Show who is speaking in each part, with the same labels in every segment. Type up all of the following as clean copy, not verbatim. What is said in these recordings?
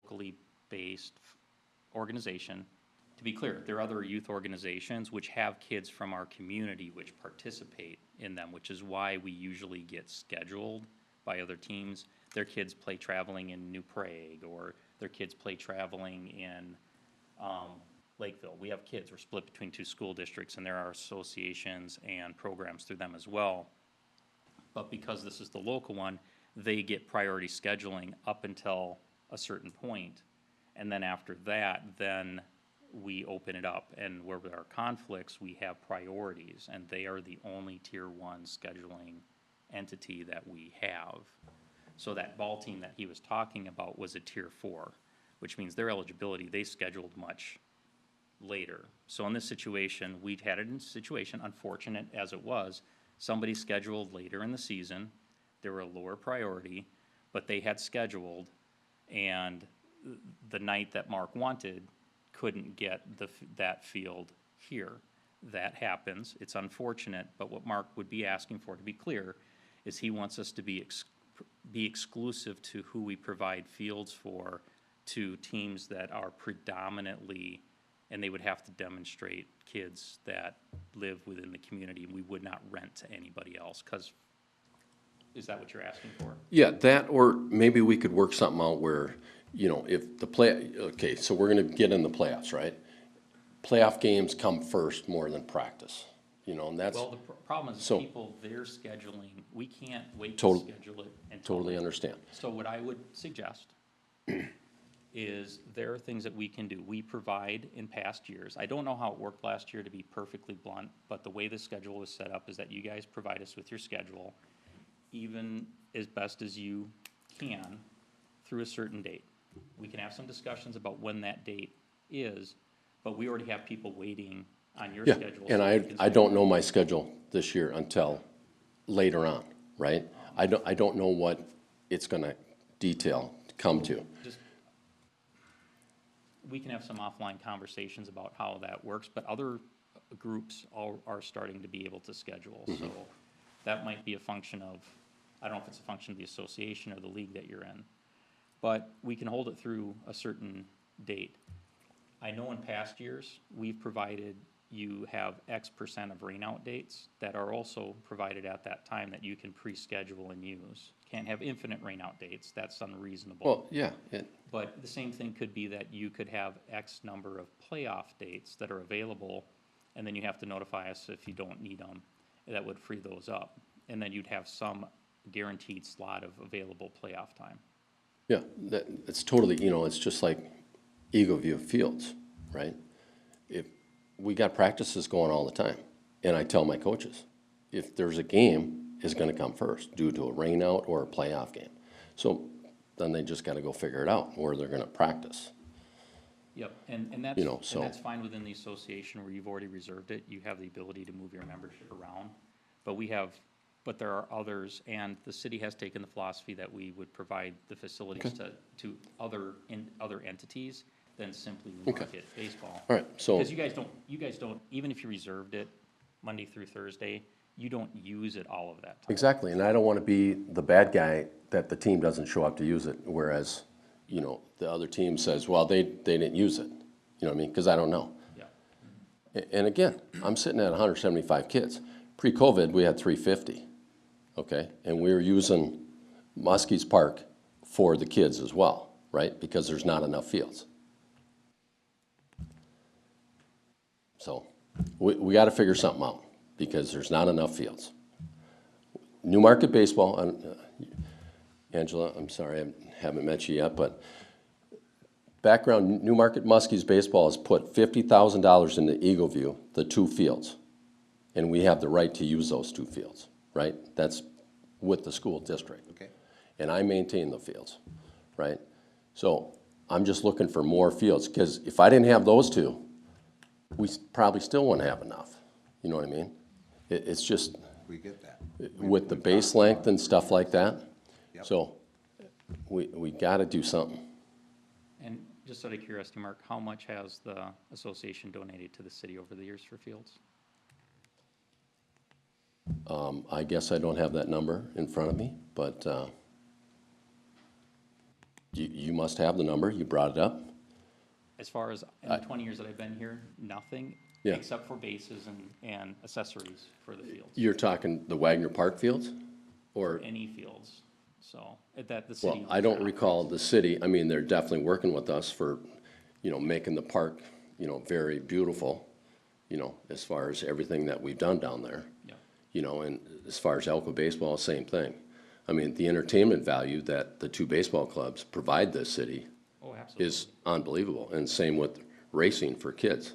Speaker 1: locally based organization. To be clear, there are other youth organizations which have kids from our community which participate in them, which is why we usually get scheduled by other teams. Their kids play traveling in New Prague, or their kids play traveling in Lakeville. We have kids, we're split between 2 school districts, and there are associations and programs through them as well. But because this is the local one, they get priority scheduling up until a certain point, and then after that, then we open it up, and where there are conflicts, we have priorities, and they are the only Tier 1 scheduling entity that we have. So that ball team that he was talking about was a Tier 4, which means their eligibility, they scheduled much later. So in this situation, we'd had it in a situation, unfortunate as it was, somebody scheduled later in the season, they were a lower priority, but they had scheduled, and the night that Mark wanted, couldn't get that field here. That happens, it's unfortunate, but what Mark would be asking for, to be clear, is he wants us to be exclusive to who we provide fields for, to teams that are predominantly, and they would have to demonstrate kids that live within the community. We would not rent to anybody else, because, is that what you're asking for?
Speaker 2: Yeah, that, or maybe we could work something out where, you know, if the okay, so we're gonna get in the playoffs, right? Playoff games come first more than practice, you know, and that's.
Speaker 1: Well, the problem is
Speaker 2: so,
Speaker 1: people, they're scheduling, we can't wait to
Speaker 2: Total-
Speaker 1: schedule it. And
Speaker 2: Totally understand.
Speaker 1: So what I would suggest is there are things that we can do. We provide in past years. I don't know how it worked last year, to be perfectly blunt, but the way the schedule was set up is that you guys provide us with your schedule, even as best as you can, through a certain date. We can have some discussions about when that date is, but we already have people waiting on your
Speaker 2: Yeah,
Speaker 1: schedule.
Speaker 2: and
Speaker 1: so we can
Speaker 2: I don't know my schedule this year until later on, right? I don't know what it's gonna come to.
Speaker 1: Just, we can have some offline conversations about how that works, but other groups are starting to be able to schedule. So that might be a function of, I don't know if it's a function of the association or the league that you're in, but we can hold it through a certain date. I know in past years, we've provided, you have X% of rainout dates that are also provided at that time that you can pre-schedule and use. Can't have infinite rainout dates, that's unreasonable.
Speaker 2: Well, yeah,
Speaker 1: But the same thing could be that you could have X number of playoff dates that are available, and then you have to notify us if you don't need them. That would free those up. And then you'd have some guaranteed slot of available playoff time.
Speaker 2: yeah, it's totally, you know, it's just like Eagle View Fields, right? If we got practices going all the time, and I tell my coaches, if there's a game, it's gonna come first due to a rain out or a playoff game. So then they just gotta go figure it out where they're gonna practice.
Speaker 1: Yep, and that's,
Speaker 2: You know, so-
Speaker 1: and that's fine within the association where you've already reserved it. You have the ability to move your membership around. But there are others, and the city has taken the philosophy that we would provide the facilities to other entities than simply market baseball.
Speaker 2: All right, so.
Speaker 1: Because you guys don't, even if you reserved it Monday through Thursday, you don't use it all of that time.
Speaker 2: Exactly, and I don't wanna be the bad guy that the team doesn't show up to use it, whereas, you know, the other team says, well, they didn't use it. You know what I mean? Because I don't know.
Speaker 1: Yeah.
Speaker 2: And again, I'm sitting at 175 kids. Pre-COVID, we had 350, okay? And we were using Muskie's Park for the kids as well, right? Because there's not enough fields. So we got to figure something out because there's not enough fields. New Market Baseball, Angela, I'm sorry, I haven't met you yet, but background, New Market Muskies Baseball has put $50,000 into Eagle View, the 2 fields. And we have the right to use those 2 fields, right? That's with the school district.
Speaker 3: Okay.
Speaker 2: And I maintain the fields, right? So I'm just looking for more fields, because if I didn't have those 2, we probably still wouldn't have enough. You know what I mean? It's just,
Speaker 3: We get that.
Speaker 2: with the base length and stuff like that.
Speaker 3: Yep.
Speaker 2: So we gotta do something.
Speaker 1: And just out of curiosity, Mark, how much has the association donated to the city over the years for fields?
Speaker 2: I guess I don't have that number in front of me, but You must have the number, you brought it up.
Speaker 1: As far as in the 20 years that I've been here, nothing,
Speaker 2: Yeah.
Speaker 1: except for bases and accessories for the fields,
Speaker 2: You're talking the Wagner Park fields? Or,
Speaker 1: any fields. So, that the
Speaker 2: well,
Speaker 1: city.
Speaker 2: I don't recall the city, I mean, they're definitely working with us for, making the park, very beautiful, as far as everything that we've done down there.
Speaker 1: Yeah.
Speaker 2: And as far as Elko baseball, same thing. I mean, the entertainment value that the two baseball clubs provide this city
Speaker 1: Oh, absolutely.
Speaker 2: is unbelievable, and same with racing for kids.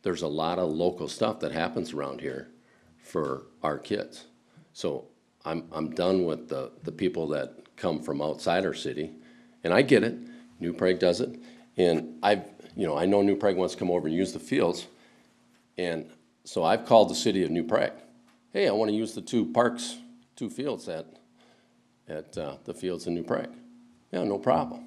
Speaker 2: There's a lot of local stuff that happens around here for our kids. So I'm done with the people that come from outside our city, and I get it, New Prague does it, and I know New Prague wants to come over and use the fields, and so I've called the city of New Prague. Hey, I want to use the two fields at the fields in New Prague. Yeah, no problem.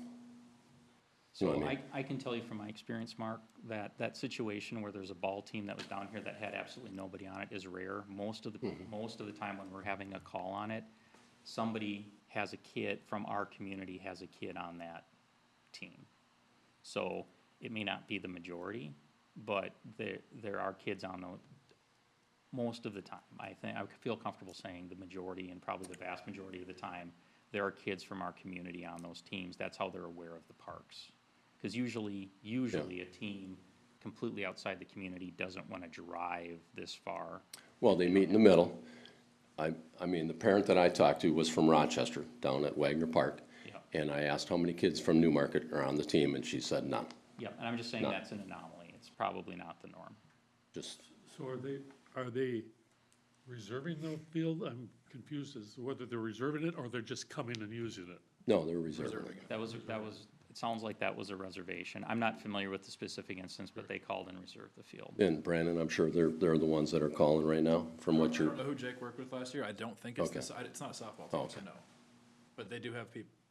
Speaker 2: You know
Speaker 1: So
Speaker 2: what I mean?
Speaker 1: I can tell you from my experience, Mark, that situation where there's a ball team that was down here that had absolutely nobody on it is rare. Most of the time when we're having a call on it, somebody has a kid from our community has a kid on that team. So it may not be the majority, but there are kids on the, most of the time. I feel comfortable saying the majority, and probably the vast majority of the time, there are kids from our community on those teams. That's how they're aware of the parks. Because usually a team completely outside the community doesn't want to drive this far.
Speaker 2: Well, they meet in the middle. I mean, the parent that I talked to was from Rochester, down at Wagner Park.
Speaker 1: Yeah.
Speaker 2: And I asked how many kids from Newmarket are on the team, and she said none.
Speaker 1: Yeah, and I'm just saying
Speaker 2: No.
Speaker 1: that's an anomaly. It's probably not the norm.
Speaker 2: Just,
Speaker 3: So are they reserving the field? I'm confused as to whether they're reserving it or they're just coming and using it.
Speaker 2: no, they're reserving it.
Speaker 1: That was, it sounds like that was a reservation. I'm not familiar with the specific instance, but they called and reserved the field.
Speaker 2: And Brandon, I'm sure they're the ones that are calling right now, from what
Speaker 4: I
Speaker 2: you're,
Speaker 4: don't know who Jake worked with last year. I don't think it's
Speaker 2: Okay.
Speaker 4: it's not a softball
Speaker 2: Oh,
Speaker 4: team,
Speaker 2: okay.
Speaker 4: so no. But they do have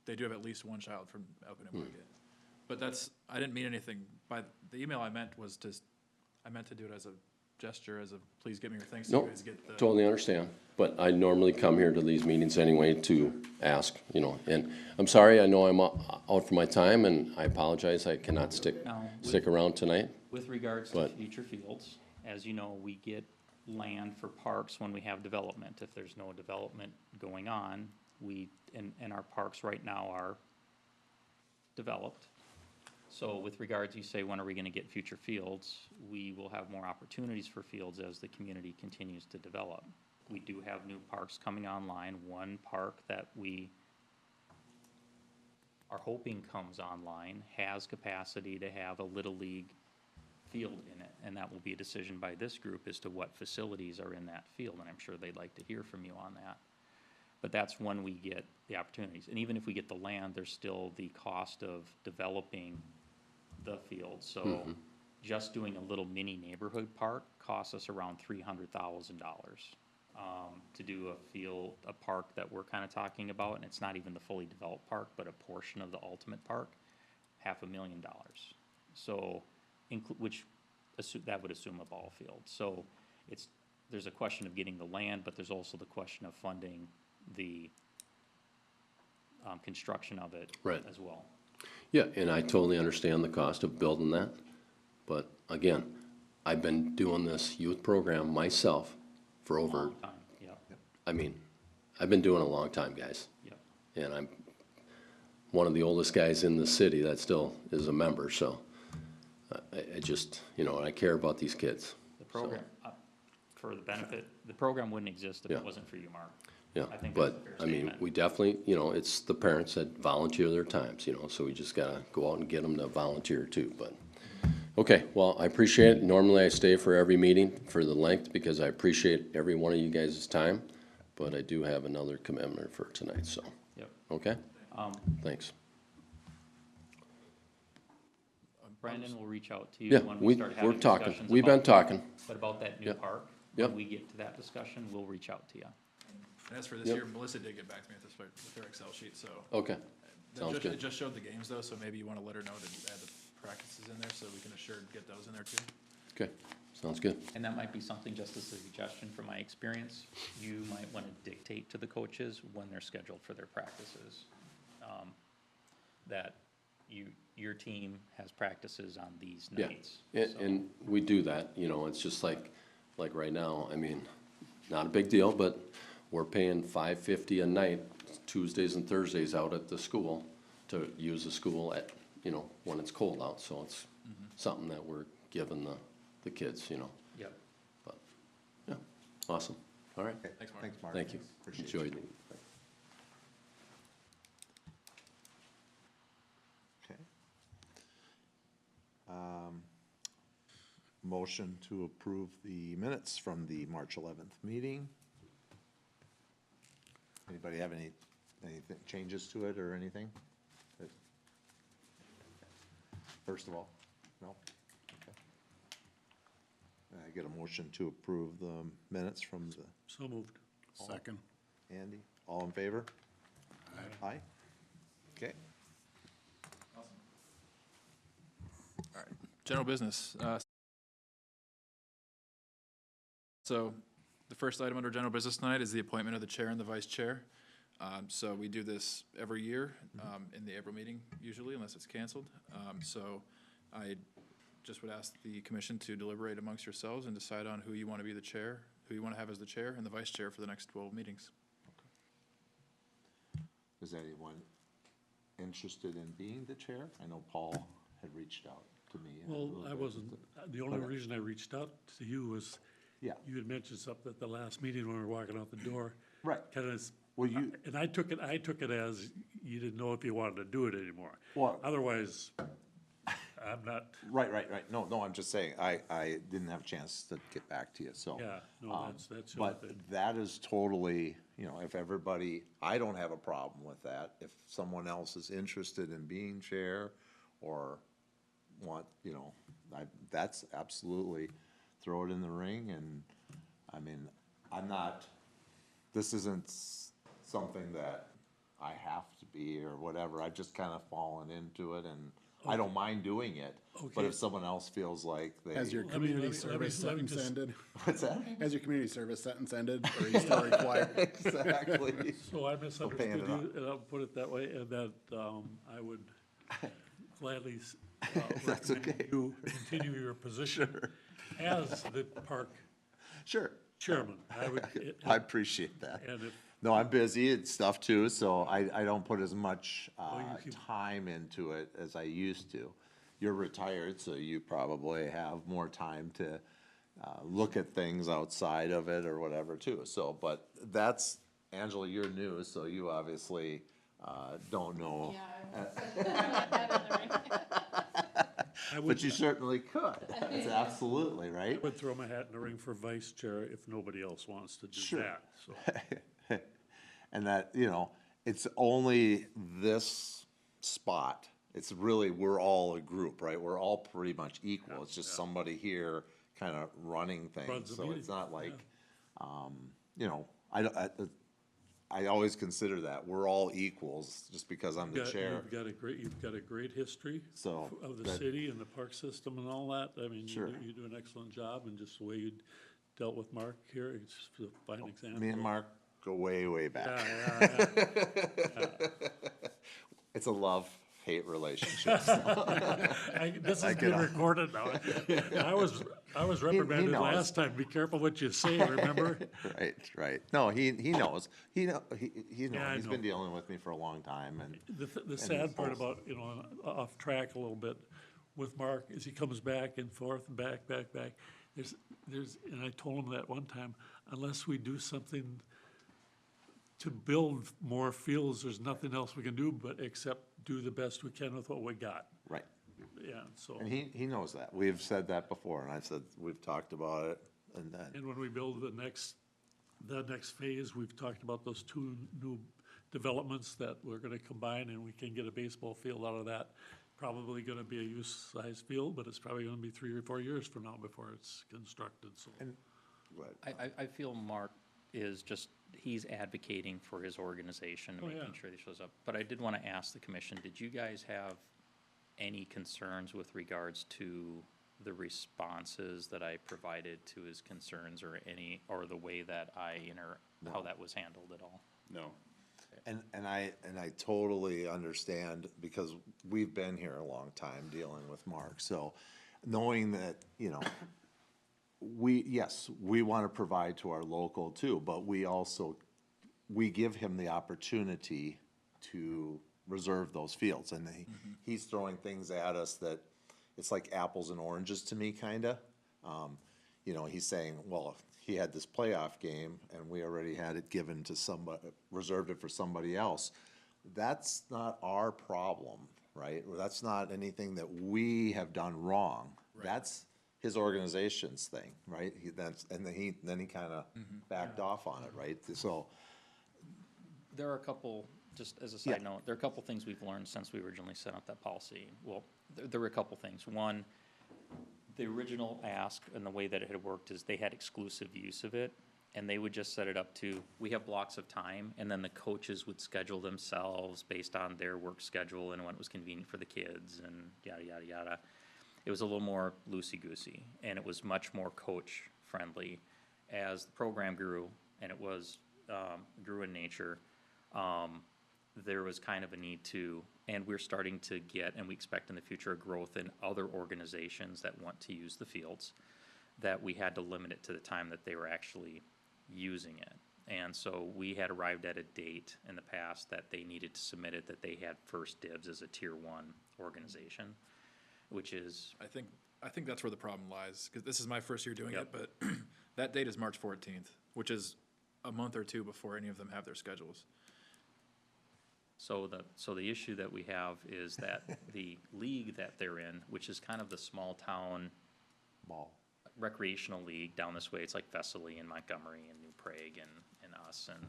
Speaker 4: they do have at least one child from Elko New Market. But I didn't mean anything by, the email I meant to do it as a gesture, as a, please get me your things so you
Speaker 2: no,
Speaker 4: guys get the.
Speaker 2: totally understand. But I normally come here to these meetings anyway to ask, and I'm sorry, I know I'm out for my time, and I apologize, I cannot stick around tonight.
Speaker 1: With regards to
Speaker 2: But-
Speaker 1: future fields, as you know, we get land for parks when we have development. If there's no development going on, and our parks right now are developed. So with regards, you say, when are we gonna get future fields? We will have more opportunities for fields as the community continues to develop. We do have new parks coming online. One park that we are hoping comes online has capacity to have a Little League field in it, and that will be a decision by this group as to what facilities are in that field, and I'm sure they'd like to hear from you on that. But that's when we get the opportunities, and even if we get the land, there's still the cost of developing the field, so just doing a little mini neighborhood park costs us around $300,000. To do a park that we're kinda talking about, and it's not even the fully developed park, but a portion of the ultimate park, $500,000. So, that would assume a ball field. So there's a question of getting the land, but there's also the question of funding the construction of it
Speaker 2: Right.
Speaker 1: as well.
Speaker 2: Yeah, and I totally understand the cost of building that, but again, I've been doing this youth program myself for over,
Speaker 1: Long time, yep,
Speaker 2: I mean, I've been doing it a long time, guys.
Speaker 1: yep.
Speaker 2: And I'm one of the oldest guys in the city that still is a member, so I just, I care about these kids.
Speaker 1: The program, for the benefit, the program wouldn't exist if
Speaker 2: Yeah.
Speaker 1: it wasn't for you, Mark.
Speaker 2: Yeah,
Speaker 1: I think that's
Speaker 2: but,
Speaker 1: a fair
Speaker 2: I mean,
Speaker 1: statement.
Speaker 2: we definitely, it's the parents that volunteer their times, so we just gotta go out and get them to volunteer too, but. Okay, well, I appreciate it. Normally I stay for every meeting for the length because I appreciate every one of you guys' time, but I do have another commitment for tonight, so,
Speaker 1: Yep.
Speaker 2: okay? Thanks.
Speaker 1: Brandon will reach out to you
Speaker 2: Yeah,
Speaker 1: when we start having
Speaker 2: we're talking.
Speaker 1: discussions
Speaker 2: We've been
Speaker 1: about-
Speaker 2: talking.
Speaker 1: But about that new
Speaker 2: Yep.
Speaker 1: park,
Speaker 2: Yep.
Speaker 1: when we get to that discussion, we'll reach out to you.
Speaker 4: And as for this
Speaker 2: Yep.
Speaker 4: year, Melissa did get back to me with her Excel sheet, so.
Speaker 2: Okay,
Speaker 4: That
Speaker 2: sounds
Speaker 4: It
Speaker 2: good.
Speaker 4: just showed the games though, so maybe you wanna let her know to add the practices in there, so we can get those in there too.
Speaker 2: Okay, sounds good.
Speaker 1: And that might be something, just as a suggestion from my experience, you might wanna dictate to the coaches when they're scheduled for their practices. that your team has practices on these
Speaker 2: Yeah,
Speaker 1: nights.
Speaker 2: and,
Speaker 1: So,
Speaker 2: and we do that, you know, it's just like right now, I mean, not a big deal, but we're paying $550 a night, Tuesdays and Thursdays out at the school to use the school at, you know, when it's cold out, so it's something that we're giving the kids, you know,
Speaker 1: Yep.
Speaker 2: but, yeah, awesome, all right,
Speaker 4: Thanks, Mark.
Speaker 5: Thanks, Mark.
Speaker 2: thank you.
Speaker 5: Appreciate you.
Speaker 2: Enjoyed it.
Speaker 5: Okay. Motion to approve the minutes from the March 11th meeting. Anybody have anything, changes to it or anything? First of all, no? Okay. I get a motion to approve the minutes from the,
Speaker 3: So moved.
Speaker 6: Second.
Speaker 5: Andy, all in favor? Aye. Okay.
Speaker 4: All right, general business. So the first item under general business tonight is the appointment of the chair and the vice chair. So we do this every year in the April meeting usually, unless it's canceled. So I just would ask the commission to deliberate amongst yourselves and decide on who you want to be the chair, who you want to have as the chair and the vice chair for the next 12 meetings.
Speaker 5: Is anyone interested in being the chair? I know Paul had reached out to me. a
Speaker 3: Well,
Speaker 5: little
Speaker 3: I
Speaker 5: bit.
Speaker 3: wasn't, the only
Speaker 5: But-
Speaker 3: reason I reached out to you was
Speaker 5: Yeah,
Speaker 3: you had mentioned something at the last meeting when we were walking out the door.
Speaker 5: right.
Speaker 3: Kind of,
Speaker 5: Well, you,
Speaker 3: and I took it as you didn't know if you wanted to do it anymore.
Speaker 5: Well-
Speaker 3: Otherwise, I'm not,
Speaker 5: right. No, I'm just saying, I didn't have a chance to get back to you, so.
Speaker 3: yeah, no, that's the only
Speaker 5: But
Speaker 3: thing.
Speaker 5: that is totally, you know, if everybody, I don't have a problem with that. If someone else is interested in being chair or want, you know, that's absolutely, throw it in the ring and, I mean, I'm not, this isn't something that I have to be or whatever. I've just kind of fallen into it and I don't mind doing it. But
Speaker 3: Okay.
Speaker 5: if someone else feels like they.
Speaker 6: Has your
Speaker 3: me-
Speaker 6: community
Speaker 3: let me
Speaker 6: service sentence
Speaker 3: just-
Speaker 6: ended?
Speaker 5: What's that?
Speaker 6: Has your community service sentence ended, or are you still required?
Speaker 5: Exactly.
Speaker 3: So I
Speaker 5: paying
Speaker 3: misunderstood
Speaker 5: it
Speaker 3: you, and I'll put it that way, and that, I would gladly,
Speaker 5: That's
Speaker 3: recommend
Speaker 5: okay.
Speaker 3: you continue your position as the park
Speaker 5: Sure.
Speaker 3: chairman. I would,
Speaker 5: I appreciate that.
Speaker 3: and if,
Speaker 5: No, I'm busy and stuff too, so I don't put as much,
Speaker 3: you keep-
Speaker 5: time into it as I used to. You're retired, so you probably have more time to, look at things outside of it or whatever too, so, but that's, Angela, you're new, so you obviously, don't know.
Speaker 3: I
Speaker 5: But
Speaker 3: would,
Speaker 5: you certainly could, it's absolutely, right?
Speaker 3: would throw my hat in the ring for vice chair if nobody else wants to do
Speaker 5: Sure.
Speaker 3: that, so.
Speaker 5: And that, you know, it's only this spot. It's really, we're all a group, right? We're all pretty much equal. It's just somebody here kind of running
Speaker 3: Runs
Speaker 5: things.
Speaker 3: the
Speaker 5: So
Speaker 3: meeting,
Speaker 5: it's not like, you know, I always consider that. We're all equals just because I'm the chair.
Speaker 3: You've got a great history
Speaker 5: So
Speaker 3: of the
Speaker 5: that-
Speaker 3: city and the park system and all that. I mean,
Speaker 5: Sure.
Speaker 3: you do an excellent job, and just the way you dealt with Mark here, it's just a fine example.
Speaker 5: Me and Mark go way, way back.
Speaker 3: Yeah.
Speaker 5: It's a love-hate relationship.
Speaker 3: This is
Speaker 5: I get
Speaker 3: being
Speaker 5: off.
Speaker 3: recorded now. I was reprimanded
Speaker 5: knows.
Speaker 3: last time. Be careful what you say, remember?
Speaker 5: Right. No, he knows. He knows.
Speaker 3: Yeah, I
Speaker 5: He's
Speaker 3: know.
Speaker 5: been dealing with me for a long time and.
Speaker 3: The sad part
Speaker 5: both.
Speaker 3: about, you know, off track a little bit with Mark is he comes back and forth and back. There's, and I told him that one time, unless we do something to build more fields, there's nothing else we can do but except do the best we can with what we got.
Speaker 5: Right.
Speaker 3: Yeah, so,
Speaker 5: And he knows that. We've said that before and I've said, we've talked about it and then,
Speaker 3: and when we build the next phase, we've talked about those two new developments that we're gonna combine, and we can get a baseball field out of that. Probably gonna be a youth-sized field, but it's probably gonna be 3 or 4 years from now before it's constructed, so.
Speaker 5: but
Speaker 1: I feel Mark is just, he's advocating for his organization,
Speaker 3: Oh,
Speaker 1: making
Speaker 3: yeah.
Speaker 1: sure that he shows up. But I did want to ask the commission, did you guys have any concerns with regards to the responses that I provided to his concerns or the way that how that was handled at all?
Speaker 7: No.
Speaker 5: And I totally understand, because we've been here a long time dealing with Mark, so knowing that, you know, yes, we want to provide to our local too, but we also, we give him the opportunity to reserve those fields, and he's throwing things at us that, it's like apples and oranges to me, kinda. You know, he's saying, well, he had this playoff game, and we already had it given to somebody, reserved it for somebody else. That's not our problem, right? That's not anything that we have done wrong. That's his organization's thing, right? And then he kinda backed off on it, right? So,
Speaker 1: There are a couple, just as a
Speaker 5: Yeah.
Speaker 1: side note, there are a couple things we've learned since we originally set up that policy. Well, there were a couple things. One, the original ask and the way that it had worked is they had exclusive use of it, and they would just set it up to, we have blocks of time, and then the coaches would schedule themselves based on their work schedule and when it was convenient for the kids and yada, yada, yada. It was a little more loosey-goosey, and it was much more coach-friendly. As the program grew, and it was, grew in nature, there was kind of a need to, and we're starting to get, and we expect in the future, a growth in other organizations that want to use the fields, that we had to limit it to the time that they were actually using it. And so we had arrived at a date in the past that they needed to submit it, that they had first dibs as a tier one organization, which is,
Speaker 4: I think that's where the problem lies, because this is my first year doing it,
Speaker 1: Yep.
Speaker 4: but that date is March 14th, which is a month or two before any of them have their schedules.
Speaker 1: so the issue that we have is that the league that they're in, which is kind of the small town
Speaker 5: ball.
Speaker 1: recreational league down this way, it's like Thessaly and Montgomery and New Prague and us and,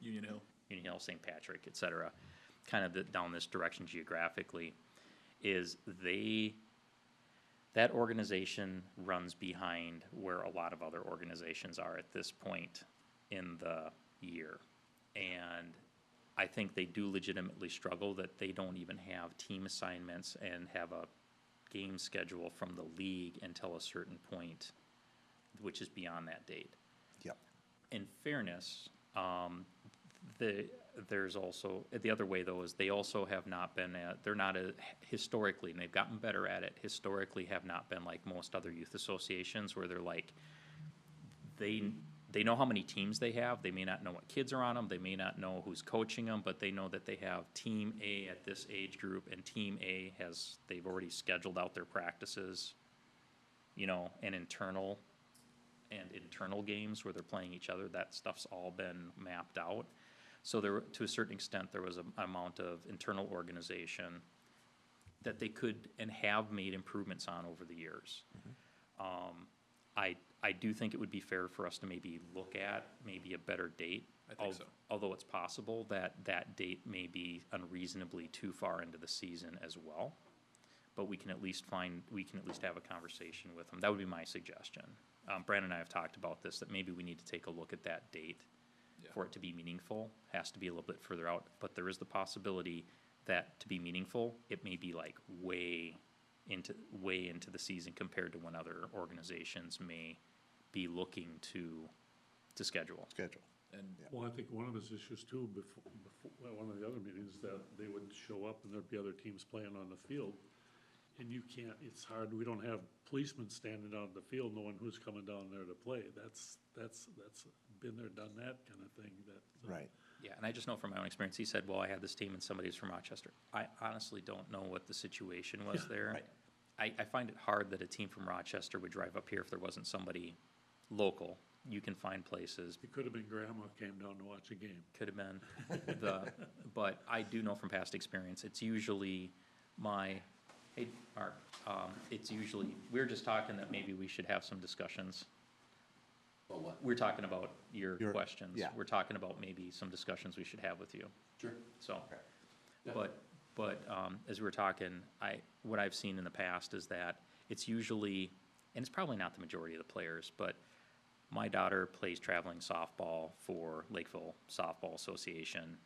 Speaker 4: Union Hill.
Speaker 1: Union Hill, St. Patrick, et cetera, kind of down this direction geographically, is that organization runs behind where a lot of other organizations are at this point in the year. And I think they do legitimately struggle that they don't even have team assignments and have a game schedule from the league until a certain point, which is beyond that date.
Speaker 5: Yep.
Speaker 1: In fairness, there's also, the other way though, is they also have not been, they're not historically, and they've gotten better at it, historically have not been like most other youth associations where they're like, they know how many teams they have, they may not know what kids are on them, they may not know who's coaching them, but they know that they have Team A at this age group, and Team A they've already scheduled out their practices, you know, and internal games where they're playing each other, that stuff's all been mapped out. So there, to a certain extent, there was an amount of internal organization that they could and have made improvements on over the years. I do think it would be fair for us to maybe look at maybe a better date.
Speaker 4: I think so.
Speaker 1: Although it's possible that that date may be unreasonably too far into the season as well. But we can at least have a conversation with them. That would be my suggestion. Brandon and I have talked about this, that maybe we need to take a look at that date for it to be meaningful. Has to be a little bit further out, but there is the possibility that to be meaningful, it may be like way into the season compared to when other organizations may be looking to schedule.
Speaker 4: And
Speaker 3: Well, I think one of his issues too, well, one of the other meetings, that they would show up and there'd be other teams playing on the field. And you can't, it's hard, we don't have policemen standing out in the field knowing who's coming down there to play. That's been there, done that kind of thing, that.
Speaker 5: Right.
Speaker 1: Yeah, and I just know from my own experience, he said, well, I had this team and somebody's from Rochester. I honestly don't know what the situation was there.
Speaker 5: right.
Speaker 1: I find it hard that a team from Rochester would drive up here if there wasn't somebody local. You can find places,
Speaker 3: It could have been grandma came down to watch a game.
Speaker 1: could have been, but I do know from past experience, it's usually hey, Mark, it's usually, we were just talking that maybe we should have some discussions.
Speaker 2: Well, what?
Speaker 1: We're talking about your
Speaker 5: Your-
Speaker 1: questions.
Speaker 5: yeah.
Speaker 1: We're talking about maybe some discussions we should have with you.
Speaker 2: Sure.
Speaker 1: So,
Speaker 2: Yeah.
Speaker 1: but as we were talking, what I've seen in the past is that it's usually, and it's probably not the majority of the players, but my daughter plays traveling softball for Lakeville Softball Association,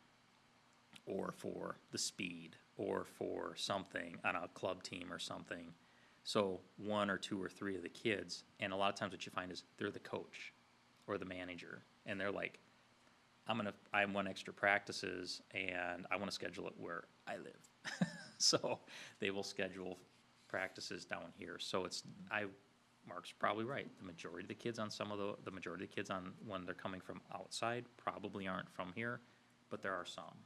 Speaker 1: or for the Speed, or for something on a club team or something. So one or two or three of the kids, and a lot of times what you find is they're the coach or the manager, and they're like, I want extra practices and I wanna schedule it where I live. So they will schedule practices down here. So Mark's probably right. The majority of the kids on the majority of the kids on, when they're coming from outside, probably aren't from here, but there are some.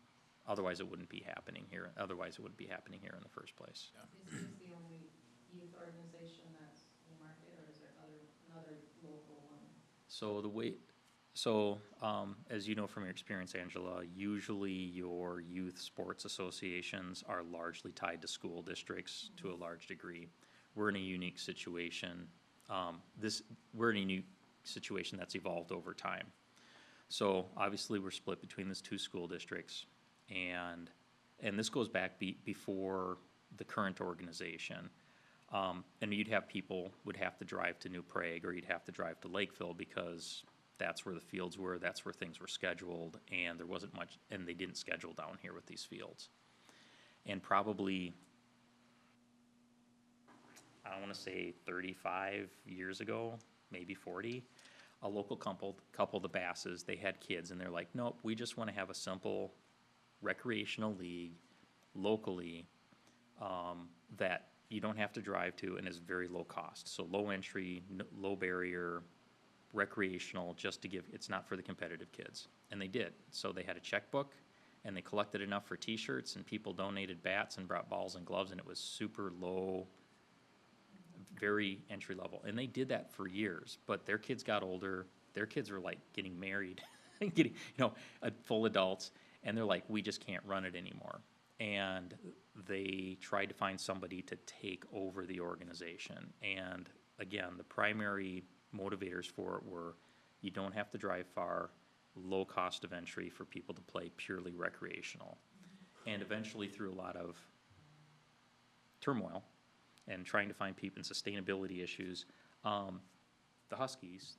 Speaker 1: Otherwise, it wouldn't be happening here. Otherwise, it wouldn't be happening here in the first place.
Speaker 7: Is this the only youth organization that's Newmarket, or is there another local one?
Speaker 1: As you know from your experience, Angela, usually your youth sports associations are largely tied to school districts to a large degree. We're in a unique situation. We're in a unique situation that's evolved over time. So obviously, we're split between these two school districts, and this goes back before the current organization. And people would have to drive to New Prague, or you'd have to drive to Lakeville, because that's where the fields were, that's where things were scheduled, and there wasn't much, and they didn't schedule down here with these fields. And probably, I don't wanna say 35 years ago, maybe 40, a local couple, the Basses, they had kids, and they're like, nope, we just wanna have a simple recreational league locally, that you don't have to drive to and is very low cost. So low entry, low barrier, recreational, just to give, it's not for the competitive kids. And they did. So they had a checkbook, and they collected enough for t-shirts, and people donated bats and brought balls and gloves, and it was super low, very entry level. And they did that for years, but their kids got older. Their kids were like getting married, getting, full adults, and they're like, we just can't run it anymore. And they tried to find somebody to take over the organization. And again, the primary motivators for it were, you don't have to drive far, low cost of entry for people to play purely recreational. And eventually, through a lot of turmoil and trying to find people in sustainability issues, the Huskies,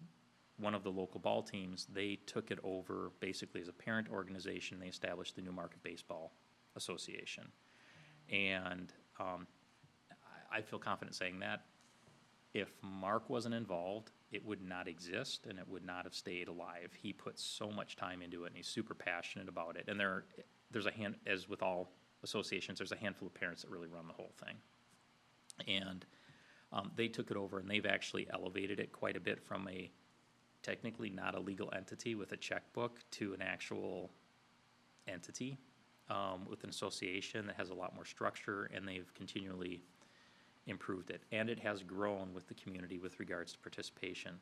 Speaker 1: one of the local ball teams, they took it over basically as a parent organization. They established the Newmarket Baseball Association. And I feel confident saying that if Mark wasn't involved, it would not exist, and it would not have stayed alive. He put so much time into it, and he's super passionate about it. And there's as with all associations, there's a handful of parents that really run the whole thing. And they took it over, and they've actually elevated it quite a bit from a technically not a legal entity with a checkbook to an actual entity with an association that has a lot more structure, and they've continually improved it. And it has grown with the community with regards to participation.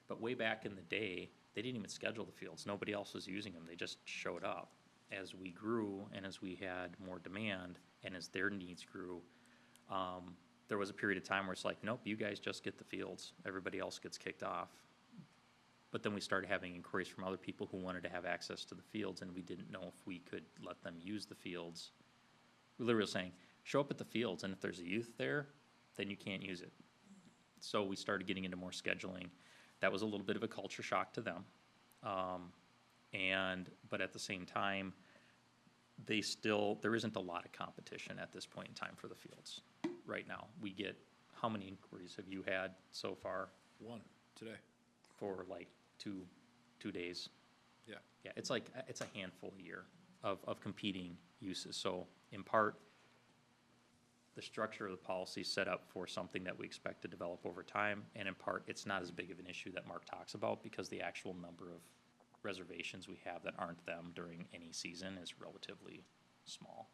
Speaker 1: But way back in the day, they didn't even schedule the fields. Nobody else was using them. They just showed up. As we grew and as we had more demand and as their needs grew, there was a period of time where it's like, nope, you guys just get the fields. Everybody else gets kicked off. But then we started having inquiries from other people who wanted to have access to the fields, and we didn't know if we could let them use the fields. We literally were saying, show up at the fields, and if there's a youth there, then you can't use it. So we started getting into more scheduling. That was a little bit of a culture shock to them. But at the same time, there isn't a lot of competition at this point in time for the fields right now. We get, how many inquiries have you had so far?
Speaker 4: One today.
Speaker 1: For like two days?
Speaker 4: Yeah.
Speaker 1: Yeah, it's a handful a year of competing uses. So in part, the structure of the policy is set up for something that we expect to develop over time, and in part, it's not as big of an issue that Mark talks about, because the actual number of reservations we have that aren't them during any season is relatively small.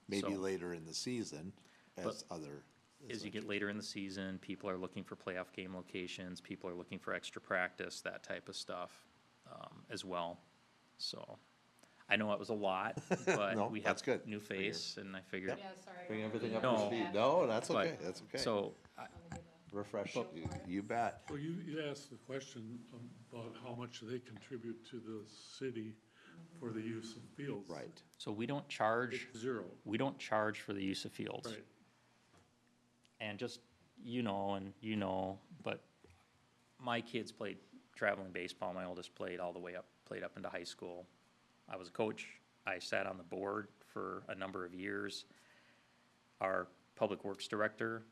Speaker 5: Maybe
Speaker 1: So-
Speaker 5: later in the season, as
Speaker 1: But
Speaker 5: other.
Speaker 1: As you get later in the season, people are looking for playoff game locations, people are looking for extra practice, that type of stuff, as well. So, I know it was a lot,
Speaker 5: No,
Speaker 1: but we have
Speaker 5: that's good.
Speaker 1: new face, and I figured,
Speaker 7: Yeah, sorry.
Speaker 5: Bring everything up
Speaker 1: No.
Speaker 5: to speed. No, that's
Speaker 1: but,
Speaker 5: okay, that's okay.
Speaker 1: so,
Speaker 5: Refresh, you bet.
Speaker 3: Well, you asked the question about how much they contribute to the city for the use of fields.
Speaker 5: Right.
Speaker 1: so we don't charge,
Speaker 3: It's zero,
Speaker 1: for the use of fields.
Speaker 3: right.
Speaker 1: And just, but my kids played traveling baseball. My oldest played all the way up, played up into high school. I was a coach. I sat on the board for a number of years. Our public works director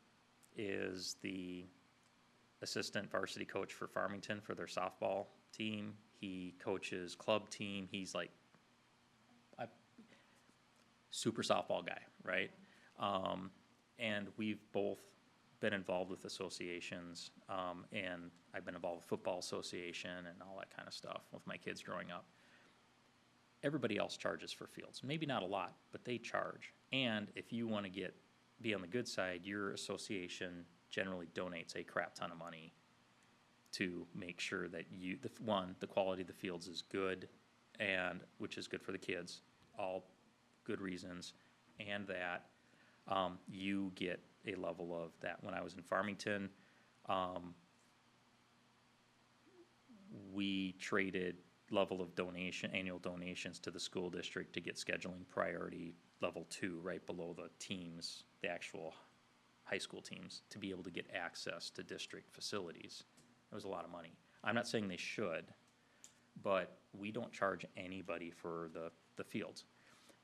Speaker 1: is the assistant varsity coach for Farmington for their softball team. he coaches club team, he's like, a super softball guy, right? And we've both been involved with associations, and I've been involved with football association and all that kind of stuff with my kids growing up. Everybody else charges for fields, maybe not a lot, but they charge. And if you want to be on the good side, your association generally donates a crap ton of money to make sure that the quality of the fields is good, and which is good for the kids, all good reasons, and that you get a level of that. When I was in Farmington, we traded level of annual donations to the school district to get scheduling priority level 2, right below the teams, the actual high school teams, to be able to get access to district facilities. It was a lot of money. I'm not saying they should, but we don't charge anybody for the fields.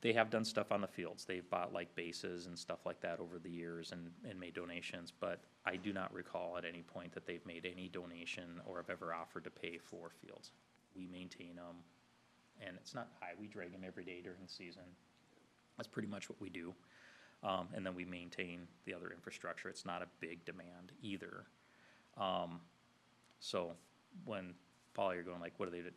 Speaker 1: They have done stuff on the fields. They've bought like bases and stuff like that over the years and made donations, but I do not recall at any point that they've made any donation or have ever offered to pay for fields. We maintain them, and it's not high. We drag them every day during the season. That's pretty much what we do. And then we maintain the other infrastructure. It's not a big demand either. So when, Paul, you're going like, what do they do?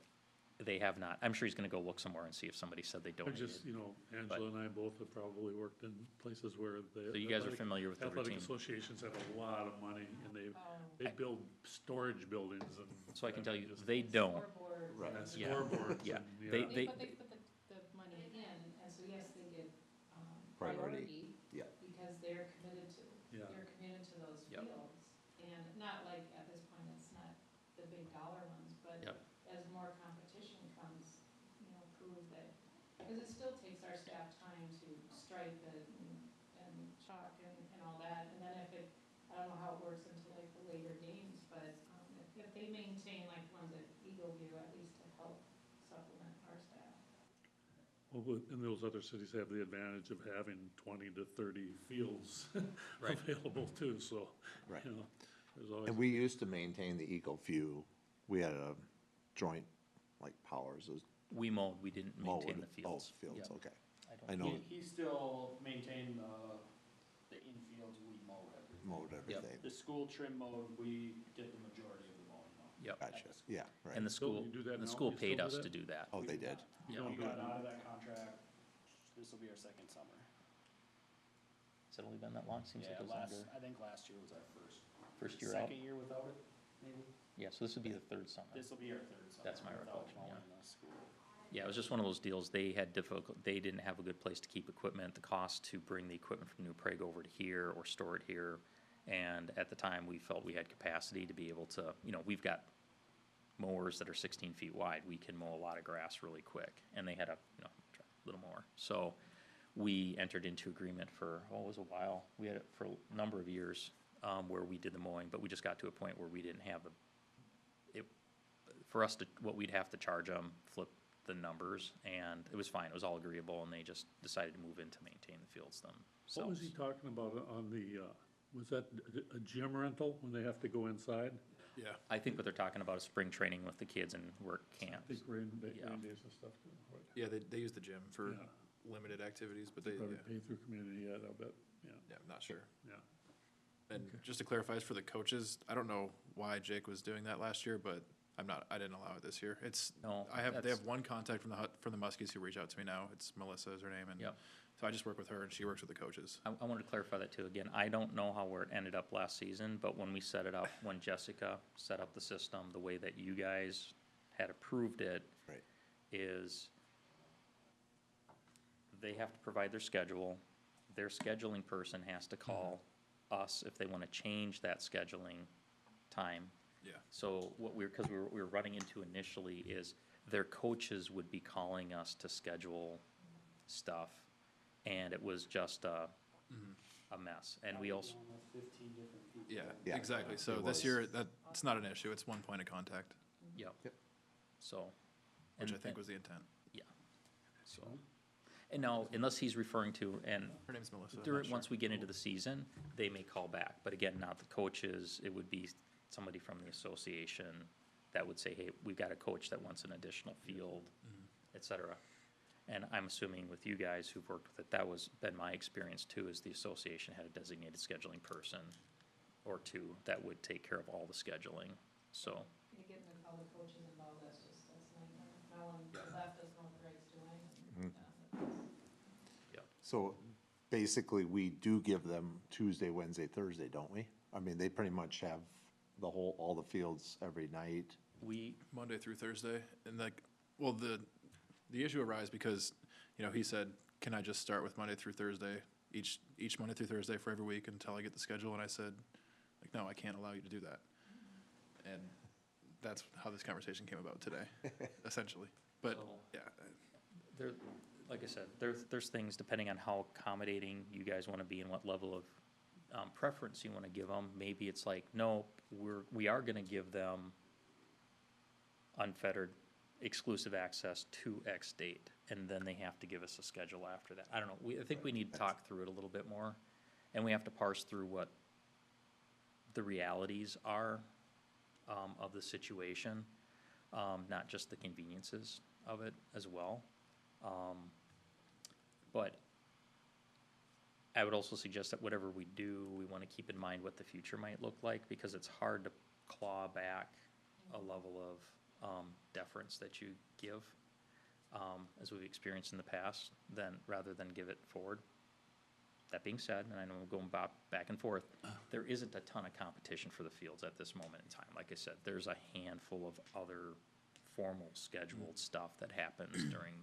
Speaker 1: They have not. I'm sure he's gonna go look somewhere and see if somebody said they
Speaker 3: I
Speaker 1: donated.
Speaker 3: just, Angela and I both have probably worked in places where the.
Speaker 1: So you guys are familiar with the routine.
Speaker 3: Athletic associations have a lot of money, and they build storage buildings and.
Speaker 1: So I can tell you,
Speaker 3: just-
Speaker 1: they don't.
Speaker 7: Scoreboards.
Speaker 5: Right.
Speaker 7: and-
Speaker 1: Yeah.
Speaker 3: Scoreboards.
Speaker 1: Yeah.
Speaker 3: and,
Speaker 1: They-
Speaker 7: But they put the money in, and so yes, they get,
Speaker 5: Priority.
Speaker 7: priority.
Speaker 5: Yeah.
Speaker 7: Because they're committed to,
Speaker 3: Yeah.
Speaker 7: they're committed to those
Speaker 1: Yep.
Speaker 7: fields. And not like, at this point, it's not the big dollar ones, but
Speaker 1: Yep.
Speaker 7: as more competition comes, prove that, because it still takes our staff time to stripe it and chalk and all that. And then I don't know how it works into like the later games, but if they maintain like ones at Eagle View, at least to help supplement our staff.
Speaker 3: Well, and those other cities have the advantage of having 20 to 30 fields
Speaker 1: Right.
Speaker 3: available too, so,
Speaker 5: Right.
Speaker 3: there's always.
Speaker 5: And we used to maintain the Eagle View. We had a joint, like Powers, was
Speaker 1: We mowed, we didn't
Speaker 5: mowed.
Speaker 1: maintain the fields.
Speaker 5: Oh, fields,
Speaker 1: Yep.
Speaker 5: okay.
Speaker 1: I don't-
Speaker 5: I know
Speaker 8: He still maintained the infields, we mowed everything.
Speaker 5: mowed everything.
Speaker 8: The school trim mode, we did the majority of the mowing though.
Speaker 1: Yep.
Speaker 5: Gotcha, yeah, right.
Speaker 1: And the
Speaker 3: Still,
Speaker 1: school,
Speaker 3: you do that
Speaker 1: the
Speaker 3: now?
Speaker 1: school
Speaker 3: You still
Speaker 1: paid
Speaker 3: do
Speaker 1: us
Speaker 3: that?
Speaker 1: to do that.
Speaker 5: Oh, they did?
Speaker 3: You
Speaker 1: Yeah.
Speaker 3: don't
Speaker 8: We
Speaker 3: do
Speaker 8: got
Speaker 3: it
Speaker 8: out
Speaker 3: now.
Speaker 8: of that contract, this will be our second summer.
Speaker 1: Has it only been that long? Seems like
Speaker 8: Yeah,
Speaker 1: it was longer.
Speaker 8: I think last year was our
Speaker 1: First year out?
Speaker 8: second year without it, maybe.
Speaker 1: Yeah, so this would be the third summer.
Speaker 8: This will be our third summer.
Speaker 1: That's my
Speaker 8: without
Speaker 1: recollection, yeah.
Speaker 8: mowing the school.
Speaker 1: Yeah, it was just one of those deals. They didn't have a good place to keep equipment. The cost to bring the equipment from New Prague over to here or store it here. And at the time, we felt we had capacity to be able to, we've got mowers that are 16 feet wide. We can mow a lot of grass really quick. And they had a, little more. So we entered into agreement for, it was a while. We had it for a number of years, where we did the mowing, but we just got to a point where we didn't have for us to, what we'd have to charge them, flip the numbers, and it was fine. It was all agreeable, and they just decided to move in to maintain the fields themselves.
Speaker 3: What was he talking about on the, was that a gym rental when they have to go inside?
Speaker 4: Yeah.
Speaker 1: I think what they're talking about is spring training with the kids and work
Speaker 3: I
Speaker 1: camps.
Speaker 3: think rain
Speaker 1: Yeah.
Speaker 3: days and stuff too, right?
Speaker 4: Yeah, they use the gym for
Speaker 3: Yeah.
Speaker 4: limited activities, but they,
Speaker 3: Probably
Speaker 4: yeah,
Speaker 3: pay through community, yeah, I'll bet, yeah,
Speaker 4: I'm not sure.
Speaker 3: yeah.
Speaker 4: And
Speaker 3: Okay.
Speaker 4: just to clarify, for the coaches, I don't know why Jake was doing that last year, but I didn't allow it this year. It's,
Speaker 1: No,
Speaker 4: they
Speaker 1: that's-
Speaker 4: have one contact from the Muskies who reach out to me now. It's Melissa is her name, and
Speaker 1: Yep.
Speaker 4: so I just work with her and she works with the coaches.
Speaker 1: I wanted to clarify that too. Again, I don't know how where it ended up last season, but when we set it up, when Jessica set up the system, the way that you guys had approved it
Speaker 5: Right.
Speaker 1: is they have to provide their schedule. Their scheduling person has to call us if they want to change that scheduling time.
Speaker 4: Yeah.
Speaker 1: So what because we were running into initially is their coaches would be calling us to schedule stuff, and it was just a mess. And we also,
Speaker 8: 15 different people.
Speaker 4: Yeah,
Speaker 5: Yeah.
Speaker 4: exactly. So
Speaker 5: It
Speaker 4: this
Speaker 5: was.
Speaker 4: year, it's not an issue. It's one point of contact,
Speaker 1: yep.
Speaker 5: Yep.
Speaker 1: So.
Speaker 4: which I
Speaker 1: and-
Speaker 4: think was the intent.
Speaker 1: Yeah, so, and now, unless he's referring to, and
Speaker 4: Her name's Melissa. I'm
Speaker 1: during,
Speaker 4: not
Speaker 1: once
Speaker 4: sure.
Speaker 1: we get into the season, they may call back, but again, not the coaches, it would be somebody from the association that would say, hey, we've got a coach that wants an additional field, et cetera. And I'm assuming with you guys who've worked with it, that was been my experience too, is the association had a designated scheduling person or two that would take care of all the scheduling, so.
Speaker 7: You get to call the coaches involved, that's a nightmare. Now when the left doesn't know what the right's doing, and,
Speaker 5: So basically, we do give them Tuesday, Wednesday, Thursday, don't we? I mean, they pretty much have all the fields every night.
Speaker 1: We,
Speaker 4: Monday through Thursday, and like, well, the issue arose because, you know, he said, can I just start with Monday through Thursday, each Monday through Thursday for every week until I get the schedule, and I said, like, no, I can't allow you to do that. And that's how this conversation came about today, essentially, but,
Speaker 1: So-
Speaker 4: yeah,
Speaker 1: there, like I said, there's things depending on how accommodating you guys wanna be and what level of, preference you wanna give them. Maybe it's like, no, we are gonna give them unfettered, exclusive access to X date, and then they have to give us a schedule after that. I don't know, I think we need to talk through it a little bit more, and we have to parse through what the realities are, of the situation, not just the conveniences of it as well. But I would also suggest that whatever we do, we wanna keep in mind what the future might look like, because it's hard to claw back a level of, deference that you give, as we've experienced in the past, rather than give it forward. That being said, and I know we're going back and forth, there isn't a ton of competition for the fields at this moment in time. Like I said, there's a handful of other formal scheduled stuff that happens during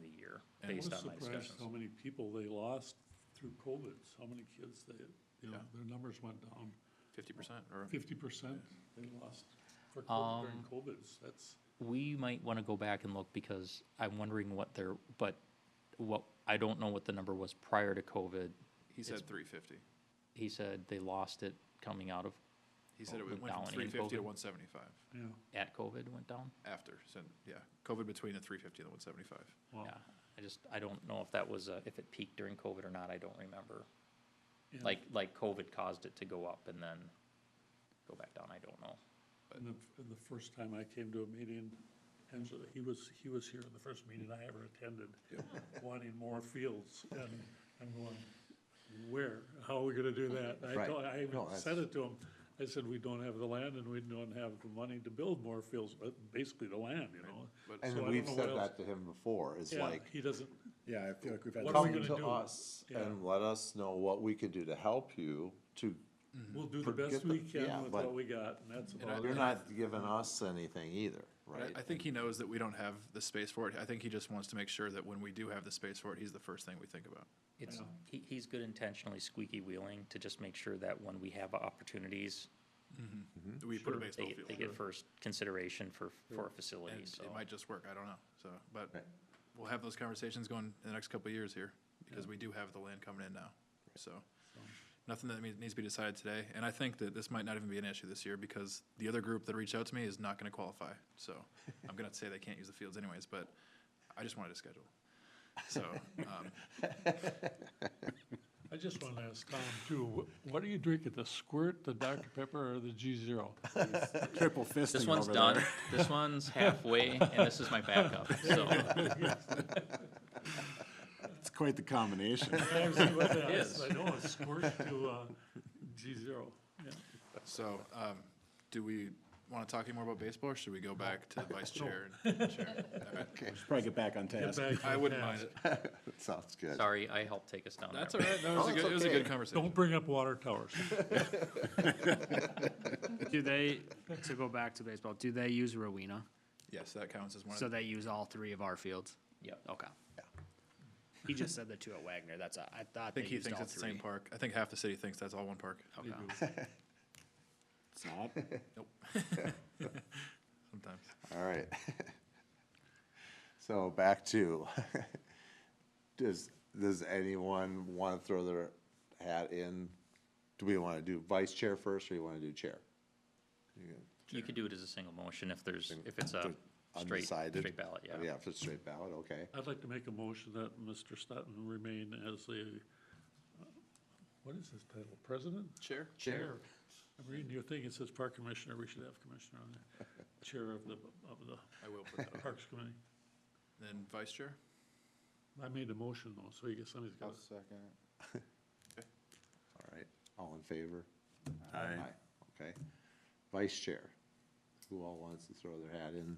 Speaker 1: the year,
Speaker 3: I was
Speaker 1: based on my
Speaker 3: surprised
Speaker 1: discussions.
Speaker 3: how many people they lost through COVID, how many kids they,
Speaker 4: Yeah.
Speaker 3: their numbers went down
Speaker 4: 50% or.
Speaker 3: 50%, they lost for COVID, during COVID, that's,
Speaker 1: We might wanna go back and look, because I'm wondering what I don't know what the number was prior to COVID.
Speaker 4: He said 350.
Speaker 1: He said they lost it coming out of,
Speaker 4: He said it
Speaker 1: went
Speaker 4: went from
Speaker 1: down in
Speaker 4: 350 to
Speaker 1: COVID?
Speaker 4: 175
Speaker 3: yeah,
Speaker 1: at COVID went down.
Speaker 4: after, so, yeah, COVID between the 350 and the 175.
Speaker 3: well,
Speaker 1: Yeah, I don't know if that was, if it peaked during COVID or not, I don't remember.
Speaker 3: yeah.
Speaker 1: Like COVID caused it to go up and then go back down, I don't know.
Speaker 3: And the first time I came to a meeting, Angela, he was here in the first meeting I ever attended, wanting more fields, and I'm going, where, how are we gonna do that?
Speaker 5: Right.
Speaker 3: I even
Speaker 5: No,
Speaker 3: said it to him, I said, we don't have the land and we don't have the money to build more fields, but basically the land, you know?
Speaker 4: But
Speaker 5: And
Speaker 3: So I don't
Speaker 5: we've
Speaker 3: know
Speaker 5: said
Speaker 3: what else-
Speaker 5: that to him before, it's
Speaker 3: Yeah,
Speaker 5: like,
Speaker 3: he doesn't,
Speaker 6: Yeah, I feel like we've had.
Speaker 3: What are we
Speaker 5: come
Speaker 3: gonna
Speaker 5: to
Speaker 3: do?
Speaker 5: us
Speaker 3: Yeah.
Speaker 5: and let us know what we could do to help you to,
Speaker 3: we'll do the
Speaker 5: Forget
Speaker 3: best
Speaker 5: the-
Speaker 3: we
Speaker 5: yeah,
Speaker 3: can with
Speaker 5: but-
Speaker 3: what we got, and that's
Speaker 4: And
Speaker 3: about
Speaker 5: you're
Speaker 3: it.
Speaker 5: not giving us anything either, right?
Speaker 4: I think he knows that we don't have the space for it. I think he just wants to make sure that when we do have the space for it, he's the first thing we think about.
Speaker 1: It's,
Speaker 3: Yeah.
Speaker 1: he's good intentionally squeaky wheeling to just make sure that when we have opportunities,
Speaker 4: We put a
Speaker 3: Sure.
Speaker 4: baseball
Speaker 1: they
Speaker 4: field.
Speaker 1: get first consideration for
Speaker 4: And
Speaker 1: facilities, so.
Speaker 4: it might just work, I don't know, so, but
Speaker 5: Right.
Speaker 4: we'll have those conversations going in the next couple of years here, because we do have the land coming in now, so. Nothing that needs to be decided today, and I think that this might not even be an issue this year, because the other group that reached out to me is not gonna qualify, so I'm gonna say they can't use the fields anyways, but I just wanted to schedule. So,
Speaker 3: I just wanna ask Tom too, what are you drinking, the Squirt, the Dr. Pepper, or the G0?
Speaker 6: Triple fisting
Speaker 1: This one's
Speaker 6: over
Speaker 1: done,
Speaker 6: there.
Speaker 1: this one's halfway, and this is my backup, so.
Speaker 6: It's quite the combination.
Speaker 3: I see what that
Speaker 1: is.
Speaker 3: is, I know, it's Squirt to, G0, yeah.
Speaker 4: so, do we wanna talk any more about baseball, or should we go back to vice chair and chair?
Speaker 6: Should probably get back on
Speaker 3: Get
Speaker 6: task.
Speaker 3: back
Speaker 4: I
Speaker 3: on
Speaker 4: wouldn't
Speaker 3: task.
Speaker 4: mind it.
Speaker 5: Sounds good.
Speaker 1: Sorry, I helped take us down there.
Speaker 4: That's all right, no, it was a good conversation.
Speaker 3: Don't bring up water towers.
Speaker 9: Do they, to go back to baseball, do they use Rowena?
Speaker 4: Yes, that counts as one of
Speaker 9: So
Speaker 4: the.
Speaker 9: they use all three of our fields?
Speaker 1: Yep.
Speaker 9: Okay. He just said the two at Wagner, I
Speaker 4: I
Speaker 9: thought they
Speaker 4: think he
Speaker 9: used
Speaker 4: thinks
Speaker 9: all
Speaker 4: it's the same
Speaker 9: three.
Speaker 4: park. I think half the city thinks that's all one park.
Speaker 9: Okay.
Speaker 6: It's not.
Speaker 4: Sometimes.
Speaker 5: All right. So back to, does anyone want to throw their hat in? Do we want to do vice chair first, or you want to do chair?
Speaker 1: You could do it as a single motion if it's a straight
Speaker 5: Undecided?
Speaker 1: ballot, yeah.
Speaker 5: Yeah, if it's straight ballot, okay.
Speaker 3: I'd like to make a motion that Mr. Stutton remain as the, what is his title, president?
Speaker 4: Chair?
Speaker 3: Chair. I'm reading your thing, it says park commissioner, we should have commissioner on there. Chair of the
Speaker 4: I will put that on.
Speaker 3: Parks Committee.
Speaker 4: Then vice chair?
Speaker 3: I made a motion though, so you guess somebody's got
Speaker 6: I'll
Speaker 3: to.
Speaker 6: second it.
Speaker 5: All right, all in favor?
Speaker 6: Aye.
Speaker 5: Okay. Vice chair, who all wants to throw their hat in?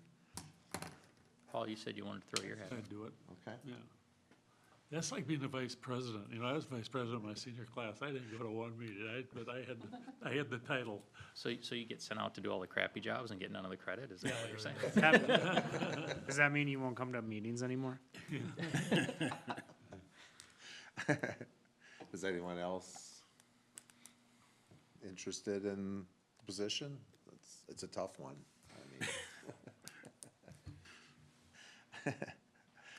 Speaker 1: Paul, you said you wanted to throw your hat in.
Speaker 3: I'd do it,
Speaker 5: Okay,
Speaker 3: yeah. That's like being the vice president. You know, I was vice president of my senior class. I didn't go to one meeting, but I had the title.
Speaker 1: So you get sent out to do all the crappy jobs and get none of the credit, is that what you're saying?
Speaker 9: Does that mean you won't come to meetings anymore?
Speaker 5: is anyone else interested in the position? It's a tough one,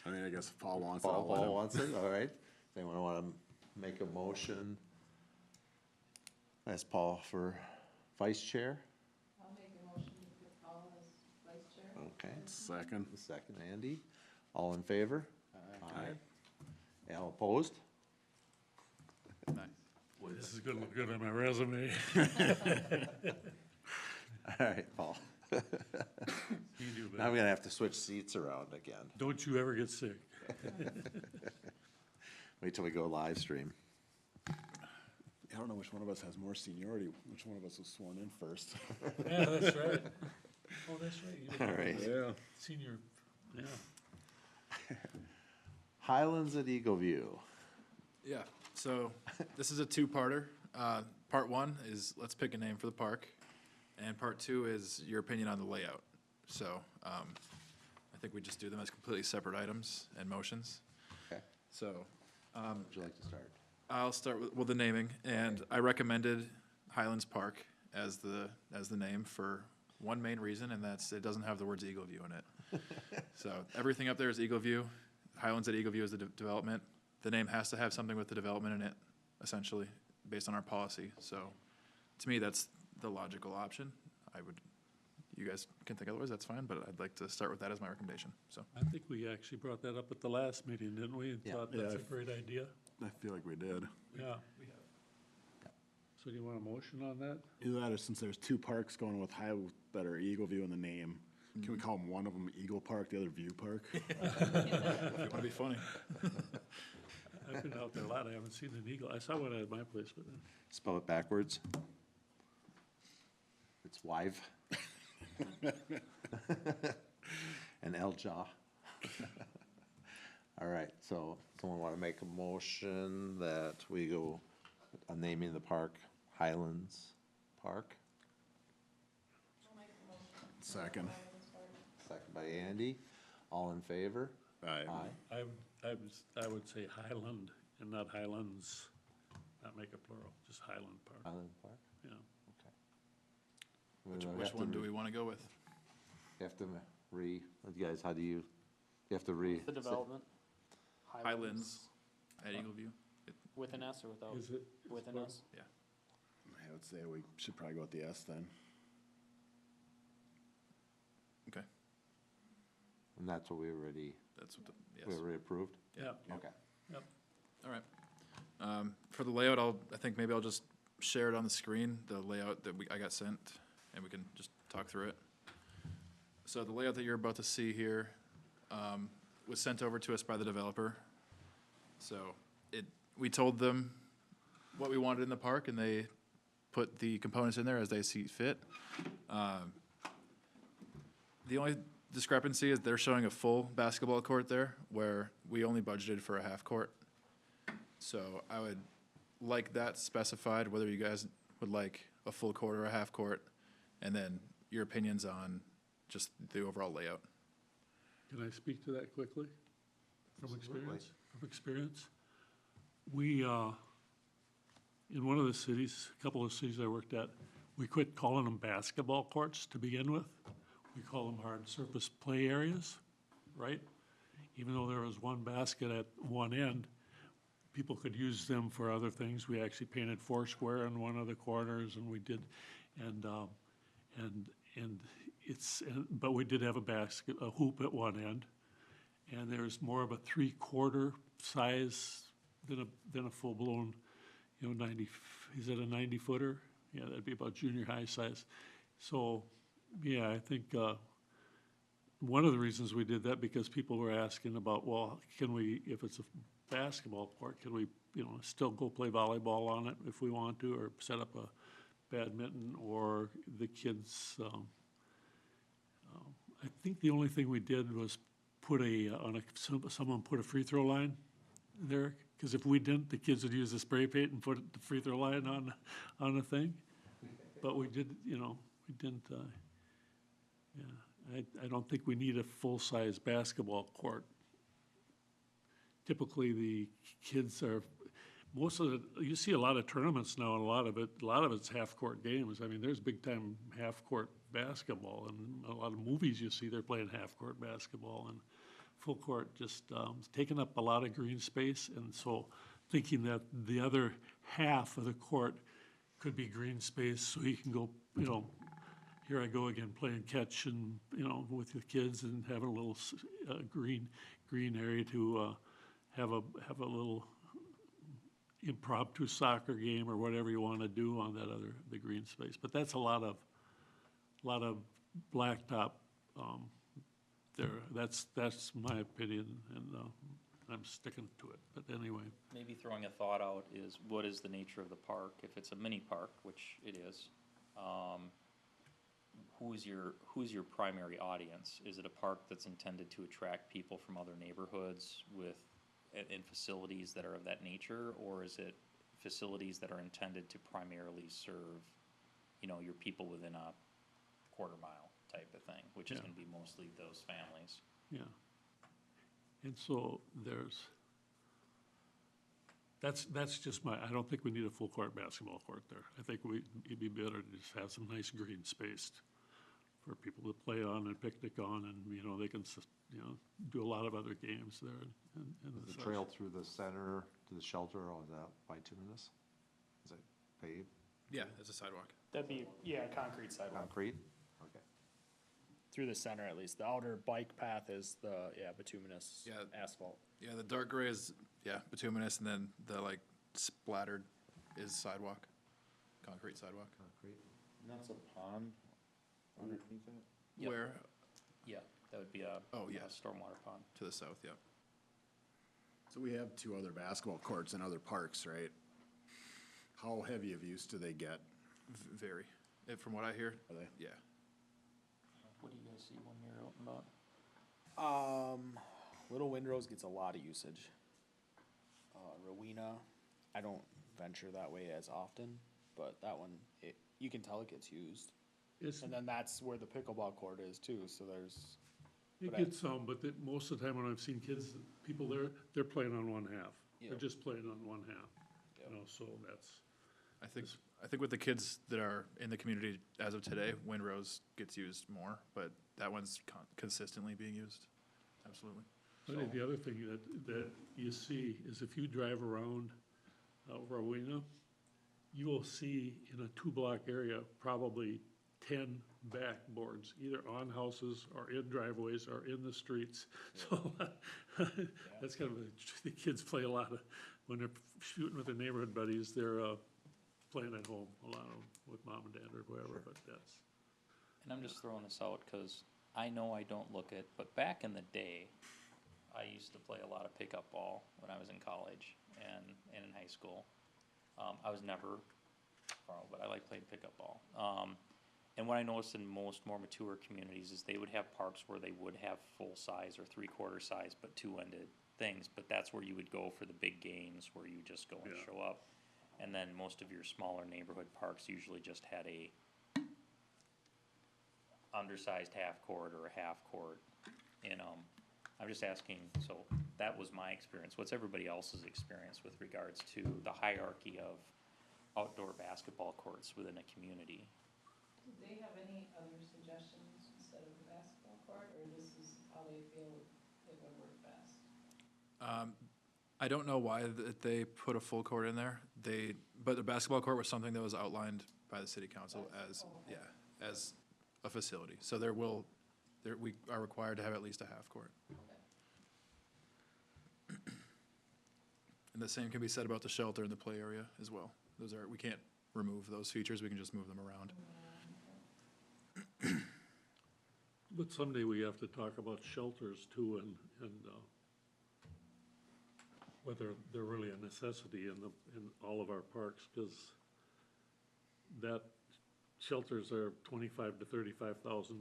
Speaker 6: I mean, I guess if Paul wants it, I'll let
Speaker 5: Paul
Speaker 6: him.
Speaker 5: wants it, all right. Does anyone wanna make a motion? Ask Paul for vice chair,
Speaker 7: I'll make a motion to put Paul as vice chair.
Speaker 5: okay.
Speaker 6: Second.
Speaker 5: The second, Andy, all in favor? Aye. All opposed?
Speaker 4: Nice.
Speaker 3: Boy, this is gonna look good on my resume.
Speaker 5: All right, Paul.
Speaker 3: You do,
Speaker 5: Now I'm
Speaker 3: man.
Speaker 5: gonna have to switch seats around again.
Speaker 3: Don't you ever get sick.
Speaker 5: Wait till we go live stream.
Speaker 6: I don't know which one of us has more seniority, which one of us was sworn in first.
Speaker 3: Yeah, that's right. Oh, that's right. You
Speaker 5: All
Speaker 3: did
Speaker 5: right.
Speaker 6: Yeah.
Speaker 3: Senior, yeah.
Speaker 5: Highlands at Eagle View.
Speaker 4: Yeah, so this is a two-parter. Part one is let's pick a name for the park, and part two is your opinion on the layout. So, I think we just do them as completely separate items and motions.
Speaker 5: Okay.
Speaker 4: So,
Speaker 5: Would you like to start?
Speaker 4: I'll start with the naming, and I recommended Highlands Park as the name for one main reason, and that's it doesn't have the words Eagle View in it. So everything up there is Eagle View. Highlands at Eagle View is the development. The name has to have something with the development in it, essentially, based on our policy. So to me, that's the logical option. You guys can think otherwise, that's fine, but I'd like to start with that as my recommendation, so.
Speaker 3: I think we actually brought that up at the last meeting, didn't we? And
Speaker 5: Yeah.
Speaker 3: thought that's
Speaker 6: Yeah.
Speaker 3: a great idea.
Speaker 6: I feel like we did.
Speaker 3: Yeah. So do you want a motion on that?
Speaker 6: Either that or since there's two parks going with that are Eagle View in the name, can we call them one of them Eagle Park, the other View Park?
Speaker 4: If you want to be funny.
Speaker 3: I've been out there a lot. I haven't seen an eagle. I saw one at my place, but
Speaker 5: Spell it backwards. It's wive. And Elja. All right, so someone want to make a motion that we go naming the park Highlands Park?
Speaker 6: Second.
Speaker 5: Second by Andy. All in favor?
Speaker 6: Aye.
Speaker 3: I would say Highland and not Highlands, not make it plural, just Highland Park,
Speaker 5: Highland Park,
Speaker 3: yeah.
Speaker 5: okay.
Speaker 4: Which one do we want to go with?
Speaker 5: You have to you guys, how do you have to
Speaker 8: The development.
Speaker 4: Highlands at Eagle View.
Speaker 8: With an S or without?
Speaker 3: Is it?
Speaker 8: With an S?
Speaker 6: I would say we should probably go with the S then.
Speaker 4: Okay,
Speaker 5: And that's what we already approved?
Speaker 3: Yeah.
Speaker 5: Okay.
Speaker 4: All right. For the layout, I think maybe I'll just share it on the screen, the layout that I got sent, and we can just talk through it. So the layout that you're about to see here was sent over to us by the developer. So we told them what we wanted in the park, and they put the components in there as they see fit. The only discrepancy is they're showing a full basketball court there, where we only budgeted for a half court. So I would like that specified, whether you guys would like a full court or a half court, and then your opinions on just the overall layout.
Speaker 3: Can I speak to that quickly? From
Speaker 5: Absolutely.
Speaker 3: experience? We, in one of the cities, a couple of cities I worked at, we quit calling them basketball courts to begin with. We call them hard surface play areas, right? Even though there was one basket at one end, people could use them for other things. We actually painted foursquare in one of the corners, and we did, but we did have a hoop at one end, and there's more of a three-quarter size than a full-blown, 90. Is it a 90-footer? Yeah, that'd be about junior high size. So, yeah, I think, one of the reasons we did that, because people were asking about, well, can we, if it's a basketball court, can we, still go play volleyball on it if we want to, or set up a badminton, or the kids, I think the only thing we did was put someone put a free throw line there, because if we didn't, the kids would use the spray paint and put the free throw line on the thing. But we did, we didn't, yeah, I don't think we need a full-size basketball court. Typically, the kids are, you see a lot of tournaments now, and a lot of it's half-court games. I mean, there's big-time half-court basketball, and a lot of movies you see, they're playing half-court basketball, and full court just taking up a lot of green space, and so thinking that the other half of the court could be green space, so you can go, here I go again, playing catch and, with the kids, and having a little green area to have a little impromptu soccer game or whatever you want to do on the green space. But that's a lot of blacktop there. That's my opinion, and I'm sticking to it. But anyway,
Speaker 1: Maybe throwing a thought out is, what is the nature of the park? If it's a mini park, which it is, who's your primary audience? Is it a park that's intended to attract people from other neighborhoods in facilities that are of that nature, or is it facilities that are intended to primarily serve, your people within a quarter mile type of thing, which is
Speaker 3: Yeah.
Speaker 1: gonna be mostly those families?
Speaker 3: yeah. And so that's just I don't think we need a full court basketball court there. I think it'd be better to just have some nice green space for people to play on and picnic on, and, they can, do a lot of other games there. And
Speaker 5: The trail through the center to the shelter, or is that bituminous? Is it paved,
Speaker 4: Yeah, it's a sidewalk.
Speaker 9: That'd be, yeah, concrete sidewalk,
Speaker 5: concrete? Okay.
Speaker 9: through the center at least. The outer bike path is bituminous
Speaker 4: Yeah.
Speaker 9: asphalt.
Speaker 4: Yeah, the dark gray is, bituminous, and then the like splattered is sidewalk, concrete sidewalk.
Speaker 5: Concrete.
Speaker 6: And that's a pond underneath it?
Speaker 1: Yep.
Speaker 4: Where,
Speaker 1: Yeah, that would be a stormwater pond.
Speaker 4: to the south, yeah.
Speaker 6: So we have 2 other basketball courts in other parks, right? How heavy of use do they get?
Speaker 4: Very, from what I hear,
Speaker 6: Are they?
Speaker 4: yeah.
Speaker 1: What do you guys see when you're out and about?
Speaker 9: Little Windrose gets a lot of usage. Rowena, I don't venture that way as often, but that one, you can tell it gets used. And then that's where the pickleball court is too, so there's,
Speaker 3: It
Speaker 9: But I-
Speaker 3: gets some, but most of the time when I've seen kids, people there, they're playing on one half. They're
Speaker 9: Yep.
Speaker 3: just playing on one half,
Speaker 9: Yep.
Speaker 3: so that's,
Speaker 4: I think with the kids that are in the community as of today, Windrose gets used more, but that one's consistently being used, absolutely.
Speaker 3: I think the other thing that you see is if you drive around Rowena, you will see in a 2-block area probably 10 backboards, either on houses or in driveways or in the streets. So that's kind of, the kids play a lot of, when they're shooting with their neighborhood buddies, they're playing at home, a lot of them with mom and dad or whoever, but that's.
Speaker 1: And I'm just throwing this out because I know I don't look it, but back in the day, I used to play a lot of pickup ball when I was in college and in high school. I was never pro, but I like playing pickup ball. And what I noticed in most more mature communities is they would have parks where they would have full size or 3/4 size, but 2-ended things. But that's where you would go for the big games where you just go and
Speaker 3: Yeah.
Speaker 1: show up. And then most of your smaller neighborhood parks usually just had a undersized half court or a half court. And I'm just asking, so that was my experience. What's everybody else's experience with regards to the hierarchy of outdoor basketball courts within a community?
Speaker 7: Do they have any other suggestions instead of the basketball court, or this is how they feel it would work best?
Speaker 4: I don't know why they put a full court in there. But the basketball court was something that was outlined by the city council as a facility. So we are required to have at least a half court. And the same can be said about the shelter and the play area as well. We can't remove those features, we can just move them around.
Speaker 3: But someday we have to talk about shelters too, and whether they're really a necessity in all of our parks, because that shelters are $25,000 to $35,000,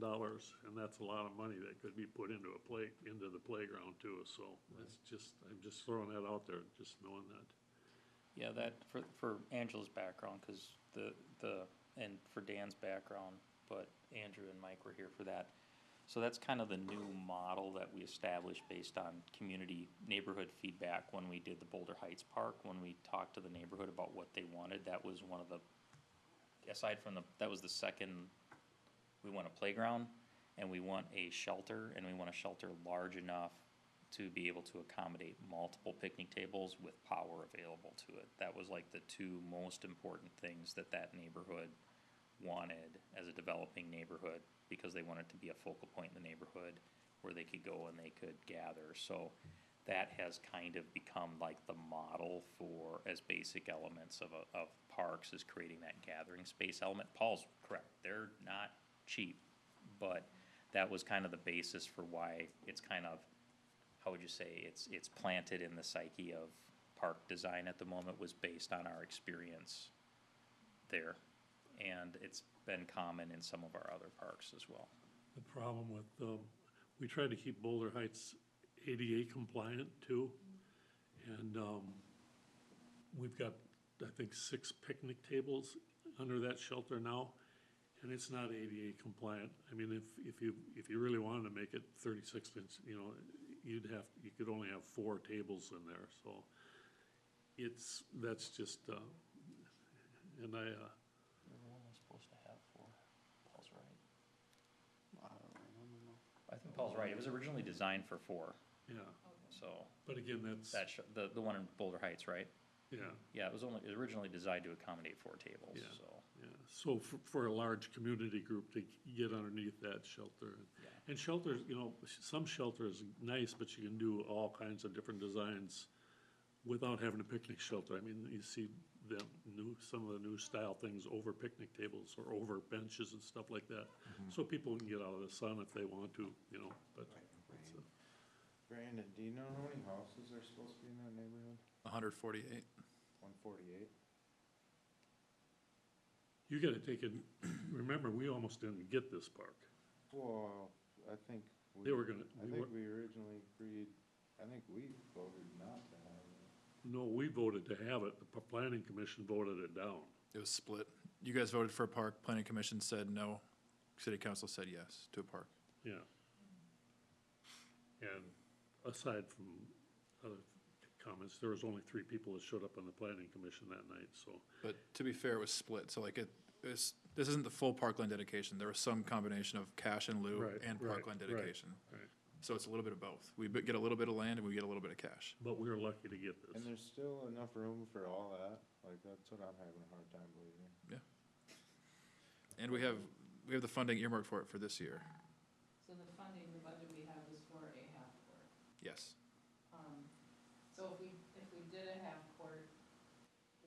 Speaker 3: and that's a lot of money that could be put into the playground too, so it's just, I'm just throwing that out there, just knowing that.
Speaker 1: Yeah, that, for Angela's background, cause and for Dan's background, but Andrew and Mike were here for that. So that's kind of the new model that we established based on community neighborhood feedback when we did the Boulder Heights Park, when we talked to the neighborhood about what they wanted. That was one of the, aside from that was the second, we want a playground and we want a shelter, and we want a shelter large enough to be able to accommodate multiple picnic tables with power available to it. That was like the two most important things that neighborhood wanted as a developing neighborhood, because they wanted to be a focal point in the neighborhood where they could go and they could gather. So that has kind of become like the model for, as basic elements of parks, is creating that gathering space element. Paul's correct, they're not cheap, but that was kind of the basis for why it's kind of, how would you say, it's planted in the psyche of park design at the moment, was based on our experience there. And it's been common in some of our other parks as well.
Speaker 3: The problem with, we try to keep Boulder Heights ADA compliant too. And we've got, I think, 6 picnic tables under that shelter now, and it's not ADA compliant. I mean, if you really wanted to make it 36 inch, you could only have 4 tables in there, so that's just, and
Speaker 1: We were only supposed to have 4. Paul's right.
Speaker 9: I don't remember now.
Speaker 1: I think Paul's right. It was originally designed for 4,
Speaker 3: yeah,
Speaker 1: so
Speaker 3: but again, that's,
Speaker 1: the one in Boulder Heights, right?
Speaker 3: yeah.
Speaker 1: Yeah, it was originally designed to accommodate 4 tables,
Speaker 3: Yeah.
Speaker 1: so.
Speaker 3: Yeah, so for a large community group to get underneath that shelter.
Speaker 1: Yeah.
Speaker 3: And shelters, some shelters nice, but you can do all kinds of different designs without having a picnic shelter. I mean, you see some of the new style things over picnic tables or over benches and stuff like that. So people can get out of the sun if they want to, but it's
Speaker 10: Brandon, do you know how many houses are supposed to be in that neighborhood?
Speaker 4: 148.
Speaker 10: 148?
Speaker 3: you gotta take it, remember, we almost didn't get this park.
Speaker 10: Well, I think.
Speaker 3: They were gonna,
Speaker 10: I think we originally agreed, I think we voted not to have it.
Speaker 3: no, we voted to have it, the planning commission voted it down.
Speaker 4: It was split. You guys voted for a park, planning commission said no, city council said yes to a park.
Speaker 3: Yeah. And aside from other comments, there was only 3 people that showed up on the planning commission that night, so.
Speaker 4: But to be fair, it was split, so like this isn't the full parkland dedication. There was some combination of cash in lieu
Speaker 3: Right,
Speaker 4: and
Speaker 3: right,
Speaker 4: parkland
Speaker 3: right,
Speaker 4: dedication.
Speaker 3: right.
Speaker 4: So it's a little bit of both. We get a little bit of land and we get a little bit of cash.
Speaker 3: But we were lucky to get
Speaker 10: And
Speaker 3: this.
Speaker 10: there's still enough room for all that, like, that's what I'm having a hard time believing.
Speaker 4: And we have the funding earmarked for it for this year.
Speaker 7: So the funding, the budget we have is for a half court.
Speaker 4: Yes.
Speaker 7: So if we did a half court,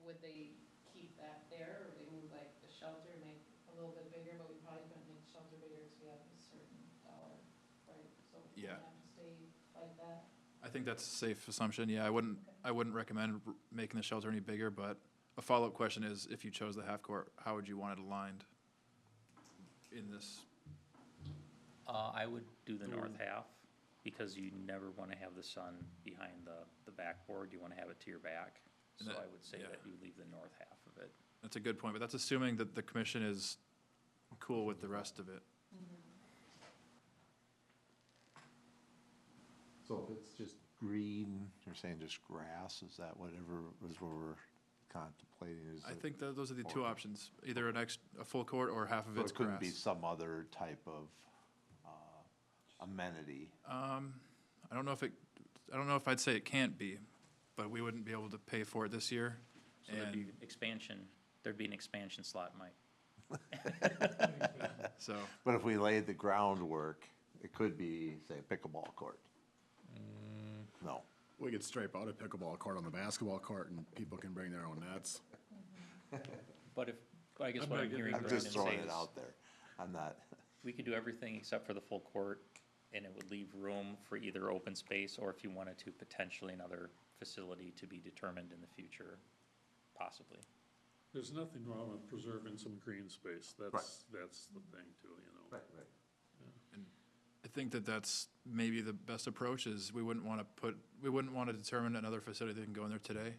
Speaker 7: would they keep that there, or they move like the shelter, make a little bit bigger, but we probably couldn't make the shelter bigger because we have a certain dollar, right? So we
Speaker 4: Yeah.
Speaker 7: have to stay like that.
Speaker 4: I think that's a safe assumption. Yeah, I wouldn't recommend making the shelter any bigger, but a follow-up question is, if you chose the half court, how would you want it aligned in this?
Speaker 1: I would do the north half, because you never wanna have the sun behind the backboard, you wanna have it to your back.
Speaker 4: And
Speaker 1: So
Speaker 4: that-
Speaker 1: I would say
Speaker 4: yeah.
Speaker 1: that you leave the north half of it.
Speaker 4: That's a good point, but that's assuming that the commission is cool with the rest of it.
Speaker 5: So if it's just green, you're saying just grass, is that whatever was what we're contemplating? Is
Speaker 4: I
Speaker 5: it-
Speaker 4: think that those are the two
Speaker 5: or-
Speaker 4: options, either a full court or half of
Speaker 5: So
Speaker 4: it's
Speaker 5: it couldn't be
Speaker 4: grass.
Speaker 5: some other type of amenity?
Speaker 4: I don't know if I'd say it can't be, but we wouldn't be able to pay for it this year.
Speaker 1: So there'd be
Speaker 4: And
Speaker 1: there'd be an expansion slot, Mike.
Speaker 4: so,
Speaker 5: But if we laid the groundwork, it could be, say, a pickleball court? No.
Speaker 6: We could stripe out a pickleball court on the basketball court and people can bring their own nets.
Speaker 1: But I guess
Speaker 3: I'm
Speaker 1: what
Speaker 3: not
Speaker 1: I'm
Speaker 3: getting
Speaker 1: hearing
Speaker 5: I'm
Speaker 1: Brandon
Speaker 5: just
Speaker 1: say
Speaker 5: throwing it
Speaker 1: is,
Speaker 5: out there. I'm not,
Speaker 1: we could do everything except for the full court, and it would leave room for either open space, or if you wanted to, potentially another facility to be determined in the future, possibly.
Speaker 3: There's nothing wrong with preserving some green space, that's the thing too, you know.
Speaker 5: right.
Speaker 4: I think that that's maybe the best approach is we wouldn't want to determine another facility that can go in there today.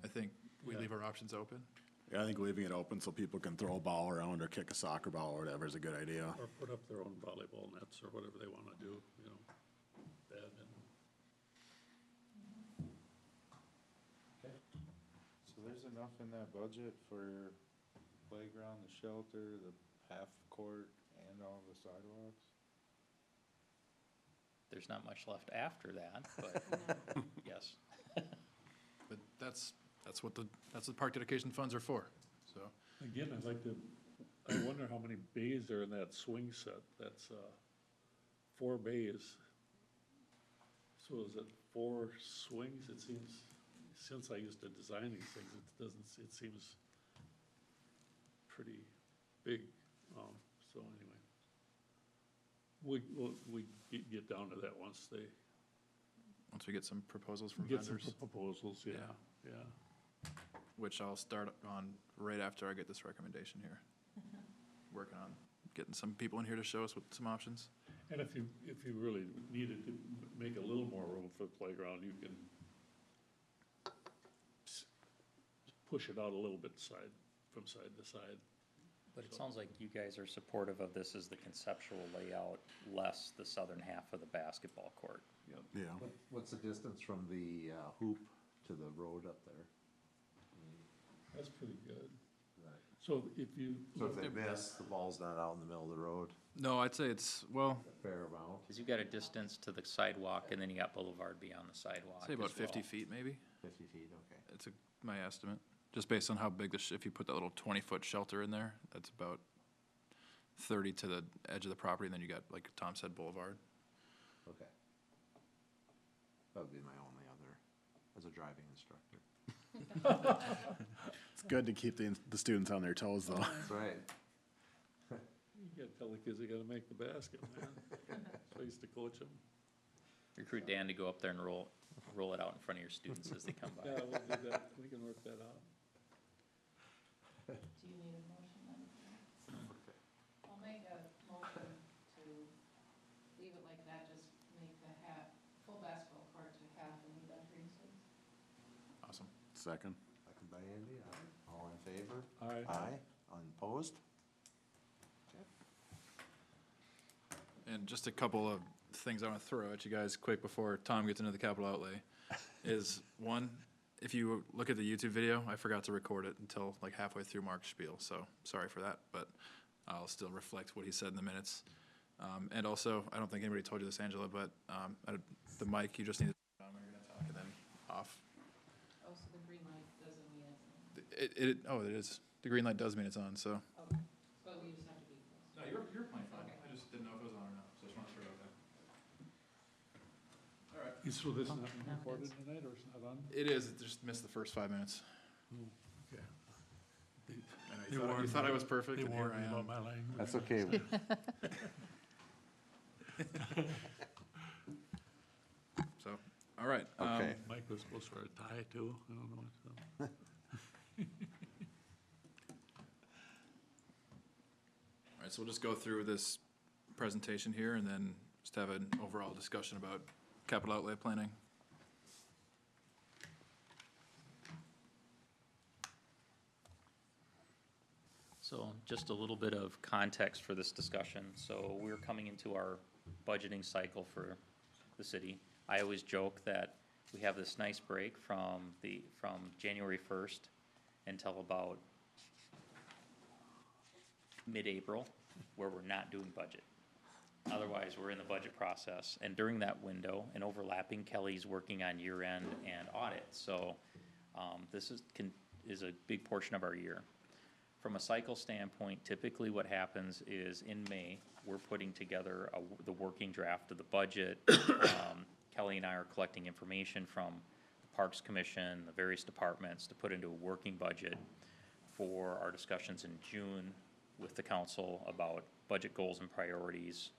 Speaker 4: I think we
Speaker 3: Yeah.
Speaker 4: leave our options open.
Speaker 6: Yeah, I think leaving it open so people can throw a ball around or kick a soccer ball or whatever is a good idea.
Speaker 3: Or put up their own volleyball nets or whatever they wanna do, you know. Badminton.
Speaker 10: So there's enough in that budget for playground, the shelter, the half court, and all the sidewalks?
Speaker 1: There's not much left after that, but yes.
Speaker 4: But that's what the park dedication funds are for, so.
Speaker 3: Again, I wonder how many bays are in that swing set, that's, 4 bays. So is it 4 swings? It seems, since I used to design these things, it seems pretty big, so anyway. We get down to that once they
Speaker 4: Once we get some proposals from
Speaker 3: get some
Speaker 4: vendors,
Speaker 3: proposals, yeah, yeah.
Speaker 4: which I'll start on right after I get this recommendation here. Working on getting some people in here to show us what some options.
Speaker 3: And if you really needed to make a little more room for the playground, you can push it out a little bit from side to side.
Speaker 1: But it sounds like you guys are supportive of this as the conceptual layout, less the southern half of the basketball court.
Speaker 6: Yeah.
Speaker 5: What's the distance from the hoop to the road up there?
Speaker 3: That's pretty good. So if you,
Speaker 5: So if they miss, the ball's not out in the middle of the road,
Speaker 4: No, I'd say it's, well,
Speaker 5: a fair amount,
Speaker 1: Because you've got a distance to the sidewalk, and then you got boulevard beyond the sidewalk
Speaker 4: say about
Speaker 1: as well.
Speaker 4: 50 feet maybe.
Speaker 5: 50 feet, okay.
Speaker 4: It's my estimate, just based on how big if you put that little 20-foot shelter in there, that's about 30 to the edge of the property, and then you got, like Tom said, boulevard.
Speaker 5: Okay. That would be my only other, as a driving instructor.
Speaker 6: It's good to keep the students on their toes, though.
Speaker 5: That's right.
Speaker 3: you gotta tell the kids they gotta make the basket, man. So I used to coach them.
Speaker 1: Recruit Dan to go up there and roll it out in front of your students as they come by.
Speaker 3: Yeah, we'll do that, we can work that out.
Speaker 7: Do you need a motion then? I'll make a motion to leave it like that, just make the full basketball court to half and leave that green space.
Speaker 4: Awesome.
Speaker 6: Second.
Speaker 5: Second by Andy, aye. All in favor?
Speaker 3: Aye.
Speaker 5: Aye. Unopposed?
Speaker 4: And just a couple of things I want to throw at you guys quick before Tom gets into the capital outlay is one, if you look at the YouTube video, I forgot to record it until like halfway through Mark's spiel, so sorry for that, but I'll still reflect what he said in the minutes. And also, I don't think anybody told you this, Angela, but the mic, you just need to turn on when you're going to talk and then off.
Speaker 7: Oh, so the green light doesn't mean it's on.
Speaker 4: It is. The green light does mean it's on, so.
Speaker 7: Okay, but we just have to be close.
Speaker 4: No, you're playing fine.
Speaker 7: Okay.
Speaker 4: I just didn't know if it was on or not, so I just want to throw it out there. All right.
Speaker 3: So this not recorded tonight, or it's not on?
Speaker 4: It is, it just missed the first 5 minutes.
Speaker 3: Okay.
Speaker 4: And you thought I was perfect,
Speaker 3: They
Speaker 4: and here
Speaker 3: warned me
Speaker 4: I am.
Speaker 3: about my language.
Speaker 5: That's okay.
Speaker 4: So, all right.
Speaker 5: Okay.
Speaker 3: Mike was supposed to wear a tie too, I don't know what,
Speaker 4: All right, so we'll just go through this presentation here and then just have an overall discussion about capital outlay planning.
Speaker 1: So just a little bit of context for this discussion. So we're coming into our budgeting cycle for the city. I always joke that we have this nice break from January 1st until about mid-April, where we're not doing budget. Otherwise, we're in the budget process, and during that window, and overlapping, Kelly's working on year-end and audit, so this is a big portion of our year. From a cycle standpoint, typically what happens is in May, we're putting together the working draft of the budget. Kelly and I are collecting information from the Parks Commission, the various departments, to put into a working budget for our discussions in June with the council about budget goals and priorities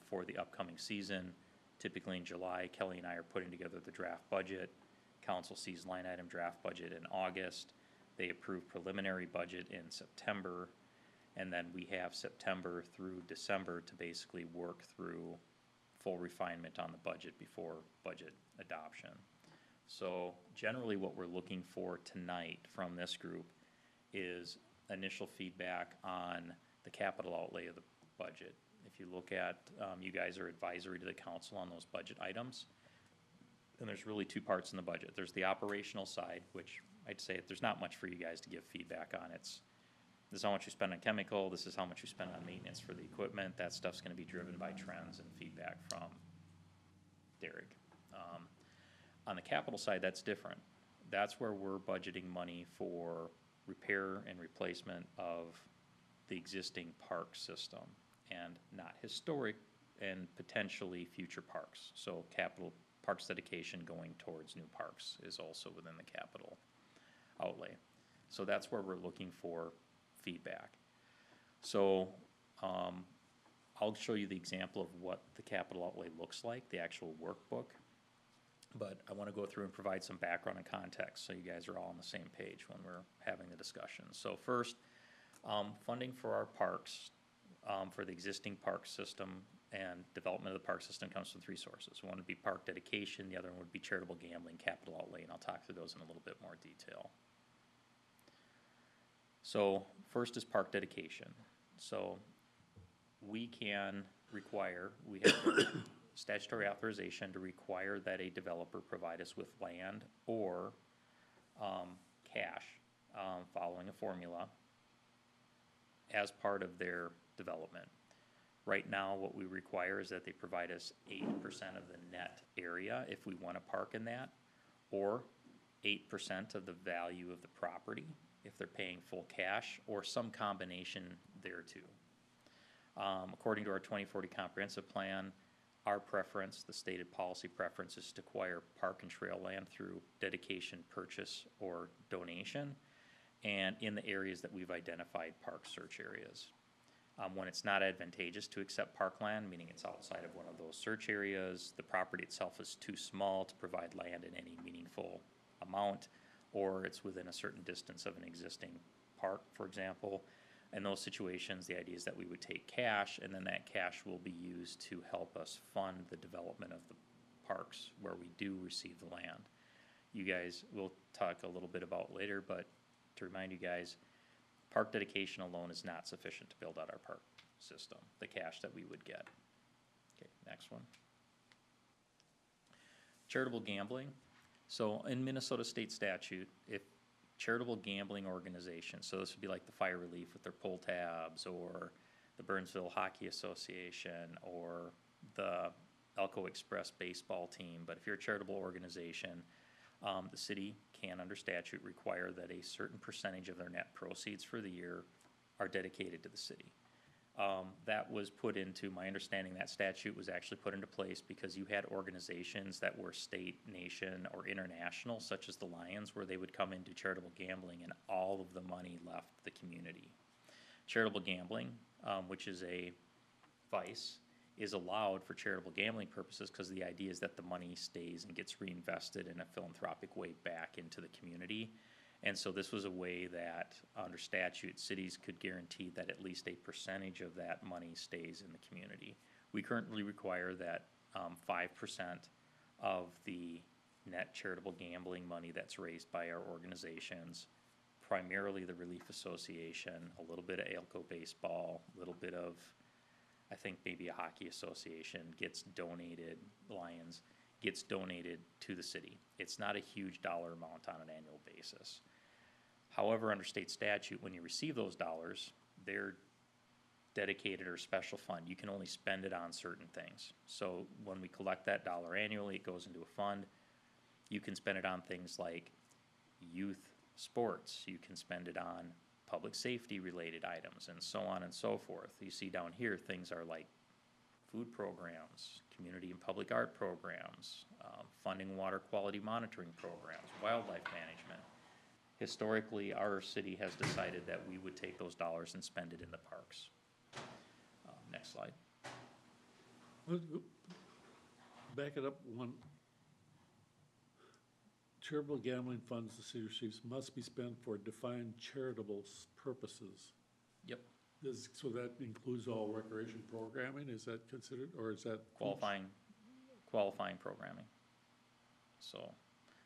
Speaker 1: for the upcoming season. Typically in July, Kelly and I are putting together the draft budget. Council sees line item draft budget in August. They approve preliminary budget in September. And then we have September through December to basically work through full refinement on the budget before budget adoption. So generally what we're looking for tonight from this group is initial feedback on the capital outlay of the budget. If you look at, you guys are advisory to the council on those budget items. And there's really two parts in the budget. There's the operational side, which I'd say there's not much for you guys to give feedback on. This is how much you spend on chemical, this is how much you spend on maintenance for the equipment. That stuff's gonna be driven by trends and feedback from Derek. On the capital side, that's different. That's where we're budgeting money for repair and replacement of the existing park system and not historic and potentially future parks. So capital parks dedication going towards new parks is also within the capital outlay. So that's where we're looking for feedback. So I'll show you the example of what the capital outlay looks like, the actual workbook. But I want to go through and provide some background and context so you guys are all on the same page when we're having the discussion. So first, funding for our parks, for the existing park system and development of the park system comes from three sources. One would be park dedication, the other one would be charitable gambling, capital outlay, and I'll talk through those in a little bit more detail. So first is park dedication. So we can require, we have statutory authorization to require that a developer provide us with land or cash following a formula as part of their development. Right now, what we require is that they provide us 8% of the net area if we want to park in that, or 8% of the value of the property if they're paying full cash, or some combination thereto. According to our 2040 comprehensive plan, our preference, the stated policy preference, is to acquire park and trail land through dedication, purchase, or donation, and in the areas that we've identified park search areas. When it's not advantageous to accept parkland, meaning it's outside of one of those search areas, the property itself is too small to provide land in any meaningful amount, or it's within a certain distance of an existing park, for example. In those situations, the idea is that we would take cash, and then that cash will be used to help us fund the development of the parks where we do receive the land. You guys will talk a little bit about later, but to remind you guys, park dedication alone is not sufficient to build out our park system, the cash that we would get. Okay, next one. Charitable gambling. So in Minnesota state statute, if charitable gambling organizations, so this would be like the Fire Relief with their pull tabs, or the Burnsville Hockey Association, or the Elko Express baseball team, but if you're a charitable organization, the city can, under statute, require that a certain percentage of their net proceeds for the year are dedicated to the city. That was put into, my understanding, that statute was actually put into place because you had organizations that were state, nation, or international, such as the Lions, where they would come and do charitable gambling and all of the money left the community. Charitable gambling, which is a vice, is allowed for charitable gambling purposes because the idea is that the money stays and gets reinvested in a philanthropic way back into the community. And so this was a way that, under statute, cities could guarantee that at least a percentage of that money stays in the community. We currently require that 5% of the net charitable gambling money that's raised by our organizations, primarily the Relief Association, a little bit of Elko baseball, a little bit of, I think maybe a hockey association, gets donated, Lions, gets donated to the city. It's not a huge dollar amount on an annual basis. However, under state statute, when you receive those dollars, they're dedicated or special fund. You can only spend it on certain things. So when we collect that dollar annually, it goes into a fund. You can spend it on things like youth sports. You can spend it on public safety related items, and so on and so forth. You see down here, things are like food programs, community and public art programs, funding water quality monitoring programs, wildlife management. Historically, our city has decided that we would take those dollars and spend it in the parks. Next slide.
Speaker 3: Back it up one. Charitable gambling funds the city receives must be spent for defined charitable purposes.
Speaker 1: Yep.
Speaker 3: So that includes all recreation programming, is that considered, or is that?
Speaker 1: Qualifying programming. So,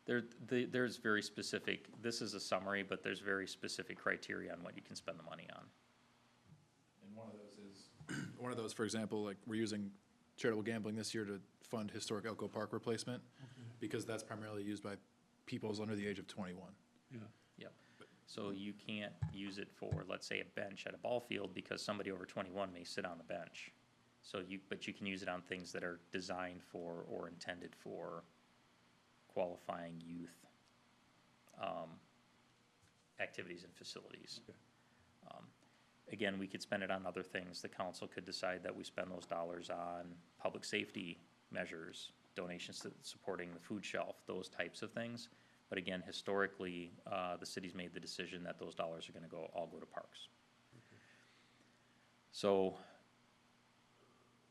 Speaker 1: there's very specific, this is a summary, but there's very specific criteria on what you can spend the money on.
Speaker 4: And one of those is, one of those, for example, like, we're using charitable gambling this year to fund historic Elko Park replacement, because that's primarily used by peoples under the age of 21.
Speaker 3: Yeah,
Speaker 1: Yep. So you can't use it for, let's say, a bench at a ball field, because somebody over 21 may sit on the bench. So but you can use it on things that are designed for or intended for qualifying youth activities and facilities.
Speaker 3: Okay.
Speaker 1: Again, we could spend it on other things. The council could decide that we spend those dollars on public safety measures, donations to supporting the food shelf, those types of things. But again, historically, the city's made the decision that those dollars are gonna all go to parks.
Speaker 3: okay.
Speaker 1: So,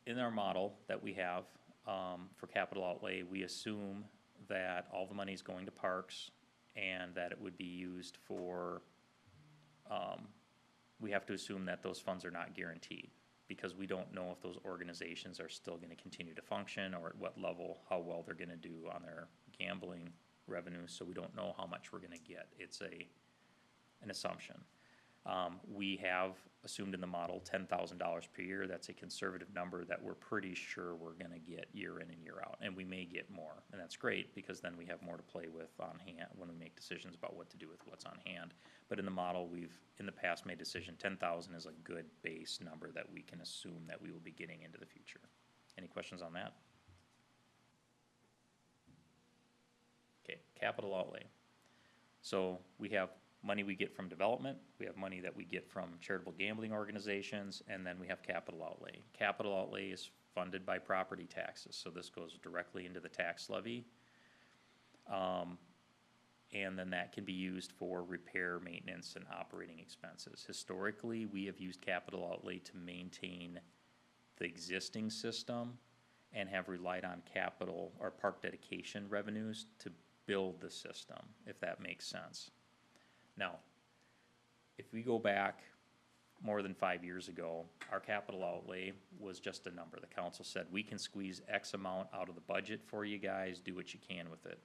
Speaker 1: in our model that we have, for capital outlay, we assume that all the money is going to parks and that it would be used for, we have to assume that those funds are not guaranteed, because we don't know if those organizations are still gonna continue to function or at what level, how well they're gonna do on their gambling revenues, so we don't know how much we're gonna get. It's an assumption. We have assumed in the model $10,000 per year. That's a conservative number that we're pretty sure we're gonna get year in and year out, and we may get more, and that's great, because then we have more to play with on hand when we make decisions about what to do with what's on hand. But in the model, we've, in the past, made decision 10,000 is a good base number that we can assume that we will be getting into the future. Any questions on that? Okay, capital outlay. So we have money we get from development, we have money that we get from charitable gambling organizations, and then we have capital outlay. Capital outlay is funded by property taxes, so this goes directly into the tax levy. And then that can be used for repair, maintenance, and operating expenses. Historically, we have used capital outlay to maintain the existing system and have relied on capital or park dedication revenues to build the system, if that makes sense. Now, if we go back more than 5 years ago, our capital outlay was just a number. The council said, we can squeeze X amount out of the budget for you guys, do what you can with it.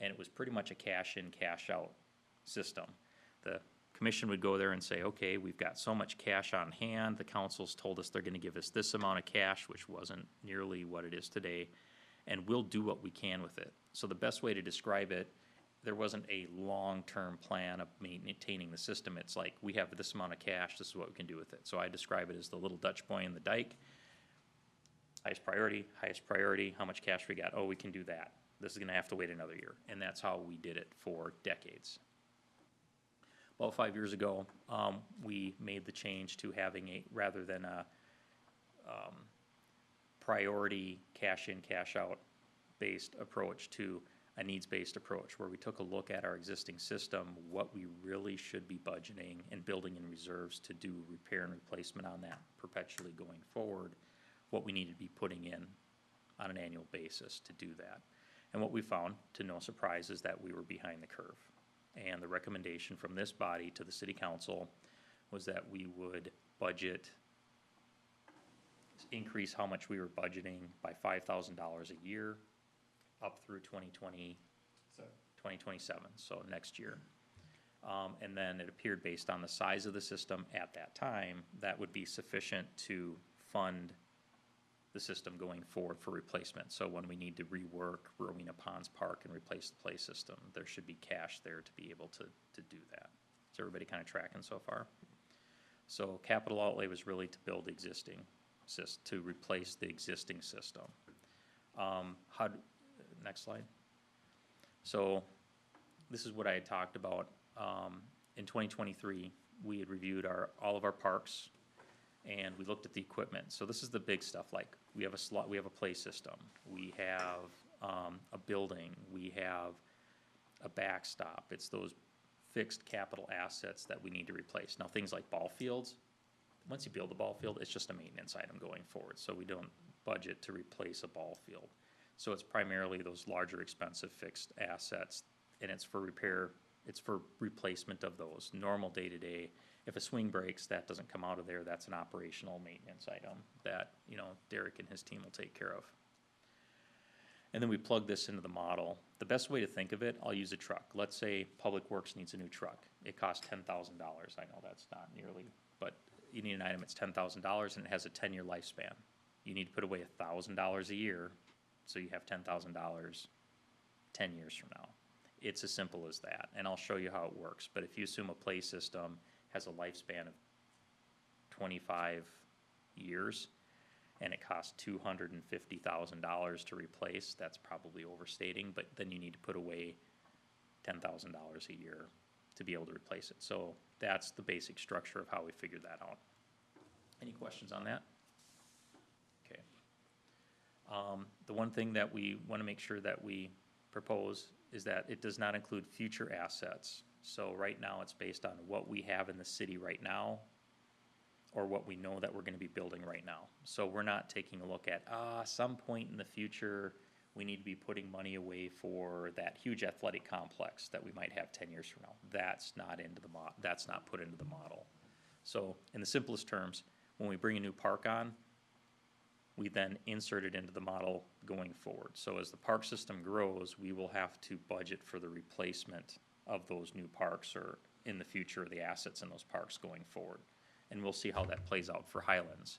Speaker 1: And it was pretty much a cash in, cash out system. The commission would go there and say, okay, we've got so much cash on hand, the council's told us they're gonna give us this amount of cash, which wasn't nearly what it is today, and we'll do what we can with it. So the best way to describe it, there wasn't a long-term plan of maintaining the system. It's like, we have this amount of cash, this is what we can do with it. So I describe it as the little Dutch boy in the dike. Highest priority, how much cash we got? Oh, we can do that. This is gonna have to wait another year. And that's how we did it for decades. About 5 years ago, we made the change to having a, rather than a priority cash in, cash out based approach, to a needs-based approach, where we took a look at our existing system, what we really should be budgeting and building in reserves to do repair and replacement on that perpetually going forward, what we need to be putting in on an annual basis to do that. And what we found, to no surprise, is that we were behind the curve. And the recommendation from this body to the city council was that we would budget, increase how much we were budgeting by $5,000 a year up through 2027, so next year. And then it appeared, based on the size of the system at that time, that would be sufficient to fund the system going forward for replacement. So when we need to rework Rowena Ponds Park and replace the play system, there should be cash there to be able to do that. Is everybody kind of tracking so far? So capital outlay was really to build existing, to replace the existing system. Next slide. So this is what I had talked about. In 2023, we had reviewed all of our parks, and we looked at the equipment. So this is the big stuff, like we have a play system, we have a building, we have a backstop. It's those fixed capital assets that we need to replace. Now, things like ball fields, once you build a ball field, it's just a maintenance item going forward, so we don't budget to replace a ball field. So it's primarily those larger expensive fixed assets, and it's for repair, it's for replacement of those. Normal day-to-day, if a swing breaks, that doesn't come out of there, that's an operational maintenance item that, you know, Derek and his team will take care of. And then we plug this into the model. The best way to think of it, I'll use a truck. Let's say Public Works needs a new truck. It costs $10,000. I know that's not nearly, but you need an item, it's $10,000 and it has a 10-year lifespan. You need to put away $1,000 a year, so you have $10,000 10 years from now. It's as simple as that, and I'll show you how it works. But if you assume a play system has a lifespan of 25 years, and it costs $250,000 to replace, that's probably overstating, but then you need to put away $10,000 a year to be able to replace it. So that's the basic structure of how we figured that out. Any questions on that? Okay. The one thing that we want to make sure that we propose is that it does not include future assets. So right now it's based on what we have in the city right now, or what we know that we're gonna be building right now. So we're not taking a look at, some point in the future, we need to be putting money away for that huge athletic complex that we might have 10 years from now. That's not that's not put into the model. So in the simplest terms, when we bring a new park on, we then insert it into the model going forward. So as the park system grows, we will have to budget for the replacement of those new parks, or in the future, the assets in those parks going forward. And we'll see how that plays out for Highlands.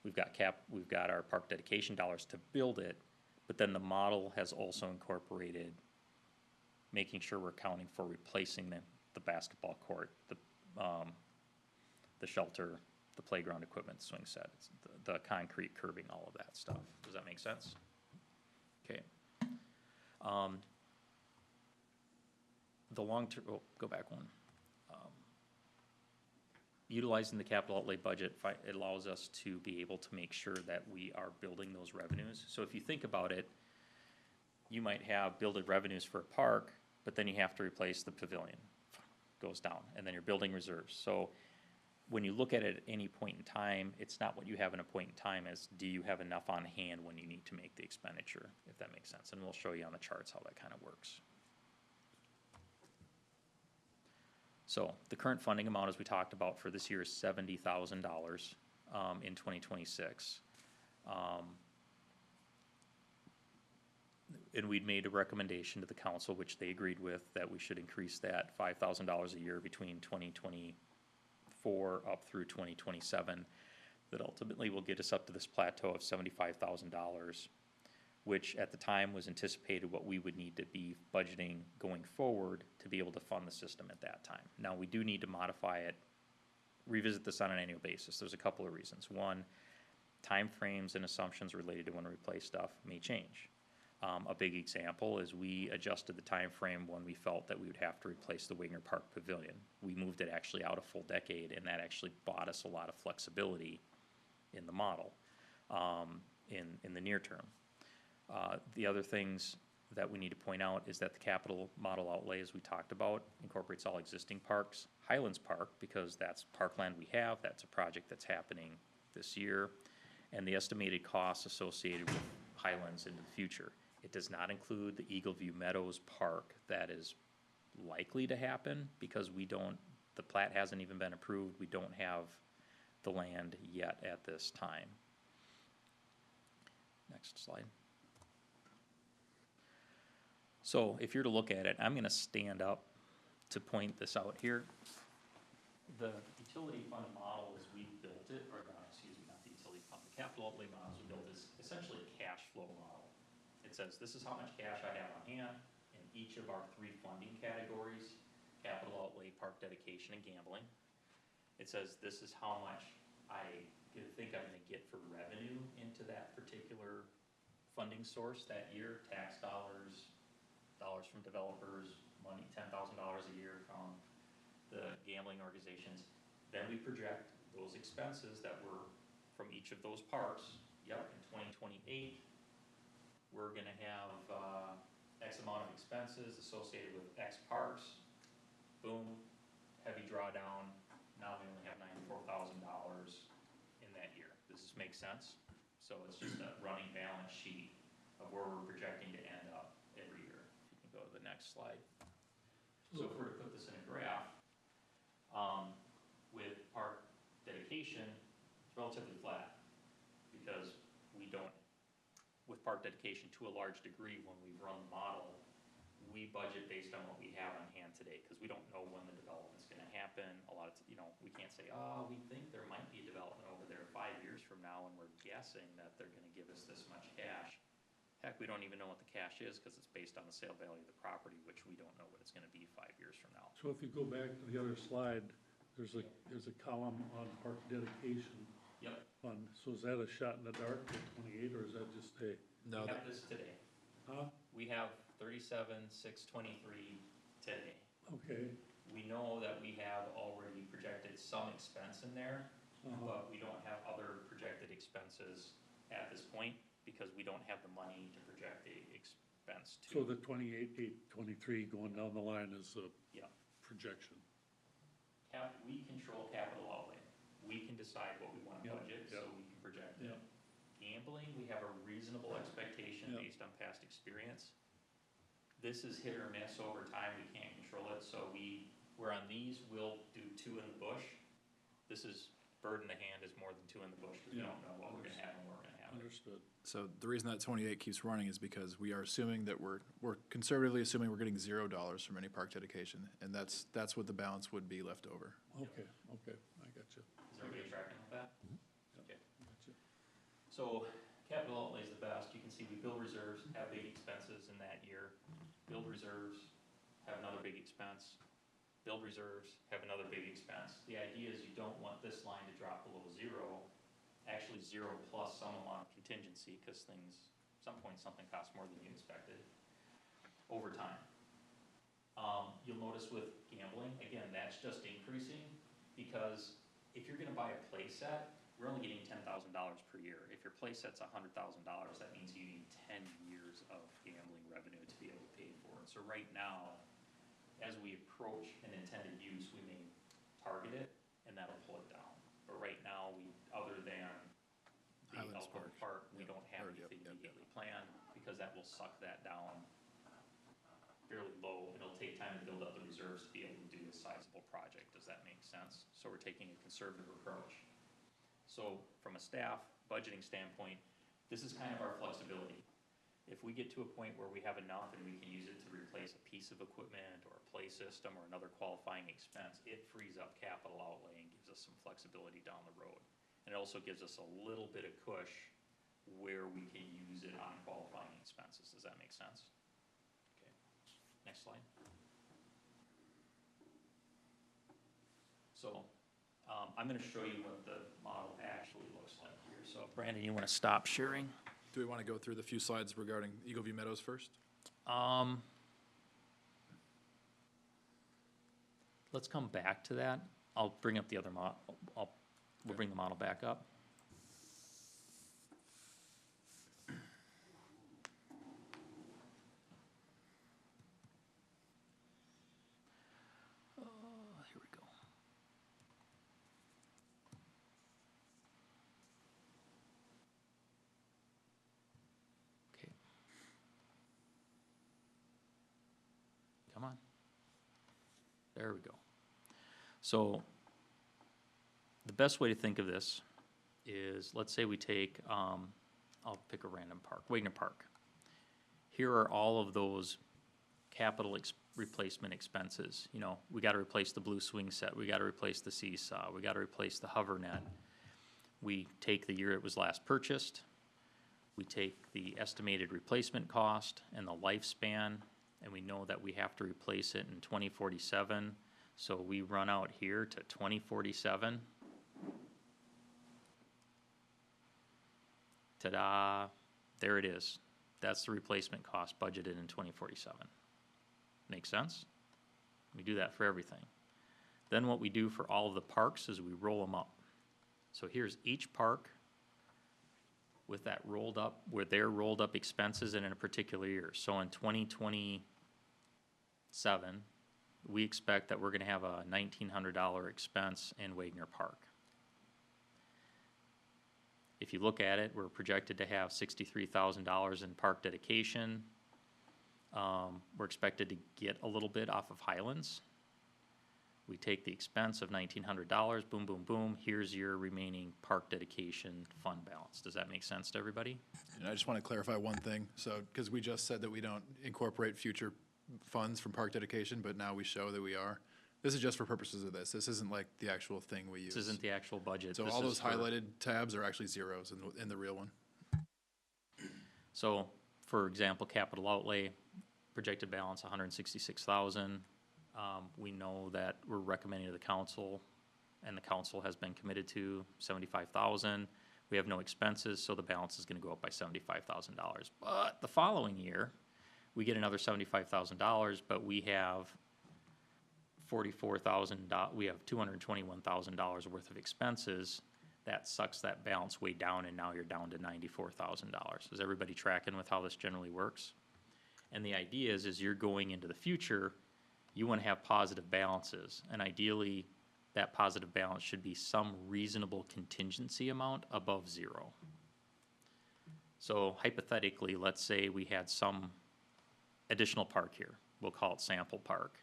Speaker 1: We've got our park dedication dollars to build it, but then the model has also incorporated making sure we're accounting for replacing the basketball court, the shelter, the playground equipment, swing set, the concrete curbing, all of that stuff. Does that make sense? Okay. The long-term, go back one. Utilizing the capital outlay budget, it allows us to be able to make sure that we are building those revenues. So if you think about it, you might have builded revenues for a park, but then you have to replace the pavilion, goes down, and then you're building reserves. So when you look at it at any point in time, it's not what you have in a point in time, as do you have enough on hand when you need to make the expenditure, if that makes sense. And we'll show you on the charts how that kind of works. So the current funding amount, as we talked about, for this year is $70,000 in 2026. And we'd made a recommendation to the council, which they agreed with, that we should increase that $5,000 a year between 2024 up through 2027. That ultimately will get us up to this plateau of $75,000, which at the time was anticipated what we would need to be budgeting going forward to be able to fund the system at that time. Now, we do need to modify it, revisit this on an annual basis. There's a couple of reasons. One, timeframes and assumptions related to when to replace stuff may change. A big example is we adjusted the time frame when we felt that we would have to replace the Wagner Park Pavilion. We moved it actually out a full decade, and that actually bought us a lot of flexibility in the model in the near term. The other things that we need to point out is that the capital model outlay, as we talked about, incorporates all existing parks. Highlands Park, because that's parkland we have, that's a project that's happening this year, and the estimated costs associated with Highlands into the future. It does not include the Eagle View Meadows Park that is likely to happen, because the plat hasn't even been approved. We don't have the land yet at this time. Next slide. So if you're to look at it, I'm gonna stand up to point this out here. The utility fund model as we built it, or excuse me, not the utility fund, the capital outlay model as we built is essentially a cash flow model. It says, this is how much cash I have on hand in each of our 3 funding categories: capital outlay, park dedication, and gambling. It says, this is how much I think I'm gonna get for revenue into that particular funding source that year, tax dollars, dollars from developers, money, $10,000 a year from the gambling organizations. Then we project those expenses that were from each of those parks. Yep, in 2028, we're gonna have X amount of expenses associated with X parks. boom, heavy drawdown, now we only have $94,000 in that year. Does this make sense? So it's just a running balance sheet of where we're projecting to end up every year. If you can go to the next slide. So if we're to put this in a graph, with park dedication, it's relatively flat, because we don't, with park dedication to a large degree, when we run the model, we budget based on what we have on hand today, because we don't know when the development's gonna happen. A lot of, we can't say, oh, we think there might be a development over there 5 years from now, and we're guessing that they're gonna give us this much cash. Heck, we don't even know what the cash is, because it's based on the sale value of the property, which we don't know what it's gonna be 5 years from now.
Speaker 3: So if you go back to the other slide, there's a column on park dedication
Speaker 1: Yep,
Speaker 3: fund. So is that a shot in the dark at 28, or is that just a,
Speaker 4: No,
Speaker 1: we have this today.
Speaker 3: huh?
Speaker 1: We have 37,623 today.
Speaker 3: Okay,
Speaker 1: We know that we have already projected some expense in there, but we don't have other projected expenses at this point, because we don't have the money to project the expense
Speaker 3: so
Speaker 1: to.
Speaker 3: the 28, 823 going down the line is a
Speaker 1: Yeah,
Speaker 3: projection.
Speaker 1: we control capital outlay. We can decide what we wanna
Speaker 3: Yep,
Speaker 1: budget, so
Speaker 3: yep.
Speaker 1: we can project it.
Speaker 3: Yep.
Speaker 1: Gambling, we have a reasonable expectation
Speaker 3: Yep.
Speaker 1: based on past experience. This is hit or miss over time, we can't control it, so we're on these, we'll do 2 in the bush. This is bird in the hand is more than 2 in the bush, because we
Speaker 3: Yeah.
Speaker 1: don't know what we're gonna have and where we're gonna have it.
Speaker 3: Understood.
Speaker 4: so the reason that 28 keeps running is because we are assuming that we're conservatively assuming we're getting $0 from any park dedication, and that's what the balance would be left over.
Speaker 3: Okay, I got you.
Speaker 1: Is everybody tracking with that? Okay.
Speaker 3: Got you.
Speaker 1: So capital outlay is the best. You can see we build reserves, have big expenses in that year. Build reserves, have another big expense. Build reserves, have another big expense. The idea is you don't want this line to drop below 0. Actually 0 plus some amount of contingency, because some point something costs more than you expected over time. You'll notice with gambling, again, that's just increasing, because if you're gonna buy a play set, we're only getting $10,000 per year. If your play set's $100,000, that means you need 10 years of gambling revenue to be able to pay for it. So right now, as we approach an intended use, we may target it, and that'll pull it down. But right now, other than the
Speaker 4: Highlands
Speaker 1: Elko
Speaker 4: Park.
Speaker 1: Park, we
Speaker 4: Yep.
Speaker 1: don't have
Speaker 4: Or, yep,
Speaker 1: anything
Speaker 4: yep, yep.
Speaker 1: immediately planned, because that will suck that down fairly low. It'll take time to build up the reserves to be able to do a sizable project. Does that make sense? So we're taking a conservative approach. So from a staff budgeting standpoint, this is kind of our flexibility. If we get to a point where we have enough and we can use it to replace a piece of equipment or a play system or another qualifying expense, it frees up capital outlay and gives us some flexibility down the road. And it also gives us a little bit of push where we can use it on qualifying expenses. Does that make sense? Okay, next slide. So, I'm gonna show you what the model actually looks like here. So Brandon, you wanna stop sharing?
Speaker 4: Do we want to go through the few slides regarding Eagle View Meadows first?
Speaker 1: Let's come back to that. I'll bring up the other we'll bring the model back up. Here we go. Okay. Come on. There we go. So the best way to think of this is, let's say we take, I'll pick a random park, Wagner Park. Here are all of those capital replacement expenses. You know, we gotta replace the blue swing set, we gotta replace the seesaw, we gotta replace the hover net. We take the year it was last purchased, we take the estimated replacement cost and the lifespan, and we know that we have to replace it in 2047. So we run out here to 2047. Ta-da, there it is. That's the replacement cost budgeted in 2047. Make sense? We do that for everything. Then what we do for all of the parks is we roll them up. So here's each park with that rolled up, with their rolled up expenses in a particular year. So in 2027, we expect that we're gonna have a $1,900 expense in Wagner Park. If you look at it, we're projected to have $63,000 in park dedication. We're expected to get a little bit off of Highlands. We take the expense of $1,900, boom, boom, boom, here's your remaining park dedication fund balance. Does that make sense to everybody?
Speaker 4: And I just want to clarify one thing, so, because we just said that we don't incorporate future funds from park dedication, but now we show that we are. This is just for purposes of this. This isn't like the actual thing we use.
Speaker 1: This isn't the actual budget.
Speaker 4: So
Speaker 1: This
Speaker 4: all
Speaker 1: is
Speaker 4: those
Speaker 1: for-
Speaker 4: highlighted tabs are actually zeros in the real one.
Speaker 1: So, for example, capital outlay, projected balance, $166,000. We know that we're recommending to the council, and the council has been committed to $75,000. We have no expenses, so the balance is gonna go up by $75,000. But the following year, we get another $75,000, but we have we have $221,000 worth of expenses. That sucks that balance way down, and now you're down to $94,000. Is everybody tracking with how this generally works? And the idea is you're going into the future, you wanna have positive balances, and ideally, that positive balance should be some reasonable contingency amount above zero. So hypothetically, let's say we had some additional park here, we'll call it sample park.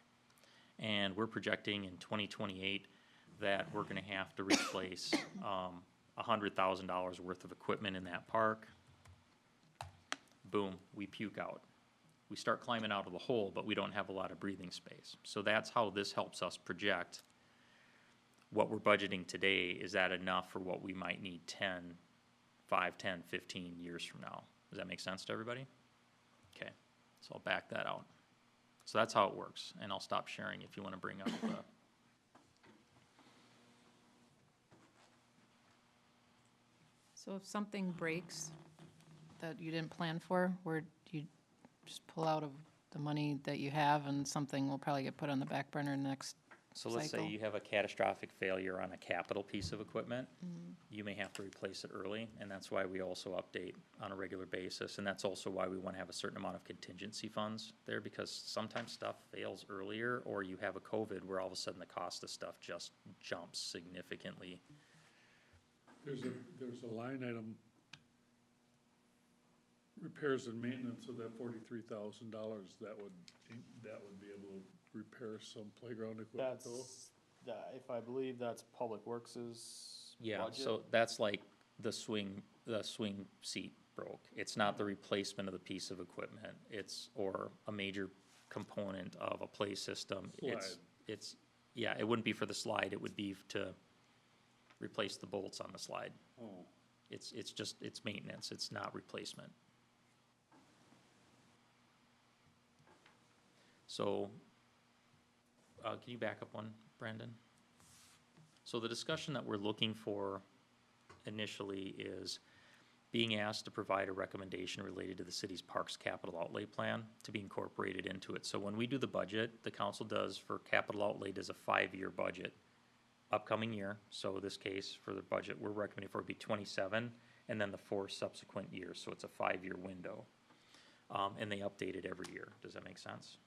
Speaker 1: And we're projecting in 2028 that we're gonna have to replace $100,000 worth of equipment in that park. Boom, we puke out. We start climbing out of the hole, but we don't have a lot of breathing space. So that's how this helps us project what we're budgeting today. Is that enough for what we might need 5, 10, 15 years from now? Does that make sense to everybody? Okay, so I'll back that out. So that's how it works, and I'll stop sharing if you want to bring up
Speaker 7: So if something breaks that you didn't plan for, where do you just pull out of the money that you have and something will probably get put on the back burner next
Speaker 1: So let's say
Speaker 7: cycle?
Speaker 1: you have a catastrophic failure on a capital piece of equipment. You may have to replace it early, and that's why we also update on a regular basis. And that's also why we want to have a certain amount of contingency funds there, because sometimes stuff fails earlier, or you have a COVID where all of a sudden the cost of stuff just jumps significantly.
Speaker 3: There's a line item, repairs and maintenance of that $43,000, that would be able to repair some playground equipment though?
Speaker 9: If I believe that's Public Works's
Speaker 1: Yeah,
Speaker 9: budget.
Speaker 1: so that's like the swing seat broke. It's not the replacement of the piece of equipment. Or a major component of a play system. Yeah, it wouldn't be for the slide, it would be to replace the bolts on the slide.
Speaker 3: Oh,
Speaker 1: It's maintenance, it's not replacement. So, can you back up one, Brandon? So the discussion that we're looking for initially is being asked to provide a recommendation related to the city's parks capital outlay plan to be incorporated into it. So when we do the budget, the council does for capital outlay does a 5-year budget. Upcoming year, so this case for the budget, we're recommending for it to be 27, and then the 4 subsequent years, so it's a 5-year window. And they update it every year. Does that make sense?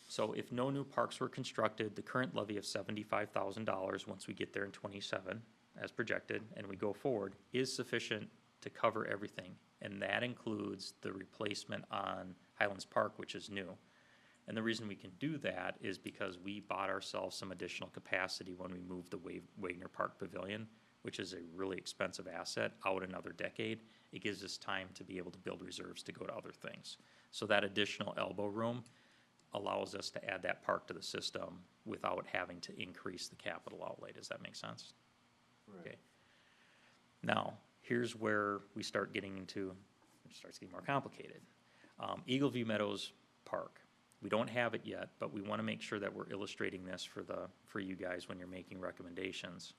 Speaker 1: So if no new parks were constructed, the current levy of $75,000, once we get there in 27, as projected, and we go forward, is sufficient to cover everything. And that includes the replacement on Highlands Park, which is new. And the reason we can do that is because we bought ourselves some additional capacity when we moved the Wagner Park Pavilion, which is a really expensive asset, out another decade. It gives us time to be able to build reserves to go to other things. So that additional elbow room allows us to add that park to the system without having to increase the capital outlay. Does that make sense? Okay. Now, here's where we start getting into, it starts getting more complicated. Eagle View Meadows Park. We don't have it yet, but we want to make sure that we're illustrating this for you guys when you're making recommendations.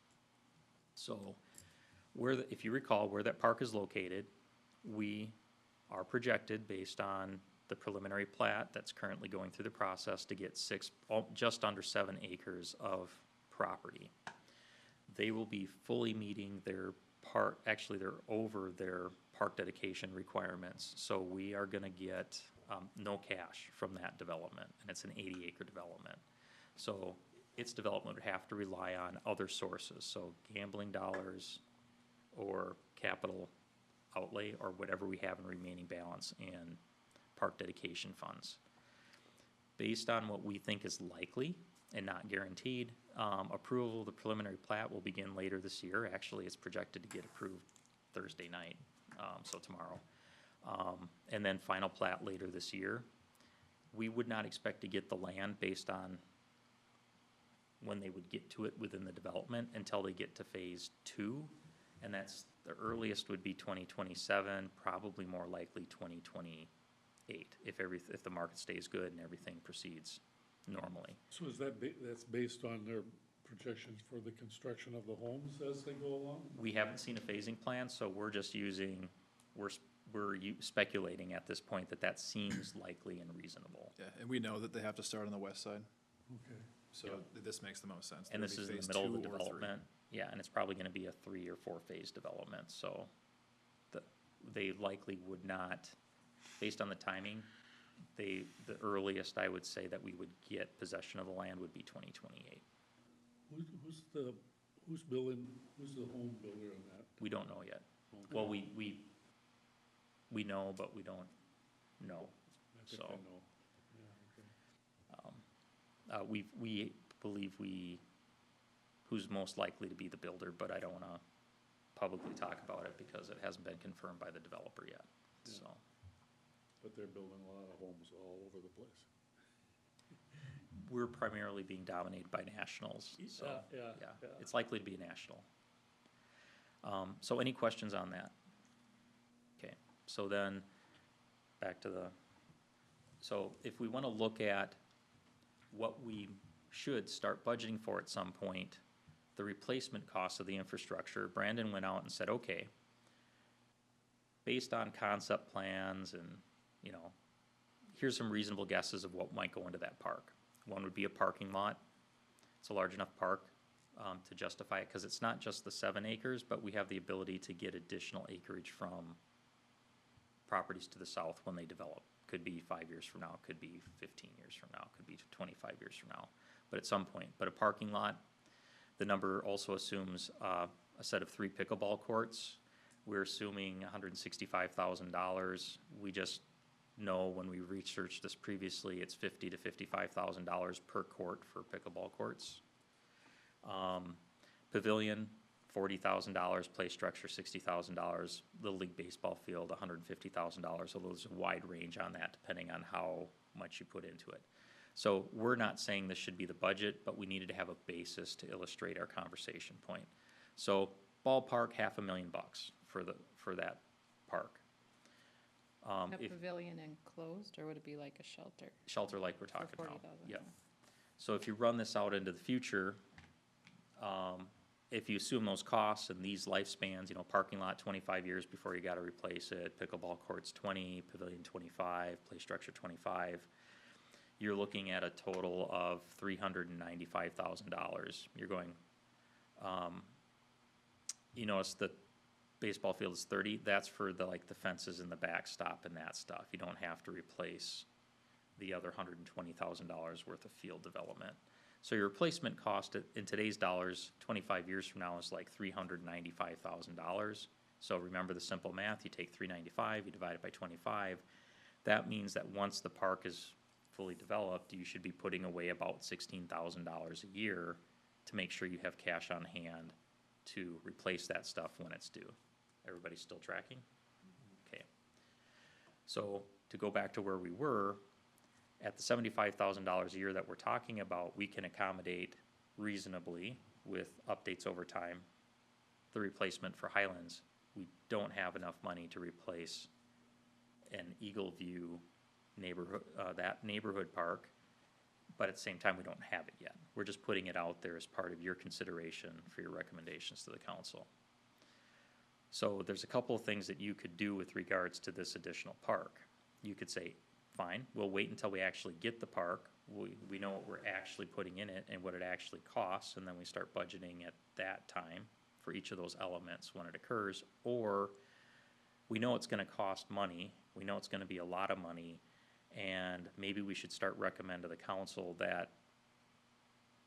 Speaker 1: So, if you recall where that park is located, we are projected based on the preliminary plat that's currently going through the process to get just under 7 acres of property. They will be fully meeting their they're over their park dedication requirements. So we are gonna get no cash from that development, and it's an 80-acre development. So its development would have to rely on other sources, so gambling dollars or capital outlay or whatever we have in remaining balance in park dedication funds. Based on what we think is likely and not guaranteed, approval of the preliminary plat will begin later this year. Actually, it's projected to get approved Thursday night, so tomorrow. And then final plat later this year. We would not expect to get the land based on when they would get to it within the development until they get to phase 2. And that's, the earliest would be 2027, probably more likely 2028, if the market stays good and everything proceeds normally.
Speaker 3: So is that, that's based on their projections for the construction of the homes as they go along?
Speaker 1: We haven't seen a phasing plan, so we're just using, we're speculating at this point that seems likely and reasonable.
Speaker 4: Yeah, and we know that they have to start on the west side,
Speaker 3: Okay.
Speaker 4: so this makes the most sense.
Speaker 1: And
Speaker 4: There
Speaker 1: this
Speaker 4: would
Speaker 1: is
Speaker 4: be
Speaker 1: in the
Speaker 4: phase
Speaker 1: middle of the
Speaker 4: 2 or 3.
Speaker 1: development, yeah, and it's probably gonna be a 3 or 4 phase development, so they likely would not, based on the timing, the earliest I would say that we would get possession of the land would be 2028.
Speaker 3: Who's the home builder on that?
Speaker 1: We don't know yet.
Speaker 3: Okay.
Speaker 1: Well, we know, but we don't know,
Speaker 3: I think I
Speaker 1: so.
Speaker 3: know. Yeah, okay.
Speaker 1: We believe who's most likely to be the builder, but I don't wanna publicly talk about it because it hasn't been confirmed by the developer yet, so.
Speaker 3: But they're building a lot of homes all over the place.
Speaker 1: We're primarily being dominated by nationals, so,
Speaker 3: Yeah.
Speaker 1: it's likely to be a national. So any questions on that? Okay, so then, back to so if we wanna look at what we should start budgeting for at some point, the replacement cost of the infrastructure, Brandon went out and said, okay, based on concept plans and, here's some reasonable guesses of what might go into that park. One would be a parking lot. It's a large enough park to justify it, because it's not just the 7 acres, but we have the ability to get additional acreage from properties to the south when they develop. Could be 5 years from now, could be 15 years from now, could be 25 years from now, but at some point. But a parking lot, the number also assumes a set of 3 pickleball courts. We're assuming $165,000. We just know when we researched this previously, it's $50,000 to $55,000 per court for pickleball courts. Pavilion, $40,000, play structure, $60,000, Little League baseball field, $150,000, so there's a wide range on that depending on how much you put into it. So we're not saying this should be the budget, but we needed to have a basis to illustrate our conversation point. So ballpark, $500,000 for that park.
Speaker 7: A pavilion enclosed, or would it be like a shelter?
Speaker 1: Shelter like we're talking
Speaker 7: For
Speaker 1: about,
Speaker 7: 40,000,
Speaker 1: yep. So if you run this out into the future, if you assume those costs and these lifespans, parking lot 25 years before you gotta replace it, pickleball courts 20, pavilion 25, play structure 25, you're looking at a total of $395,000. You're going, it's the baseball field is 30, that's for the fences and the backstop and that stuff. You don't have to replace the other $120,000 worth of field development. So your replacement cost in today's dollars, 25 years from now, is like $395,000. So remember the simple math, you take 395, you divide it by 25. That means that once the park is fully developed, you should be putting away about $16,000 a year to make sure you have cash on hand to replace that stuff when it's due. Everybody still tracking? Okay. So to go back to where we were, at the $75,000 a year that we're talking about, we can accommodate reasonably with updates over time the replacement for Highlands. We don't have enough money to replace an Eagle View neighborhood, that neighborhood park, but at the same time, we don't have it yet. We're just putting it out there as part of your consideration for your recommendations to the council. So there's a couple of things that you could do with regards to this additional park. You could say, fine, we'll wait until we actually get the park. We know what we're actually putting in it and what it actually costs, and then we start budgeting at that time for each of those elements when it occurs. Or we know it's gonna cost money, we know it's gonna be a lot of money, And maybe we should start recommend to the council that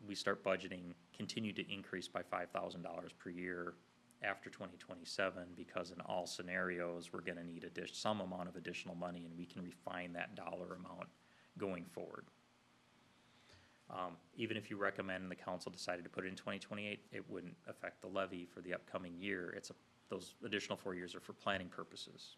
Speaker 1: we start budgeting, continue to increase by $5,000 per year after 2027, because in all scenarios, we're gonna need some amount of additional money, and we can refine that dollar amount going forward. Even if you recommend and the council decided to put it in 2028, it wouldn't affect the levy for the upcoming year. Those additional 4 years are for planning purposes.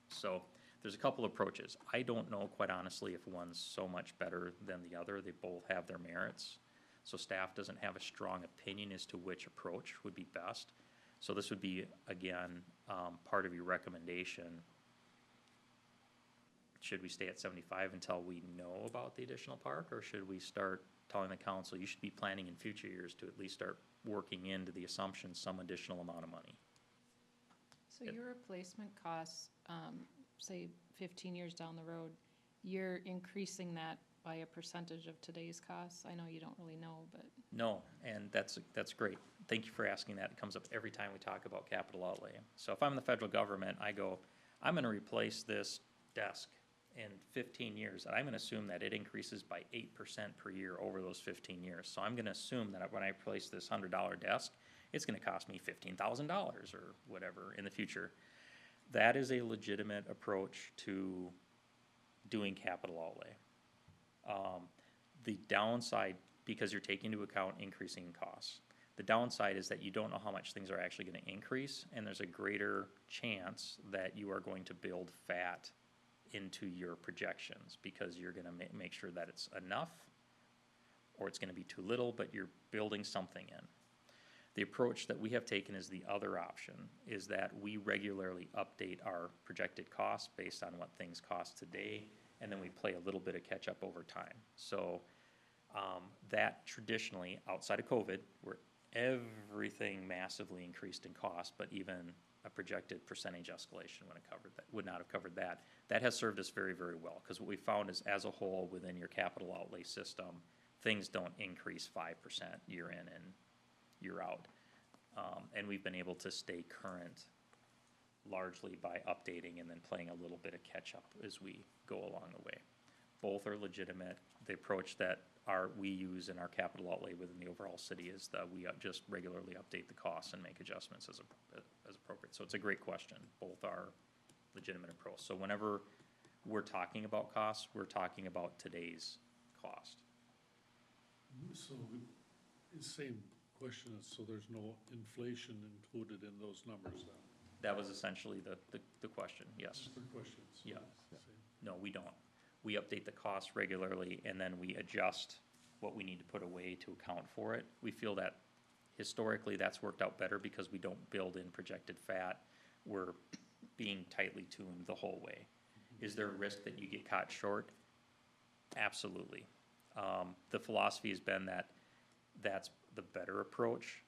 Speaker 1: So there's a couple approaches. I don't know, quite honestly, if one's so much better than the other. They both have their merits. So staff doesn't have a strong opinion as to which approach would be best. So this would be, again, part of your recommendation. Should we stay at 75 until we know about the additional park, or should we start telling the council, you should be planning in future years to at least start working into the assumption some additional amount of money?
Speaker 7: So your replacement costs, say 15 years down the road, you're increasing that by a percentage of today's costs? I know you don't really know, but.
Speaker 1: No, and that's great. Thank you for asking that. It comes up every time we talk about capital outlay. So if I'm the federal government, I go, I'm gonna replace this desk in 15 years, and I'm gonna assume that it increases by 8% per year over those 15 years. So I'm gonna assume that when I replace this $100 desk, it's gonna cost me $15,000 or whatever in the future. That is a legitimate approach to doing capital outlay. The downside, because you're taking into account increasing costs, the downside is that you don't know how much things are actually gonna increase, and there's a greater chance that you are going to build fat into your projections, because you're gonna make sure that it's enough, or it's gonna be too little, but you're building something in. The approach that we have taken is the other option, is that we regularly update our projected costs based on what things cost today, and then we play a little bit of catch up over time. So that traditionally, outside of COVID, where everything massively increased in cost, but even a projected percentage escalation would not have covered that. That has served us very, very well, because what we found is, as a whole, within your capital outlay system, things don't increase 5% year in and year out. And we've been able to stay current largely by updating and then playing a little bit of catch up as we go along the way. Both are legitimate. The approach that we use in our capital outlay within the overall city is that we just regularly update the costs and make adjustments as appropriate. So it's a great question. Both are legitimate approach. So whenever we're talking about costs, we're talking about today's cost.
Speaker 3: So the same question, so there's no inflation included in those numbers then?
Speaker 1: That was essentially the question, yes.
Speaker 3: Good question. So
Speaker 1: Yeah.
Speaker 3: it's the same.
Speaker 1: No, we don't. We update the costs regularly, and then we adjust what we need to put away to account for it. We feel that historically that's worked out better because we don't build in projected fat. We're being tightly tuned the whole way. Is there a risk that you get caught short? Absolutely. The philosophy has been that that's the better approach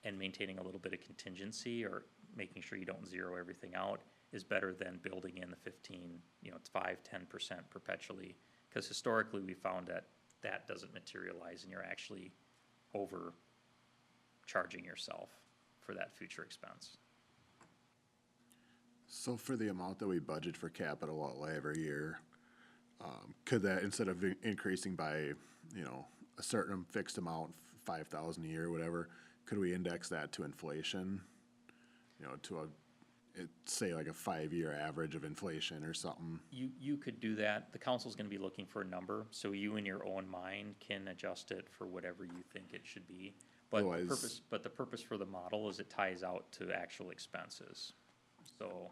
Speaker 1: and maintaining a little bit of contingency, or making sure you don't zero everything out, is better than building in the 5-10% perpetually. Because historically, we found that that doesn't materialize, and you're actually overcharging yourself for that future expense.
Speaker 6: So for the amount that we budget for capital outlay every year, could that, instead of increasing by, a certain fixed amount, 5,000 a year, whatever, could we index that to inflation? Say like a 5-year average of inflation or something?
Speaker 1: You could do that. The council's gonna be looking for a number, so you in your own mind can adjust it for whatever you think it should be. But the purpose for the model is it ties out to actual expenses, so.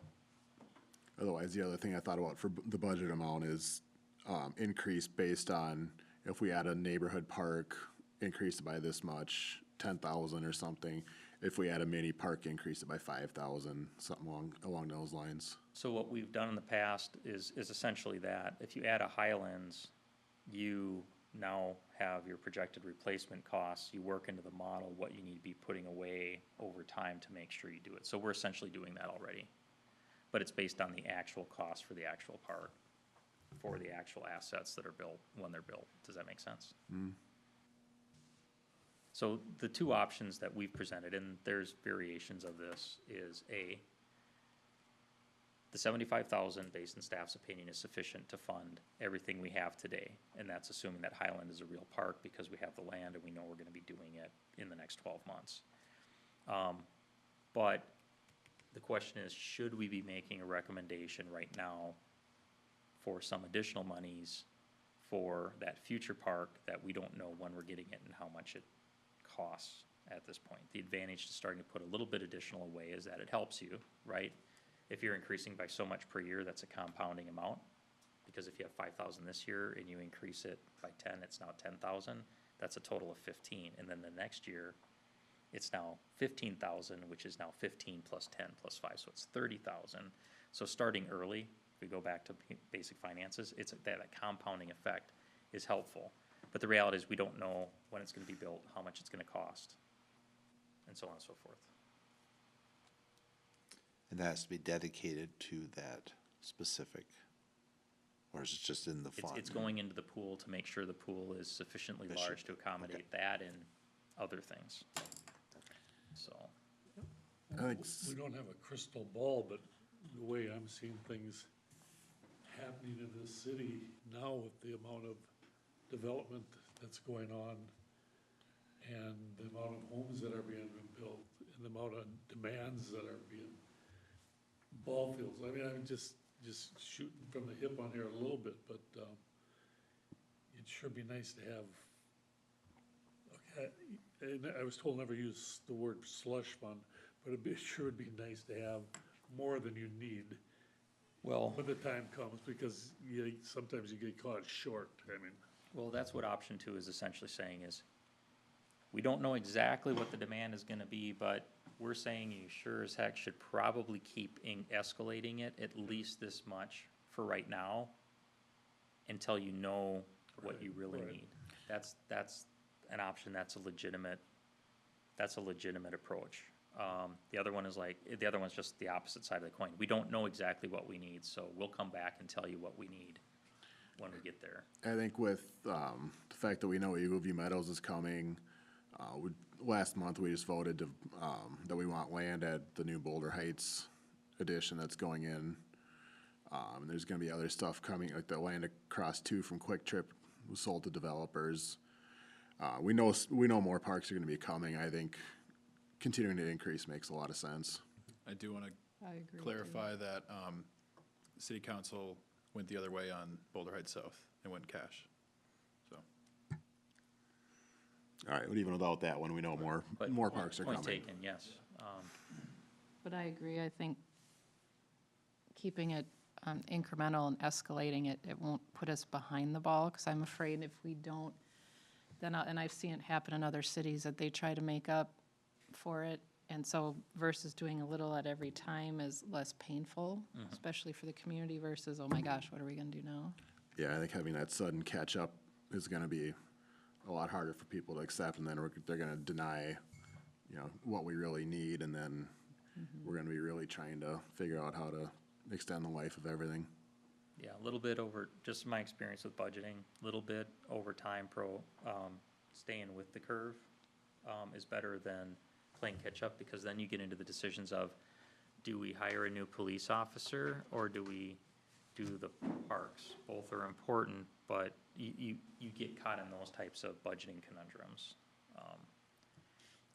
Speaker 6: Otherwise, the other thing I thought about for the budget amount is increase based on if we add a neighborhood park, increase it by this much, 10,000 or something. If we add a mini park, increase it by 5,000, something along those lines.
Speaker 1: So what we've done in the past is essentially that. If you add a Highlands, you now have your projected replacement costs. You work into the model what you need to be putting away over time to make sure you do it. So we're essentially doing that already. But it's based on the actual cost for the actual park, for the actual assets that are built when they're built. Does that make sense?
Speaker 6: Mm.
Speaker 1: So the two options that we've presented, and there's variations of this, is A, The 75,000, based on staff's opinion, is sufficient to fund everything we have today. And that's assuming that Highland is a real park because we have the land and we know we're gonna be doing it in the next 12 months. But the question is, should we be making a recommendation right now for some additional monies for that future park that we don't know when we're getting it and how much it costs at this point? The advantage to starting to put a little bit additional away is that it helps you, right? If you're increasing by so much per year, that's a compounding amount. Because if you have 5,000 this year and you increase it by 10, it's now 10,000. That's a total of 15. And then the next year, it's now 15,000, which is now 15 plus 10 plus 5, so it's 30,000. So starting early, if we go back to basic finances, it's that compounding effect is helpful. But the reality is we don't know when it's going to be built, how much it's going to cost, and so on and so forth.
Speaker 5: And that has to be dedicated to that specific, or is it just in the fund?
Speaker 1: It's going into the pool to make sure the pool is sufficiently large to accommodate that and other things. So,
Speaker 6: I think
Speaker 3: We don't have a crystal ball, but the way I'm seeing things happening in this city now with the amount of development that's going on and the amount of homes that are being built and the amount of demands that are being, ball fields, I mean, I'm just shooting from the hip on here a little bit, but, it'd sure be nice to have, okay, and I was told never use the word slush fund, but it sure would be nice to have more than you need
Speaker 1: well,
Speaker 3: when the time comes, because sometimes you get caught short, I mean.
Speaker 1: well, that's what option 2 is essentially saying is, we don't know exactly what the demand is gonna be, but we're saying you sure as heck should probably keep escalating it at least this much for right now until you know what you really
Speaker 3: Right.
Speaker 1: need. That's an option, that's a legitimate approach. The other one is the other one's just the opposite side of the coin. We don't know exactly what we need, so we'll come back and tell you what we need when we get there.
Speaker 6: I think with the fact that we know Eagle View Meadows is coming, last month we just voted to, that we want land at the new Boulder Heights addition that's going in. And there's gonna be other stuff coming, like the land across 2 from Quick Trip was sold to developers. We know more parks are gonna be coming. I think continuing to increase makes a lot of sense.
Speaker 4: I do want
Speaker 7: I agree.
Speaker 4: to clarify that, city council went the other way on Boulder Heights South and went cash, so.
Speaker 6: All right, but even without that one, we know
Speaker 1: But
Speaker 6: more parks are coming.
Speaker 1: Point taken, yes.
Speaker 7: But I agree, I think keeping it incremental and escalating it, it won't put us behind the ball, because I'm afraid if we don't, then, and I've seen it happen in other cities, that they try to make up for it, and so versus doing a little at every time is less painful, especially for the community versus, oh my gosh, what are we gonna do now?
Speaker 6: Yeah, I think having that sudden catch-up is gonna be a lot harder for people to accept, and then they're gonna deny, what we really need, and then we're gonna be really trying to figure out how to extend the life of everything.
Speaker 1: Yeah, a little bit over, just my experience with budgeting, a little bit over time staying with the curve is better than playing catch-up, because then you get into the decisions of, do we hire a new police officer or do we do the parks? Both are important, but you get caught in those types of budgeting conundrums.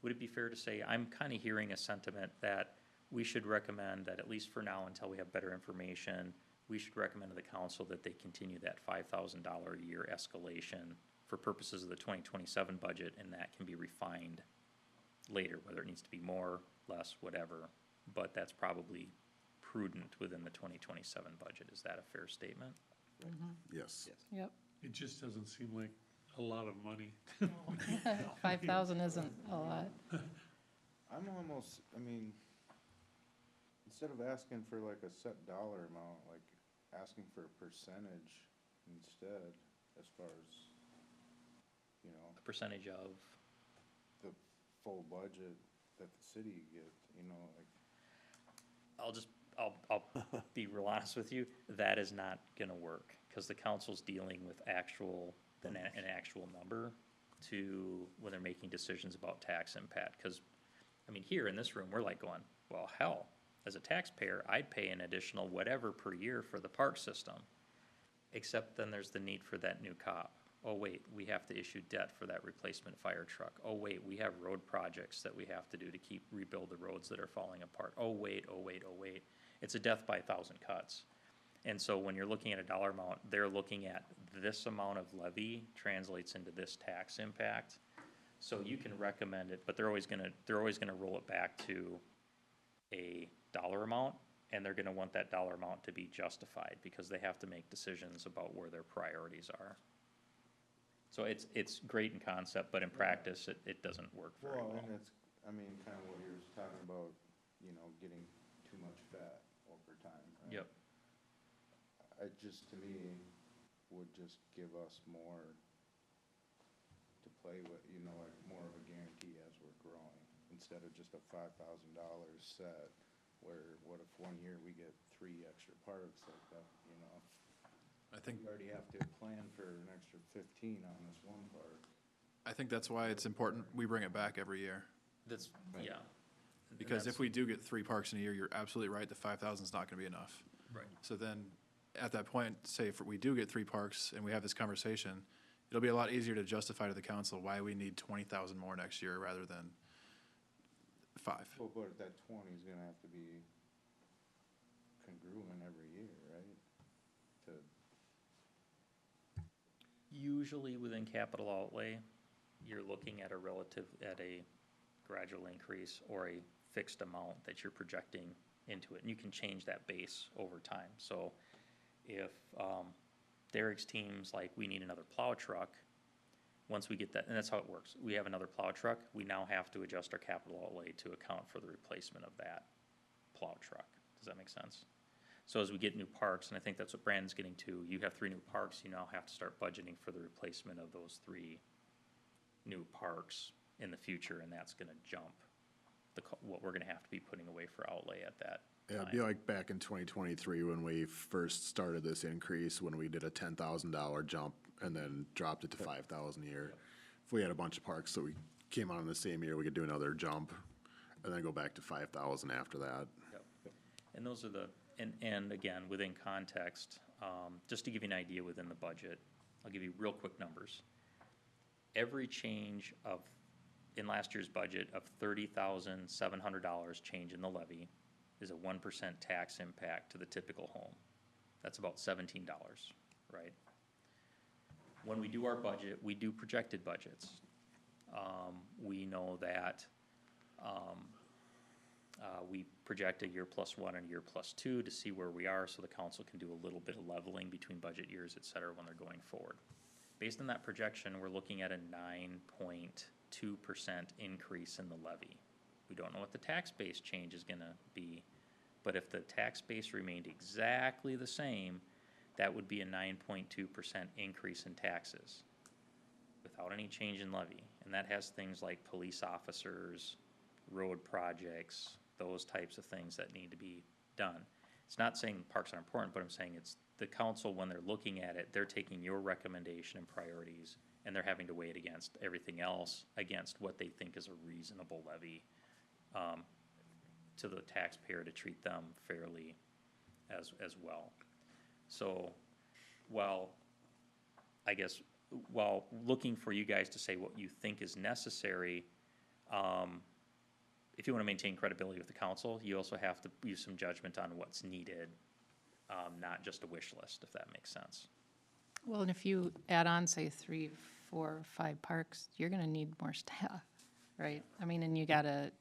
Speaker 1: Would it be fair to say, I'm kind of hearing a sentiment that we should recommend that, at least for now, until we have better information, we should recommend to the council that they continue that $5,000 a year escalation for purposes of the 2027 budget, and that can be refined later, whether it needs to be more, less, whatever. But that's probably prudent within the 2027 budget. Is that a fair statement?
Speaker 6: Yes.
Speaker 7: Yep.
Speaker 3: It just doesn't seem like a lot of money.
Speaker 7: 5,000 isn't a lot.
Speaker 10: I'm almost, instead of asking for like a set dollar amount, like asking for a percentage instead, as far as,
Speaker 1: A percentage of,
Speaker 10: the full budget that the city get, like.
Speaker 1: I'll be real honest with you, that is not gonna work, because the council's dealing with an actual number when they're making decisions about tax impact, because, here in this room, we're like going, well, hell, as a taxpayer, I'd pay an additional whatever per year for the park system. Except then there's the need for that new cop. Oh, wait, we have to issue debt for that replacement fire truck. Oh, wait, we have road projects that we have to do to rebuild the roads that are falling apart. Oh, wait, oh, wait, oh, wait. It's a death by a thousand cuts. And so when you're looking at a dollar amount, they're looking at this amount of levy translates into this tax impact. So you can recommend it, but they're always gonna roll it back to a dollar amount, and they're gonna want that dollar amount to be justified, because they have to make decisions about where their priorities are. So it's great in concept, but in practice, it doesn't work very well.
Speaker 10: Well, and it's, I mean, kind of what you were talking about, you know, getting too much fat over time, right?
Speaker 1: Yep.
Speaker 10: It just, to me, would just give us more to play with, you know, like more of a guarantee as we're growing, instead of just a $5,000 set, where what if one year we get 3 extra parks like that, you know?
Speaker 4: I think,
Speaker 10: We already have to plan for an extra 15 on this one park.
Speaker 4: I think that's why it's important we bring it back every year.
Speaker 1: That's, yeah. And
Speaker 4: Because
Speaker 1: that's-
Speaker 4: if we do get 3 parks in a year, you're absolutely right, the 5,000 is not gonna be enough.
Speaker 1: Right.
Speaker 4: So then, at that point, say if we do get 3 parks and we have this conversation, it'll be a lot easier to justify to the council why we need 20,000 more next year rather than 5.
Speaker 10: Well, but that 20 is gonna have to be congruent every year, right? To,
Speaker 1: Usually within capital outlay, you're looking at a gradual increase or a fixed amount that you're projecting into it, and you can change that base over time. So if Derek's team's like, we need another plow truck, once we get that, and that's how it works, we have another plow truck, we now have to adjust our capital outlay to account for the replacement of that plow truck. Does that make sense? So as we get new parks, and I think that's what Brandon's getting to, you have 3 new parks, you now have to start budgeting for the replacement of those 3 new parks in the future, and that's gonna jump what we're gonna have to be putting away for outlay at that
Speaker 6: Yeah, it'd
Speaker 1: time.
Speaker 6: be like back in 2023 when we first started this increase, when we did a $10,000 jump and then dropped it to 5,000 a year. If we had a bunch of parks that we came on in the same year, we could do another jump and then go back to 5,000 after that.
Speaker 1: Yep. And those are and again, within context, just to give you an idea within the budget, I'll give you real quick numbers. Every change in last year's budget of $30,700 change in the levy is a 1% tax impact to the typical home. That's about $17, right? When we do our budget, we do projected budgets. We know that we project a year +1 and a year +2 to see where we are, so the council can do a little bit of leveling between budget years, et cetera, when they're going forward. Based on that projection, we're looking at a 9.2% increase in the levy. We don't know what the tax base change is gonna be, but if the tax base remained exactly the same, that would be a 9.2% increase in taxes without any change in levy. And that has things like police officers, road projects, those types of things that need to be done. It's not saying parks are important, but I'm saying it's the council, when they're looking at it, they're taking your recommendation and priorities, and they're having to weigh it against everything else, against what they think is a reasonable levy to the taxpayer to treat them fairly as well. So while looking for you guys to say what you think is necessary, if you want to maintain credibility with the council, you also have to use some judgment on what's needed, not just a wish list, if that makes sense.
Speaker 7: Well, and if you add on, say, 3, 4, 5 parks, you're gonna need more staff, right? I mean, and you guys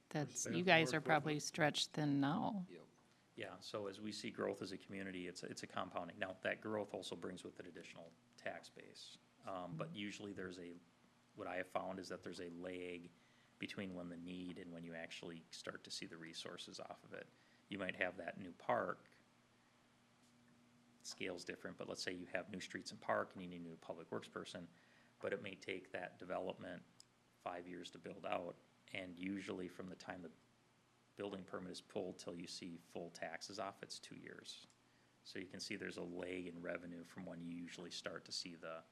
Speaker 7: are probably stretched thin now.
Speaker 1: Yeah, so as we see growth as a community, it's a compounding. Now, that growth also brings with it additional tax base. But usually what I have found is that there's a lag between when the need and when you actually start to see the resources off of it. You might have that new park, scale's different, but let's say you have new streets and park and you need a new public works person, but it may take that development 5 years to build out, and usually from the time the building permit is pulled till you see full taxes off, it's 2 years. So you can see there's a lag in revenue from when you usually start to see the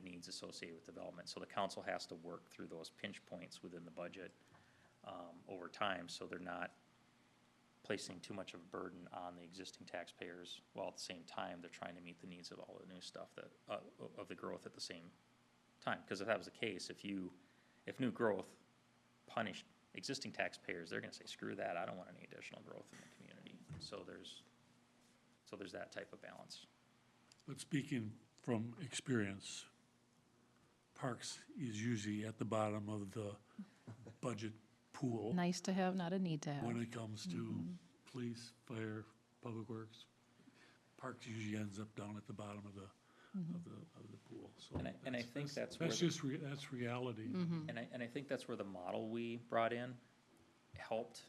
Speaker 1: needs associated with development. So the council has to work through those pinch points within the budget over time, so they're not placing too much of a burden on the existing taxpayers, while at the same time, they're trying to meet the needs of all the new stuff that, of the growth at the same time. Because if that was the case, if new growth punished existing taxpayers, they're gonna say, screw that, I don't want any additional growth in the community. So there's that type of balance.
Speaker 3: But speaking from experience, parks is usually at the bottom of the budget pool
Speaker 7: Nice to have, not a need to have.
Speaker 3: when it comes to police, fire, public works. Parks usually ends up down at the bottom of the pool, so.
Speaker 1: And I think that's where,
Speaker 3: That's just, that's reality.
Speaker 1: and I think that's where the model we brought in helped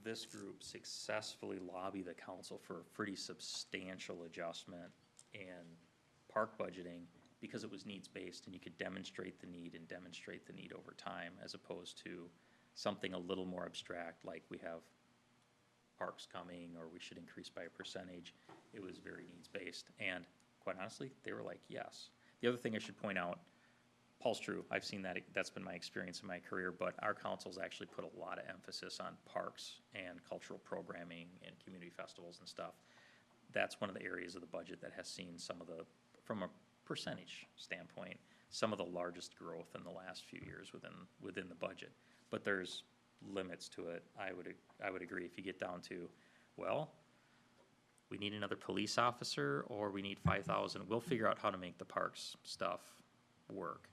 Speaker 1: this group successfully lobby the council for a pretty substantial adjustment in park budgeting, because it was needs-based and you could demonstrate the need and demonstrate the need over time, as opposed to something a little more abstract, like we have parks coming, or we should increase by a percentage. It was very needs-based, and quite honestly, they were like, yes. The other thing I should point out, Paul's true, I've seen that, that's been my experience in my career, but our council's actually put a lot of emphasis on parks and cultural programming and community festivals and stuff. That's one of the areas of the budget that has seen some of the, from a percentage standpoint, some of the largest growth in the last few years within the budget. But there's limits to it. I would agree. If you get down to, well, we need another police officer, or we need 5,000, we'll figure out how to make the parks stuff work.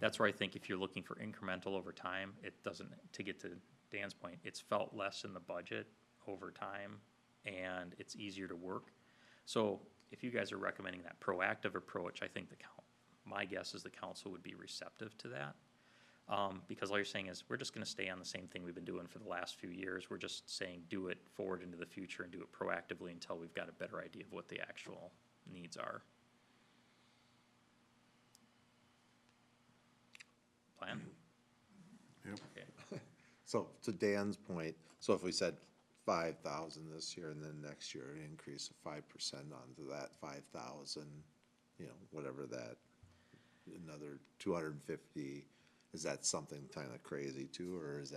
Speaker 1: That's where I think if you're looking for incremental over time, it doesn't, to get to Dan's point, it's felt less in the budget over time, and it's easier to work. So if you guys are recommending that proactive approach, I think my guess is the council would be receptive to that. Because all you're saying is, we're just gonna stay on the same thing we've been doing for the last few years. We're just saying, do it forward into the future and do it proactively until we've got a better idea of what the actual needs are. Plan?
Speaker 6: Yep.
Speaker 1: Okay.
Speaker 5: So to Dan's point, so if we said 5,000 this year, and then next year an increase of 5% onto that 5,000, you know, whatever that, another 250, is that something kind of crazy too, or is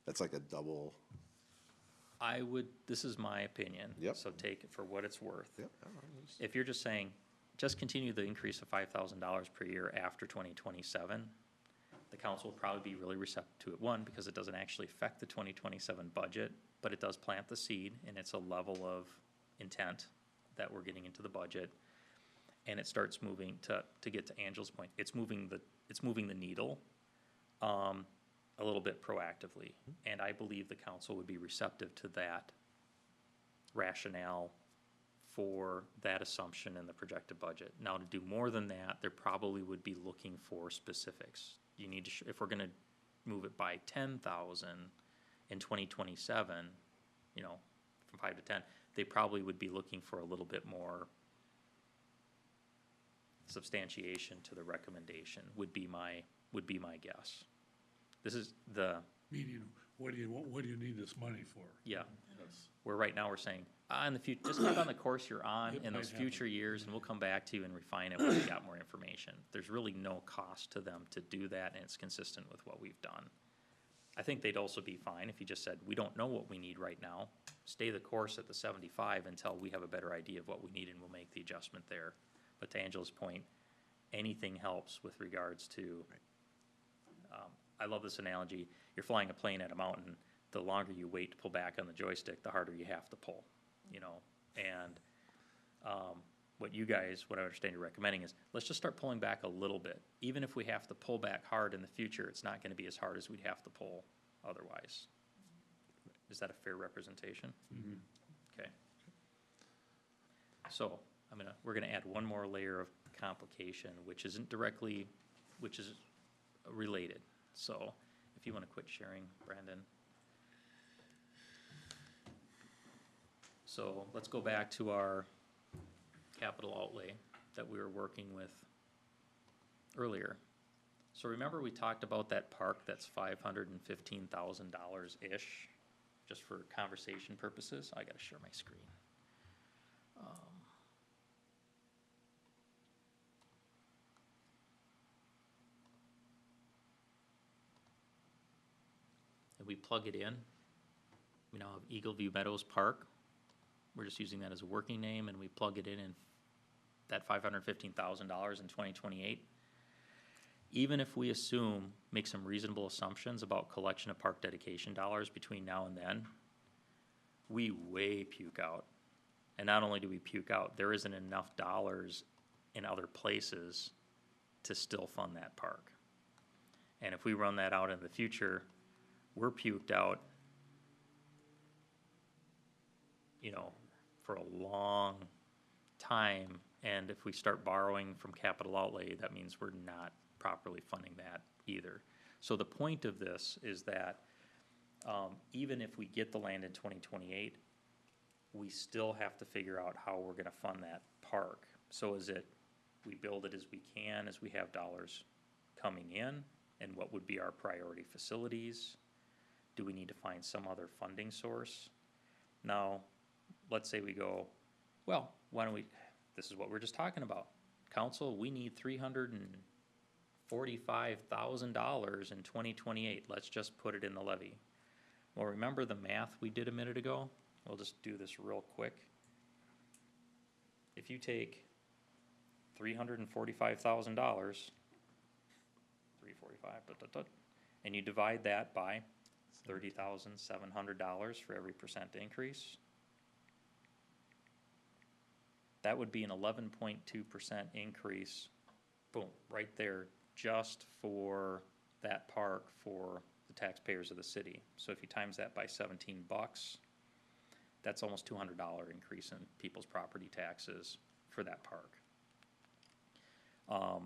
Speaker 5: that's like a double?
Speaker 1: This is my opinion.
Speaker 5: Yep.
Speaker 1: So take it for what it's worth.
Speaker 5: Yep.
Speaker 1: If you're just saying, just continue the increase of $5,000 per year after 2027, the council will probably be really receptive to it. One, because it doesn't actually affect the 2027 budget, but it does plant the seed, and it's a level of intent that we're getting into the budget. And it starts moving, to get to Angela's point, it's moving the needle a little bit proactively. And I believe the council would be receptive to that rationale for that assumption in the projected budget. Now, to do more than that, there probably would be looking for specifics. You need to, if we're gonna move it by 10,000 in 2027, you know, from 5 to 10, they probably would be looking for a little bit more substantiation to the recommendation, would be my guess. This is the,
Speaker 3: Meaning, what do you need this money for?
Speaker 1: yeah,
Speaker 3: That's-
Speaker 1: where right now we're saying, in the future, just keep on the course you're on
Speaker 3: It
Speaker 1: in those
Speaker 3: might
Speaker 1: future years, and we'll come back to you and refine it when we got more information. There's really no cost to them to do that, and it's consistent with what we've done. I think they'd also be fine if you just said, we don't know what we need right now. Stay the course at the 75 until we have a better idea of what we need, and we'll make the adjustment there. But to Angela's point, anything helps with regards to, I love this analogy, you're flying a plane at a mountain, the longer you wait to pull back on the joystick, the harder you have to pull, you know? And what I understand you're recommending is, let's just start pulling back a little bit. Even if we have to pull back hard in the future, it's not gonna be as hard as we'd have to pull otherwise. Is that a fair representation? Okay. So, we're gonna add one more layer of complication, which is related. So, if you wanna quit sharing, Brandon. So, let's go back to our capital outlay that we were working with earlier. So remember we talked about that park that's $515,000-ish, just for conversation purposes? I gotta share my screen. And we plug it in, We now have Eagle View Meadows Park. We're just using that as a working name, and we plug it in that $515,000 in 2028. Even if we make some reasonable assumptions about collection of park dedication dollars between now and then, we way puke out. And not only do we puke out, there isn't enough dollars in other places to still fund that park. And if we run that out in the future, we're puked out, for a long time. And if we start borrowing from capital outlay, that means we're not properly funding that either. So the point of this is that even if we get the land in 2028, we still have to figure out how we're gonna fund that park. So we build it as we can, as we have dollars coming in, and what would be our priority facilities? Do we need to find some other funding source? Now, let's say we go, well, this is what we're just talking about. Council, we need $345,000 in 2028. Let's just put it in the levy. Well, remember the math we did a minute ago? We'll just do this real quick. If you take $345,000, 345, and you divide that by $30,700 for every percent increase, that would be an 11.2% increase, boom, right there, just for that park for the taxpayers of the city. So if you times that by $17, that's almost $200 increase in people's property taxes for that park.
Speaker 9: Not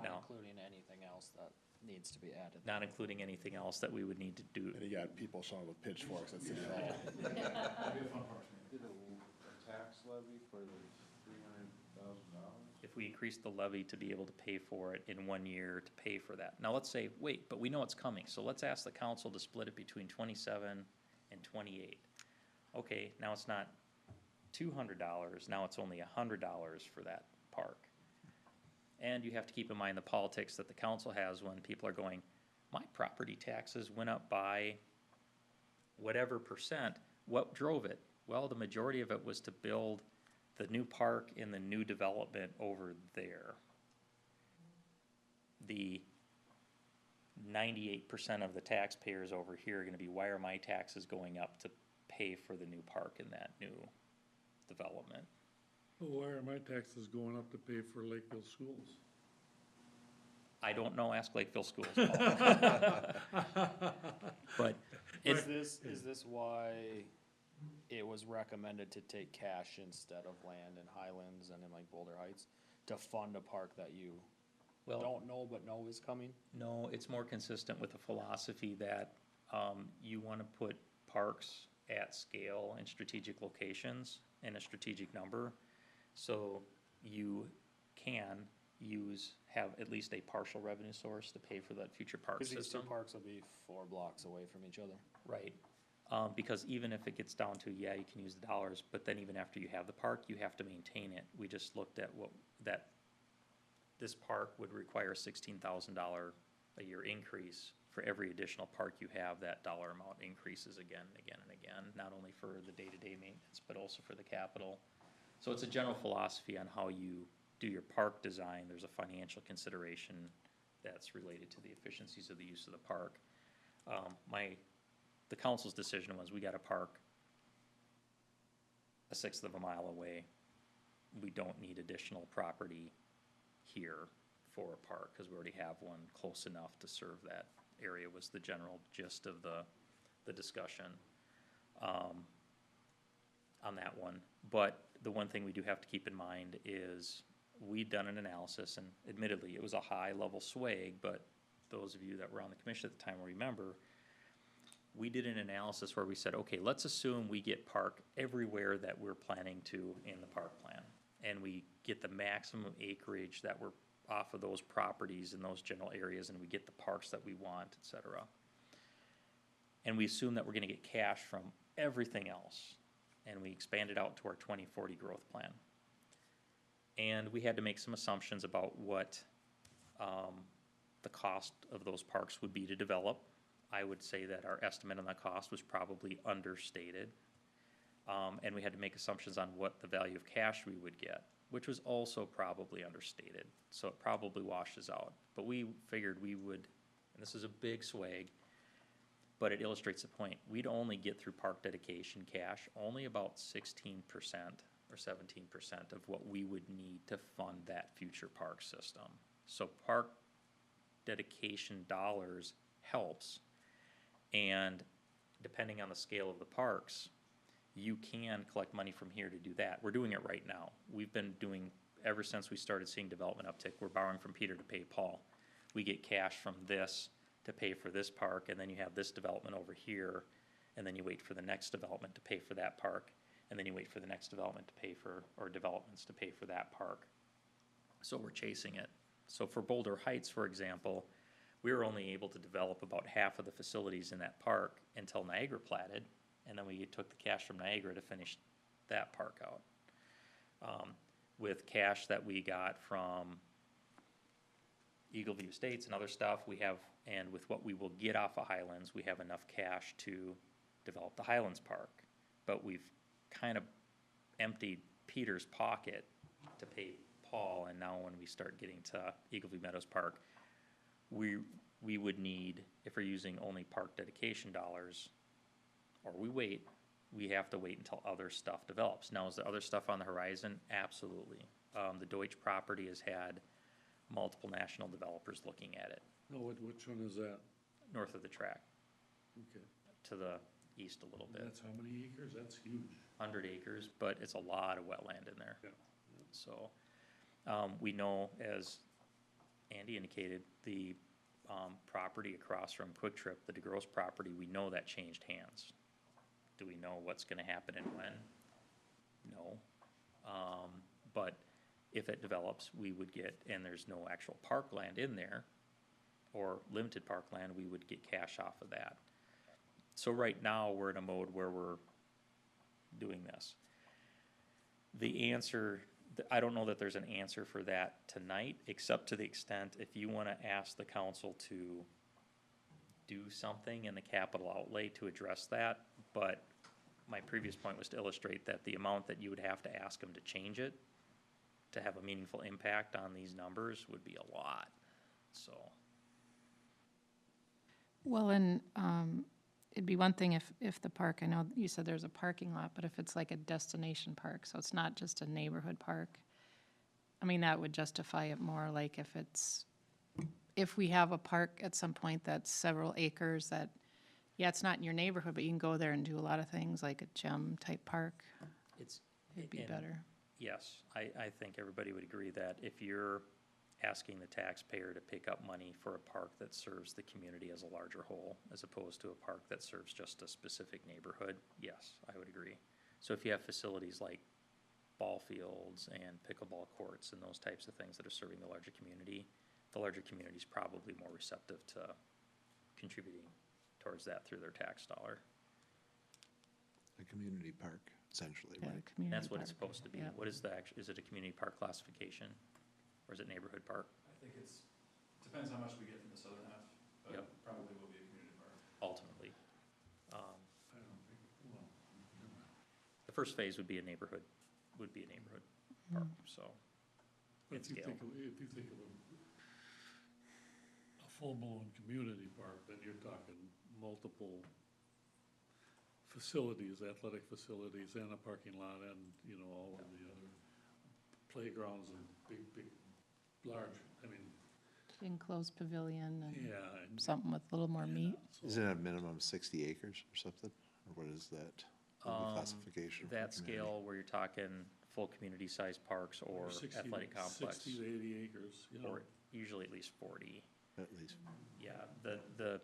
Speaker 1: Now-
Speaker 9: including anything else that needs to be added.
Speaker 1: Not including anything else that we would need to do.
Speaker 6: And you got people showing with pitchforks at City Hall.
Speaker 10: Did a tax levy for the $300,000?
Speaker 1: If we increase the levy to be able to pay for it in 1 year to pay for that. Now, let's say, wait, but we know it's coming, so let's ask the council to split it between 27 and 28. Okay, now it's not $200, now it's only $100 for that park. And you have to keep in mind the politics that the council has when people are going, my property taxes went up by whatever percent. What drove it? Well, the majority of it was to build the new park in the new development over there. The 98% of the taxpayers over here are gonna be, why are my taxes going up to pay for the new park in that new development?
Speaker 3: Well, why are my taxes going up to pay for Lakeville schools?
Speaker 1: I don't know, ask Lakeville Schools. But it's,
Speaker 9: Is this why it was recommended to take cash instead of land in Highlands and in like Boulder Heights to fund a park that you
Speaker 1: well,
Speaker 9: don't know but know is coming?
Speaker 1: no, it's more consistent with the philosophy that, you wanna put parks at scale in strategic locations in a strategic number. So you can have at least a partial revenue source to pay for that future park
Speaker 9: Cause these two
Speaker 1: system.
Speaker 9: parks will be 4 blocks away from each other.
Speaker 1: Right, because even if it gets down to, yeah, you can use the dollars, but then even after you have the park, you have to maintain it. We just looked at this park would require $16,000 a year increase. For every additional park you have, that dollar amount increases again and again and again, not only for the day-to-day maintenance, but also for the capital. So it's a general philosophy on how you do your park design. There's a financial consideration that's related to the efficiencies of the use of the park. The council's decision was, we got a park a sixth of a mile away. We don't need additional property here for a park, because we already have one close enough to serve that area, was the general gist of the discussion on that one. But the one thing we do have to keep in mind is, we'd done an analysis, and admittedly, it was a high-level swag, but those of you that were on the commission at the time will remember, we did an analysis where we said, okay, let's assume we get park everywhere that we're planning to in the park plan, and we get the maximum acreage that we're off of those properties in those general areas, and we get the parks that we want, et cetera. And we assume that we're gonna get cash from everything else, and we expanded out to our 2040 growth plan. And we had to make some assumptions about what the cost of those parks would be to develop. I would say that our estimate on the cost was probably understated. And we had to make assumptions on what the value of cash we would get, which was also probably understated. So it probably washes out. But we figured we would, and this is a big swag, but it illustrates the point. We'd only get through park dedication cash only about 16% or 17% of what we would need to fund that future park system. So park dedication dollars helps, and depending on the scale of the parks, you can collect money from here to do that. We're doing it right now. We've been doing, ever since we started seeing development uptick, we're borrowing from Peter to pay Paul. We get cash from this to pay for this park, and then you have this development over here, and then you wait for the next development to pay for that park, and then you wait for the next development to pay for, or developments to pay for that park. So we're chasing it. So for Boulder Heights, for example, we were only able to develop about half of the facilities in that park until Niagara platted, and then we took the cash from Niagara to finish that park out. With cash that we got from Eagle View Estates and other stuff, we have, and with what we will get off of Highlands, we have enough cash to develop the Highlands Park. But we've kind of emptied Peter's pocket to pay Paul, and now when we start getting to Eagle View Meadows Park, we would need, if we're using only park dedication dollars, or we have to wait until other stuff develops. Now, is there other stuff on the horizon? Absolutely. The Deutsch property has had multiple national developers looking at it,
Speaker 3: No, which one is that?
Speaker 1: north of the track,
Speaker 3: Okay.
Speaker 1: to the east a little bit.
Speaker 3: That's how many acres? That's huge.
Speaker 1: 100 acres, but it's a lot of wetland in there.
Speaker 3: Yeah.
Speaker 1: So, we know, as Andy indicated, the property across from Quick Trip, the DeGrosse property, we know that changed hands. Do we know what's gonna happen and when? No. But if it develops, we would get, and there's no actual parkland in there, or limited parkland, we would get cash off of that. So right now, we're in a mode where we're doing this. The answer, I don't know that there's an answer for that tonight, except to the extent if you wanna ask the council to do something in the capital outlay to address that, but my previous point was to illustrate that the amount that you would have to ask them to change it to have a meaningful impact on these numbers would be a lot, so.
Speaker 7: Well, and it'd be one thing if the park, I know you said there's a parking lot, but if it's like a destination park, so it's not just a neighborhood park, I mean, that would justify it more, like if we have a park at some point that's several acres that, yeah, it's not in your neighborhood, but you can go there and do a lot of things, like a gym-type park, it'd be
Speaker 1: and
Speaker 7: better.
Speaker 1: Yes, I think everybody would agree that if you're asking the taxpayer to pick up money for a park that serves the community as a larger whole, as opposed to a park that serves just a specific neighborhood, yes, I would agree. So if you have facilities like ball fields and pickleball courts and those types of things that are serving the larger community is probably more receptive to contributing towards that through their tax dollar.
Speaker 5: A community park, essentially,
Speaker 7: Yeah,
Speaker 5: right?
Speaker 7: community
Speaker 1: That's what it's
Speaker 7: park,
Speaker 1: supposed to be.
Speaker 7: yeah.
Speaker 1: What is the is it a community park classification? Or is it neighborhood park?
Speaker 4: I think depends how much we get from the southern half, but
Speaker 1: Yep.
Speaker 4: probably will be a community park.
Speaker 1: Ultimately.
Speaker 3: I don't think, well,
Speaker 1: The first phase would be a neighborhood park, so.
Speaker 3: but
Speaker 1: At
Speaker 3: if you
Speaker 1: scale.
Speaker 3: think of a full-blown community park, then you're talking multiple facilities, athletic facilities, and a parking lot, and, you know, all of the other playgrounds and big, large, I mean,
Speaker 7: Enclosed pavilion and
Speaker 3: yeah. and-
Speaker 7: something with a little more meat.
Speaker 3: so-
Speaker 5: Isn't it a minimum of 60 acres or something? Or what is that? Classification? for
Speaker 1: That
Speaker 5: community?
Speaker 1: scale where you're talking full community-sized parks or
Speaker 3: 60
Speaker 1: athletic complex,
Speaker 3: 60 to 80 acres, you know.
Speaker 1: or usually at least 40.
Speaker 5: At least.
Speaker 1: Yeah, the,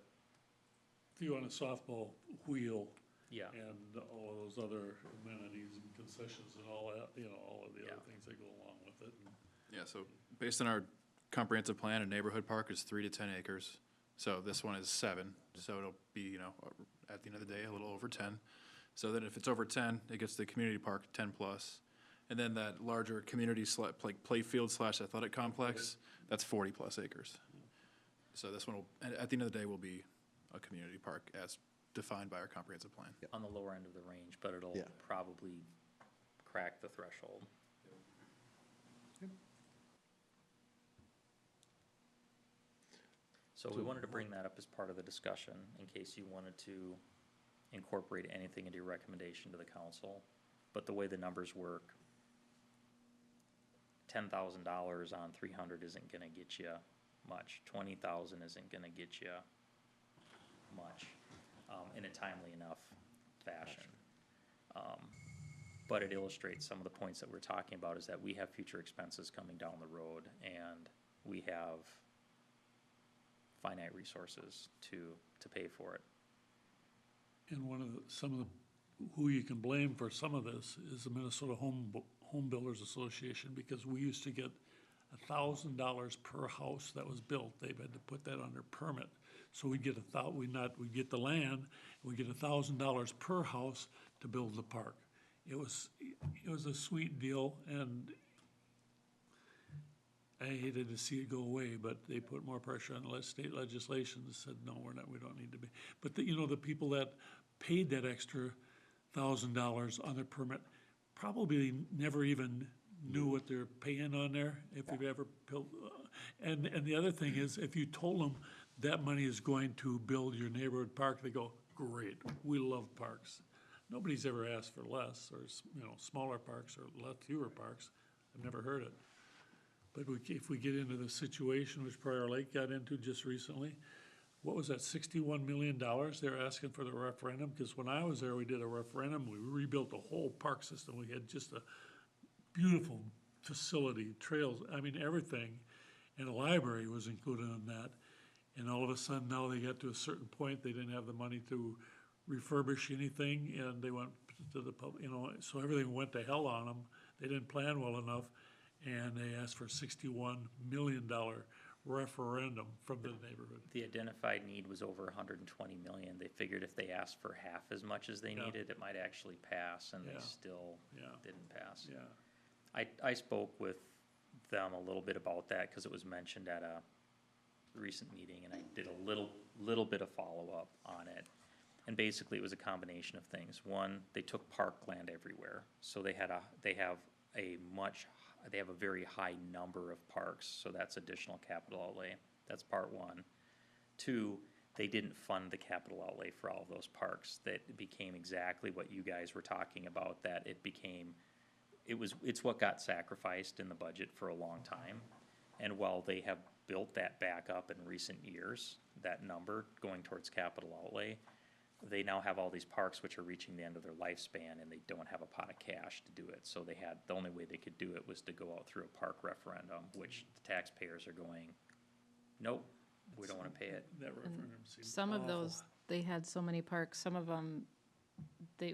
Speaker 3: If you want a softball wheel
Speaker 1: yeah,
Speaker 3: and all of those other amenities and concessions and all that, you know, all of the
Speaker 1: Yeah.
Speaker 3: other things that go along with it. And
Speaker 4: Yeah, so based on our comprehensive plan, a neighborhood park is 3 to 10 acres. So this one is 7, so it'll be, you know, at the end of the day, a little over 10. So then if it's over 10, it gets the community park 10 plus. And then that larger community like play field / athletic complex, that's 40 plus acres. So this one will, at the end of the day, will be a community park as defined by our comprehensive plan.
Speaker 1: On the lower end of the range, but it'll
Speaker 5: Yeah.
Speaker 1: probably crack the threshold. So we wanted to bring that up as part of the discussion, in case you wanted to incorporate anything into your recommendation to the council. But the way the numbers work, $10,000 on 300 isn't gonna get you much. 20,000 isn't gonna get you much, in a timely enough fashion. But it illustrates some of the points that we're talking about, is that we have future expenses coming down the road, and we have finite resources to pay for it.
Speaker 3: And some of the, who you can blame for some of this is the Minnesota Home Builders Association, because we used to get $1,000 per house that was built. They've had to put that under permit. So we'd get we'd get the land, we'd get $1,000 per house to build the park. It was a sweet deal, and I hated to see it go away, but they put more pressure on the state legislation and said, no, we don't need to be. But the people that paid that extra $1,000 on their permit probably never even knew what they're paying on there, if they've ever built. And the other thing is, if you told them that money is going to build your neighborhood park, they go, great, we love parks. Nobody's ever asked for less, or, smaller parks or fewer parks. I've never heard it. But if we get into the situation which Prior Lake got into just recently, what was that, $61 million they're asking for the referendum? Because when I was there, we did a referendum, we rebuilt the whole park system. We had just a beautiful facility, trails, everything. And a library was included in that. And all of a sudden, now they got to a certain point, they didn't have the money to refurbish anything, and they went to the public, so everything went to hell on them. They didn't plan well enough, and they asked for $61 million referendum from the neighborhood.
Speaker 1: The identified need was over 120 million. They figured if they asked for half as much as they
Speaker 3: Yeah.
Speaker 1: needed, it might actually pass, and
Speaker 3: Yeah.
Speaker 1: they still
Speaker 3: Yeah.
Speaker 1: didn't pass.
Speaker 3: Yeah,
Speaker 1: I spoke with them a little bit about that, because it was mentioned at a recent meeting, and I did a little bit of follow-up on it. And basically, it was a combination of things. One, they took parkland everywhere, so they have a very high number of parks, so that's additional capital outlay. That's part one. Two, they didn't fund the capital outlay for all of those parks. That became exactly what you guys were talking about, that it's what got sacrificed in the budget for a long time. And while they have built that back up in recent years, that number going towards capital outlay, they now have all these parks which are reaching the end of their lifespan, and they don't have a pot of cash to do it. So the only way they could do it was to go out through a park referendum, which the taxpayers are going, nope, we don't wanna pay it.
Speaker 3: that referendum seemed
Speaker 7: Some of
Speaker 3: awful.
Speaker 7: those, they had so many parks, some of them,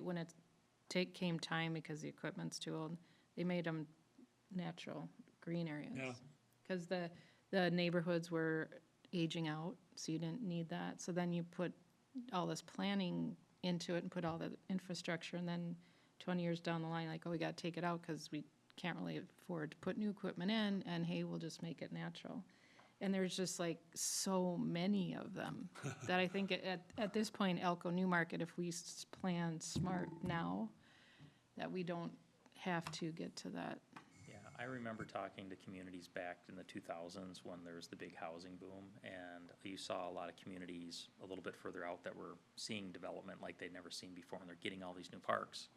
Speaker 7: when it came time, because the equipment's too old, they made them natural green areas.
Speaker 3: Yeah.
Speaker 7: Because the neighborhoods were aging out, so you didn't need that. So then you put all this planning into it and put all the infrastructure, and then 20 years down the line, like, oh, we gotta take it out because we can't really afford to put new equipment in, and hey, we'll just make it natural. And there's just like so many of them that I think at this point, Elko New Market, if we plan smart now, that we don't have to get to that.
Speaker 1: Yeah, I remember talking to communities back in the 2000s when there was the big housing boom, and you saw a lot of communities a little bit further out that were seeing development like they'd never seen before, and they're getting all these new parks.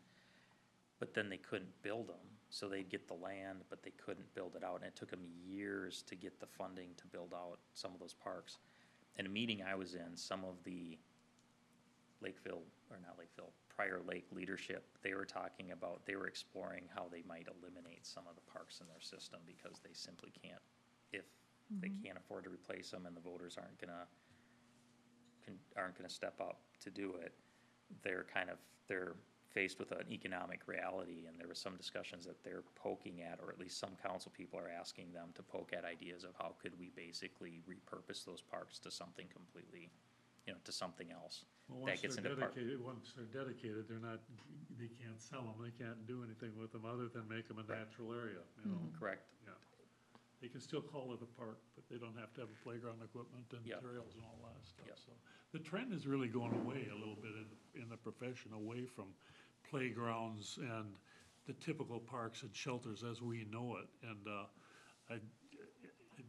Speaker 1: But then they couldn't build them, so they'd get the land, but they couldn't build it out, and it took them years to get the funding to build out some of those parks. In a meeting I was in, some of the Prior Lake leadership, they were exploring how they might eliminate some of the parks in their system, because they simply can't, if they can't afford to replace them and the voters aren't gonna step up to do it, they're faced with an economic reality, and there were some discussions that they're poking at, or at least some council people are asking them to poke at ideas of how could we basically repurpose those parks to something completely, to something else.
Speaker 3: Well,
Speaker 1: That gets into
Speaker 3: once they're dedicated, they can't sell them, they can't do anything with them other than make them a natural area,
Speaker 1: Correct.
Speaker 3: Yeah. They can still call it a park, but they don't have to have a playground equipment and
Speaker 1: Yep.
Speaker 3: trails and all that stuff,
Speaker 1: Yep.
Speaker 3: so. The trend is really going away a little bit in the profession, away from playgrounds and the typical parks and shelters as we know it. And, I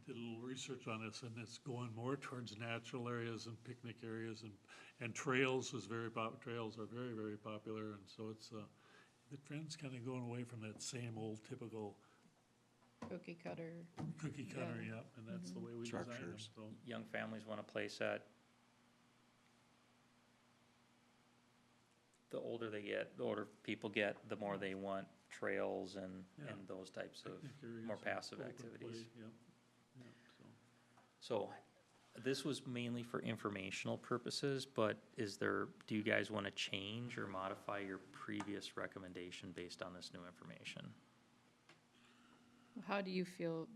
Speaker 3: did a little research on this, and it's going more towards natural areas and picnic areas, and trails is trails are very, very popular, and so it's, the trend's kinda going away from that same old typical
Speaker 7: Cookie cutter.
Speaker 3: cookie cutter,
Speaker 7: Yeah.
Speaker 3: yeah, and that's the way we design them,
Speaker 2: Structures.
Speaker 3: so.
Speaker 1: Young families want a place that the older they get, the older people get, the more they want trails and
Speaker 3: Yeah.
Speaker 1: those types of
Speaker 3: Picnic areas
Speaker 1: more
Speaker 3: and
Speaker 1: passive
Speaker 3: open
Speaker 1: activities.
Speaker 3: play, yep, yep, so.
Speaker 1: So this was mainly for informational purposes, but do you guys want to change or modify your previous recommendation based on this new information?
Speaker 7: How do you feel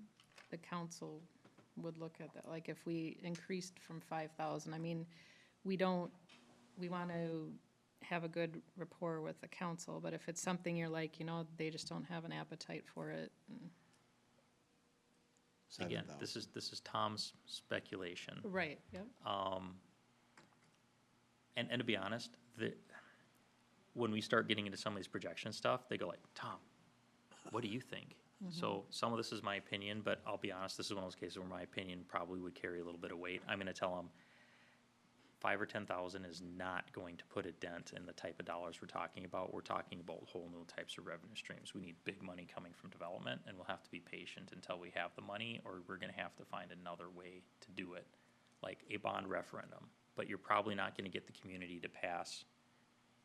Speaker 7: the council would look at that? Like if we increased from 5,000, I mean, we want to have a good rapport with the council, but if it's something you're like, they just don't have an appetite for it.
Speaker 1: Again, this is Tom's speculation.
Speaker 7: Right, yep.
Speaker 1: And to be honest, when we start getting into some of these projection stuff, they go like, Tom, what do you think? So some of this is my opinion, but I'll be honest, this is one of those cases where my opinion probably would carry a little bit of weight. I'm gonna tell them 5 or 10,000 is not going to put a dent in the type of dollars we're talking about. We're talking about whole new types of revenue streams. We need big money coming from development, and we'll have to be patient until we have the money, or we're gonna have to find another way to do it, like a bond referendum. But you're probably not gonna get the community to pass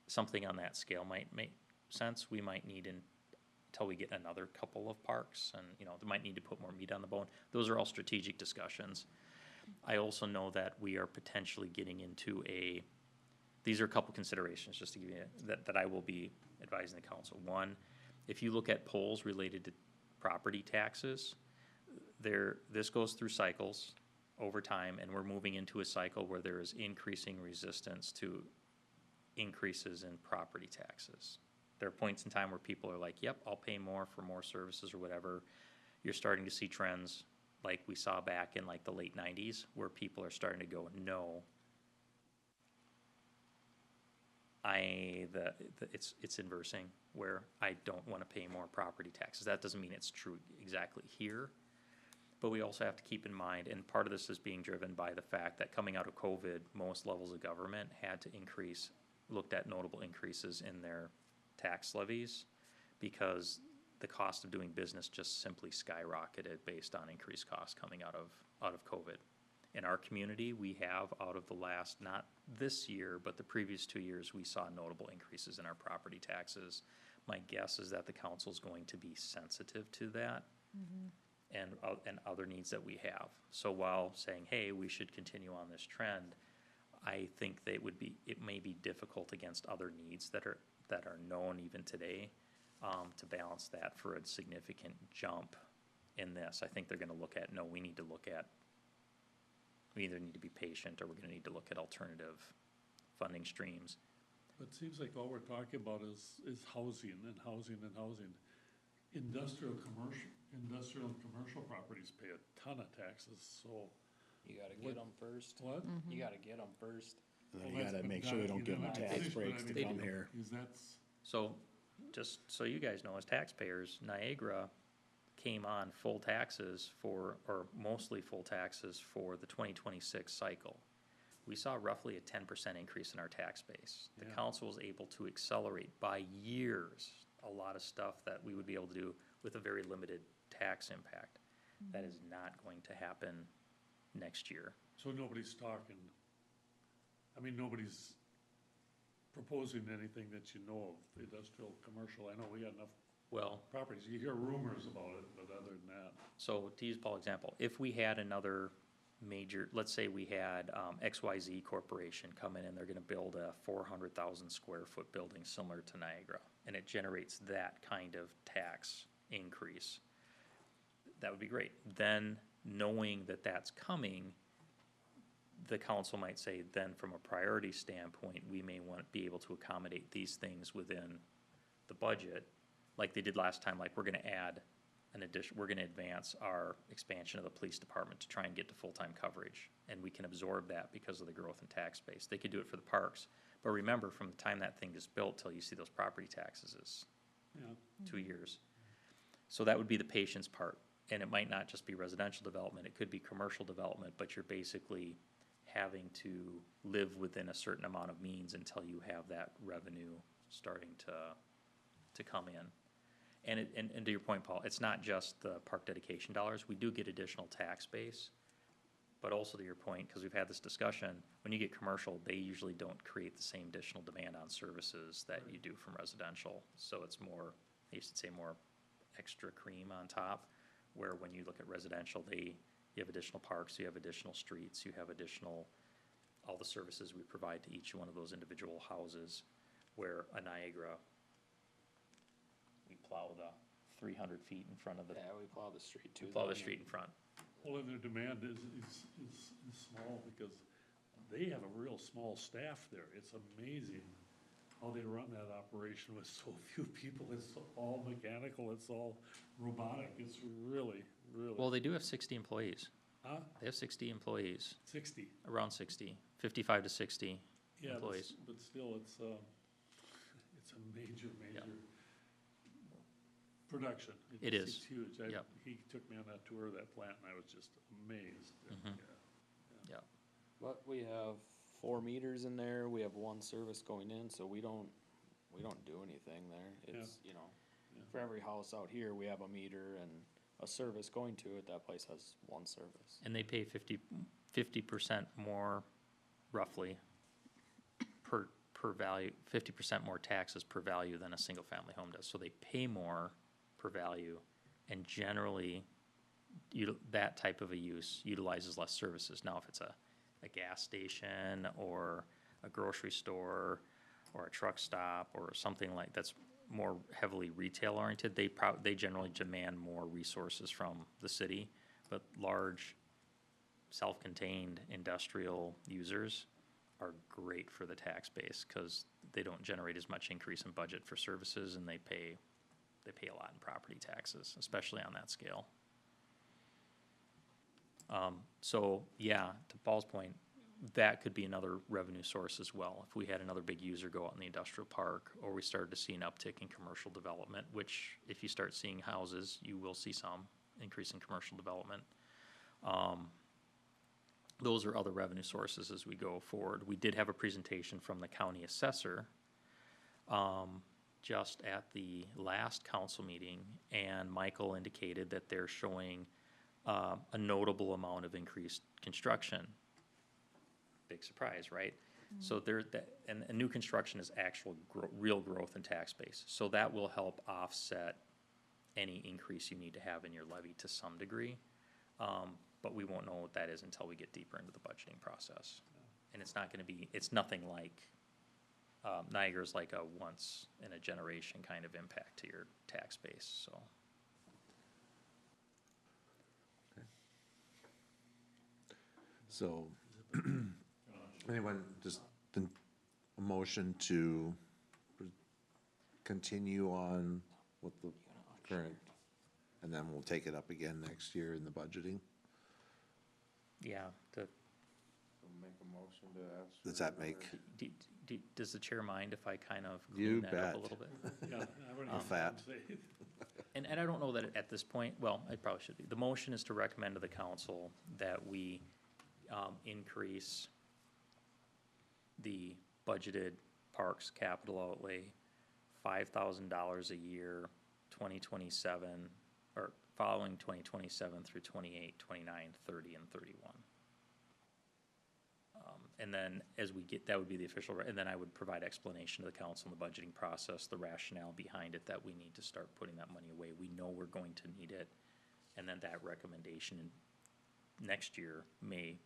Speaker 1: something on that scale. Might make sense. We might need until we get another couple of parks, and, they might need to put more meat on the bone. Those are all strategic discussions. I also know that we are potentially getting into these are a couple considerations, just to give you, that I will be advising the council. One, if you look at polls related to property taxes, this goes through cycles over time, and we're moving into a cycle where there is increasing resistance to increases in property taxes. There are points in time where people are like, yep, I'll pay more for more services or whatever. You're starting to see trends like we saw back in like the late 90s, where people are starting to go, no, it's inversing, where I don't want to pay more property taxes. That doesn't mean it's true exactly here, but we also have to keep in mind, and part of this is being driven by the fact that coming out of COVID, most levels of government had to looked at notable increases in their tax levies, because the cost of doing business just simply skyrocketed based on increased costs coming out of COVID. In our community, we have, out of the last, not this year, but the previous 2 years, we saw notable increases in our property taxes. My guess is that the council's going to be sensitive to that and other needs that we have. So while saying, hey, we should continue on this trend, I think it may be difficult against other needs that are known even today, to balance that for a significant jump in this. I think they're gonna look at, we either need to be patient, or we're gonna need to look at alternative funding streams.
Speaker 3: But it seems like all we're talking about is housing and housing and housing. Industrial and commercial properties pay a ton of taxes, so.
Speaker 9: You gotta get them first.
Speaker 3: What?
Speaker 9: You gotta get them first.
Speaker 6: And then
Speaker 3: Well,
Speaker 6: you
Speaker 3: that's
Speaker 6: gotta
Speaker 3: been
Speaker 6: make sure we
Speaker 3: done.
Speaker 6: don't give them
Speaker 3: United
Speaker 6: tax
Speaker 3: States, but
Speaker 6: breaks
Speaker 3: I
Speaker 6: to
Speaker 3: mean,
Speaker 6: come here.
Speaker 3: Is that,
Speaker 1: So, just so you guys know, as taxpayers, Niagara came on full taxes or mostly full taxes for the 2026 cycle. We saw roughly a 10% increase in our tax base. The
Speaker 3: Yeah.
Speaker 1: council was able to accelerate by years a lot of stuff that we would be able to do with a very limited tax impact. That is not going to happen next year.
Speaker 3: so nobody's talking, nobody's proposing anything that you know of, industrial, commercial. I know we got enough
Speaker 1: Well,
Speaker 3: properties. You hear rumors about it, but other than that.
Speaker 1: so to use Paul's example, if we had another major, let's say we had XYZ Corporation come in and they're gonna build a 400,000 square foot building similar to Niagara, and it generates that kind of tax increase, that would be great. Then, knowing that that's coming, the council might say, then from a priority standpoint, we may want to be able to accommodate these things within the budget, like they did last time, like we're gonna add we're gonna advance our expansion of the police department to try and get to full-time coverage. And we can absorb that because of the growth in tax base. They could do it for the parks. But remember, from the time that thing is built till you see those property taxes is
Speaker 3: Yeah.
Speaker 1: 2 years. So that would be the patience part. And it might not just be residential development, it could be commercial development, but you're basically having to live within a certain amount of means until you have that revenue starting to come in. And to your point, Paul, it's not just the park dedication dollars, we do get additional tax base. But also to your point, because we've had this discussion, when you get commercial, they usually don't create the same additional demand on services that you do from residential. So it's more, I used to say more extra cream on top, where when you look at residential, you have additional parks, you have additional streets, you have additional, all the services we provide to each one of those individual houses, where a Niagara, we plow the 300 feet in front of the,
Speaker 9: Yeah, we plow the street too.
Speaker 1: we plow
Speaker 9: though.
Speaker 1: the street in front.
Speaker 3: Well, and their demand is small because they have a real small staff there. It's amazing how they run that operation with so few people. It's all mechanical, it's all robotic. It's really,
Speaker 1: Well, they do have 60 employees.
Speaker 3: huh?
Speaker 1: They have 60 employees,
Speaker 3: 60.
Speaker 1: around 60, 55 to 60
Speaker 3: Yeah,
Speaker 1: employees.
Speaker 3: but still, it's a major production.
Speaker 1: It
Speaker 3: It's
Speaker 1: is.
Speaker 3: huge.
Speaker 1: Yep.
Speaker 3: He took me on that tour of that plant, and I was just amazed.
Speaker 1: Mhm.
Speaker 3: Yeah.
Speaker 1: Yeah.
Speaker 9: But we have 4 meters in there, we have 1 service going in, so we don't do anything there. It's, you know,
Speaker 3: Yeah.
Speaker 9: for every house out here, we have a meter and a service going to it, that place has 1 service.
Speaker 1: And they pay 50% more, roughly, per value, 50% more taxes per value than a single-family home does. So they pay more per value, and generally, that type of a use utilizes less services. Now, if it's a gas station, or a grocery store, or a truck stop, or something like that's more heavily retail-oriented, they generally demand more resources from the city. But large, self-contained industrial users are great for the tax base, because they don't generate as much increase in budget for services, and they pay a lot in property taxes, especially on that scale. So, yeah, to Paul's point, that could be another revenue source as well. If we had another big user go out in the industrial park, or we started to see an uptick in commercial development, which if you start seeing houses, you will see some increase in commercial development. Those are other revenue sources as we go forward. We did have a presentation from the county assessor just at the last council meeting, and Michael indicated that they're showing a notable amount of increased construction. Big surprise, right? So and new construction is actual real growth in tax base. So that will help offset any increase you need to have in your levy to some degree. But we won't know what that is until we get deeper into the budgeting process. And it's nothing like, Niagara's like a once in a generation kind of impact to your tax base, so.
Speaker 5: So, anyone, just a motion to continue on with the current, and then we'll take it up again next year in the budgeting?
Speaker 1: Yeah,
Speaker 10: So make a motion to ask.
Speaker 5: Does
Speaker 10: for
Speaker 5: that
Speaker 10: another-
Speaker 5: make,
Speaker 1: does the chair mind if I kind of
Speaker 5: You
Speaker 1: clean that up
Speaker 5: bet.
Speaker 1: a little bit?
Speaker 3: Yeah, I wouldn't
Speaker 5: I'm
Speaker 3: even
Speaker 5: fat.
Speaker 3: say it.
Speaker 1: And I don't know that at this point, well, I probably should be. The motion is to recommend to the council that we increase the budgeted parks capital outlay $5,000 a year, 2027, or following 2027 through 28, 29, 30, and 31. And then as we get, that would be the official, and then I would provide explanation to the council in the budgeting process, the rationale behind it, that we need to start putting that money away. We know we're going to need it. And then that recommendation next year may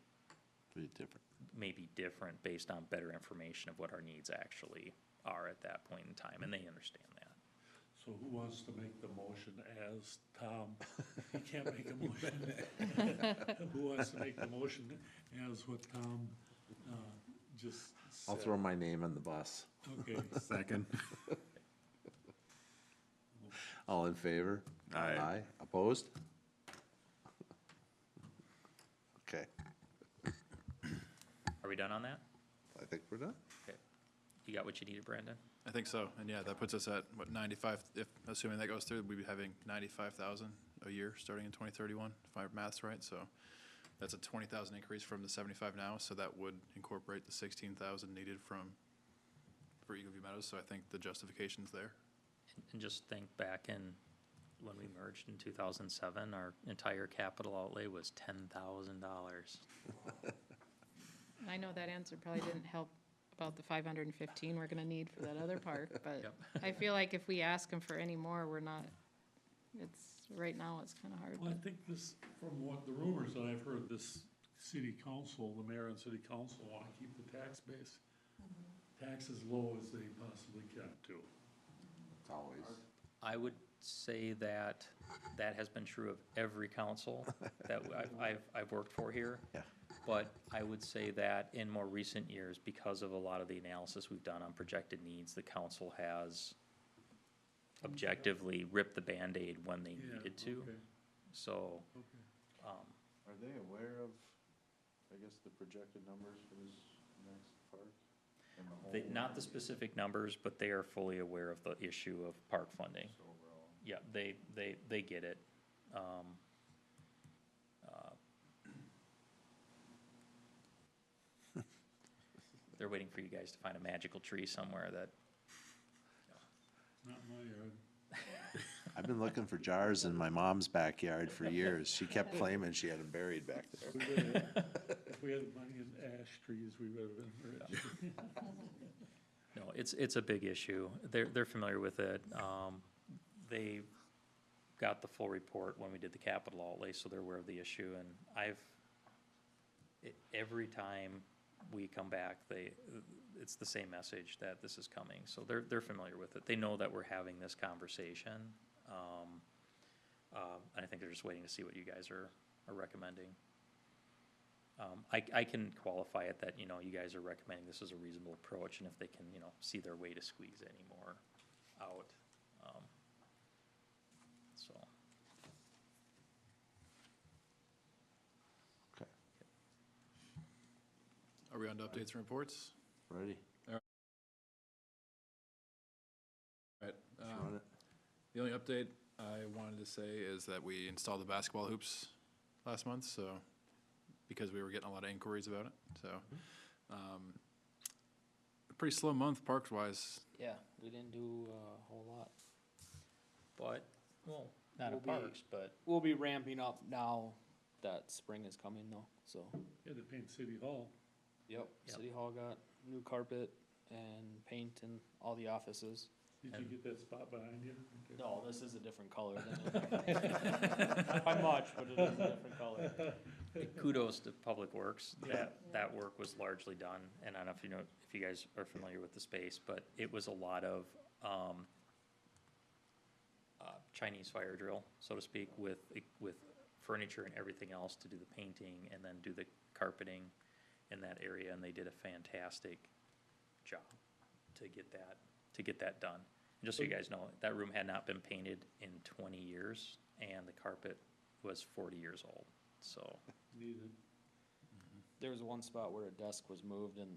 Speaker 1: be different based on better information of what our needs actually are at that point in time, and they understand that.
Speaker 3: So who wants to make the motion as Tom? He can't make a motion. Who wants to make the motion as what Tom just
Speaker 5: I'll
Speaker 3: said?
Speaker 5: throw my name on the bus.
Speaker 3: Okay,
Speaker 6: Second.
Speaker 5: All in favor?
Speaker 10: Aye.
Speaker 5: Opposed? Okay,
Speaker 1: Are we done on that?
Speaker 5: I think we're done.
Speaker 1: Okay. You got what you needed, Brandon?
Speaker 4: I think so, and yeah, that puts us at, what, 95, if, assuming that goes through, we'd be having 95,000 a year, starting in 2031, if my math's right, so that's a 20,000 increase from the 75 now, so that would incorporate the 16,000 needed for Eagle View Meadows, so I think the justification's there.
Speaker 1: And just think back in, when we merged in 2007, our entire capital outlay was $10,000.
Speaker 7: I know that answer probably didn't help about the 515 we're gonna need for that other park, but
Speaker 1: Yep.
Speaker 7: I feel like if we ask them for any more, we're not, right now, it's kinda hard.
Speaker 3: Well, I think this, from what the rumors that I've heard, this city council, the mayor and city council wanna keep the tax base, tax as low as they possibly can too.
Speaker 5: It's always.
Speaker 1: I would say that that has been true of every council that I've worked for here.
Speaker 5: Yeah.
Speaker 1: But I would say that in more recent years, because of a lot of the analysis we've done on projected needs, the council has objectively ripped the Band-Aid when they
Speaker 3: Yeah,
Speaker 1: needed to.
Speaker 3: okay,
Speaker 1: So,
Speaker 3: okay.
Speaker 10: Are they aware of, I guess, the projected numbers for this next park? And the whole
Speaker 1: not the specific numbers, but they are fully aware of the issue of park funding.
Speaker 10: just overall?
Speaker 1: Yeah, they get it. They're waiting for you guys to find a magical tree somewhere that,
Speaker 3: Not in my yard.
Speaker 5: I've been looking for jars in my mom's backyard for years. She kept claiming she had them buried back there.
Speaker 3: If we had money in ash trees, we would have been rich.
Speaker 1: no, it's a big issue. They're familiar with it. They got the full report when we did the capital outlay, so they're aware of the issue, and every time we come back, it's the same message that this is coming, so they're familiar with it. They know that we're having this conversation, and I think they're just waiting to see what you guys are recommending. I can qualify it that, you guys are recommending this as a reasonable approach, and if they can, see their way to squeeze any more out. So,
Speaker 5: Okay,
Speaker 4: Are we on to updates and reports?
Speaker 5: ready?
Speaker 4: Right,
Speaker 5: Let's run it.
Speaker 4: the only update I wanted to say is that we installed the basketball hoops last month, so, because we were getting a lot of inquiries about it, so. A pretty slow month parks-wise.
Speaker 9: Yeah, we didn't do a whole lot.
Speaker 1: but, well, not
Speaker 9: We'll
Speaker 1: at
Speaker 9: be-
Speaker 1: parks, but
Speaker 9: We'll be ramping up now that spring is coming though, so.
Speaker 3: Had to paint City Hall.
Speaker 9: Yep.
Speaker 1: Yep.
Speaker 9: City Hall got new carpet and paint in all the offices.
Speaker 3: Did you get that spot behind you?
Speaker 9: No, this is a different color than. Not by much, but it is a different color.
Speaker 1: kudos to Public Works, that work was largely done, and I don't know if you guys are familiar with the space, but it was a lot of, Chinese fire drill, so to speak, with furniture and everything else to do the painting and then do the carpeting in that area, and they did a fantastic job to get that done. And just so you guys know, that room had not been painted in 20 years, and the carpet was 40 years old, so.
Speaker 3: Needed.
Speaker 9: There was one spot where a desk was moved and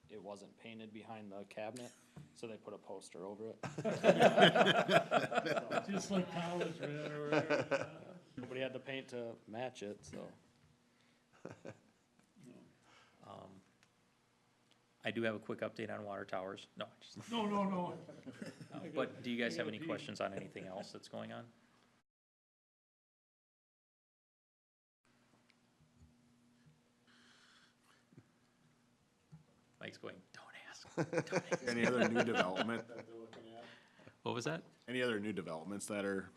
Speaker 9: it wasn't painted behind the cabinet, so they put a poster over it.
Speaker 3: Just like college, man, or whatever.
Speaker 9: Nobody had to paint to match it, so.
Speaker 1: I do have a quick update on water towers. No,
Speaker 3: No.
Speaker 1: but do you guys have any
Speaker 3: pee.
Speaker 1: questions on anything else that's going on? Mike's going, don't ask.
Speaker 6: Any other new development,
Speaker 1: What was that?
Speaker 6: any other new developments that are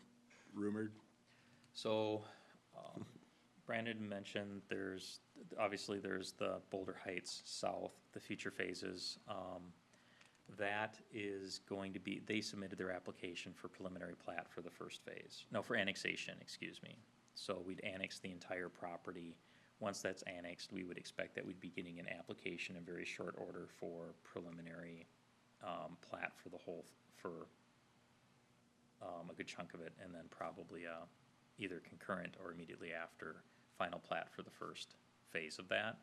Speaker 6: rumored?
Speaker 1: So, Brandon mentioned obviously there's the Boulder Heights South, the future phases. That is going to be, they submitted their application for preliminary plat for the first phase. No, for annexation, excuse me. So we'd annex the entire property. Once that's annexed, we would expect that we'd be getting an application in very short order for preliminary plat for the whole, for a good chunk of it, and then probably, either concurrent or immediately after final plat for the first phase of that.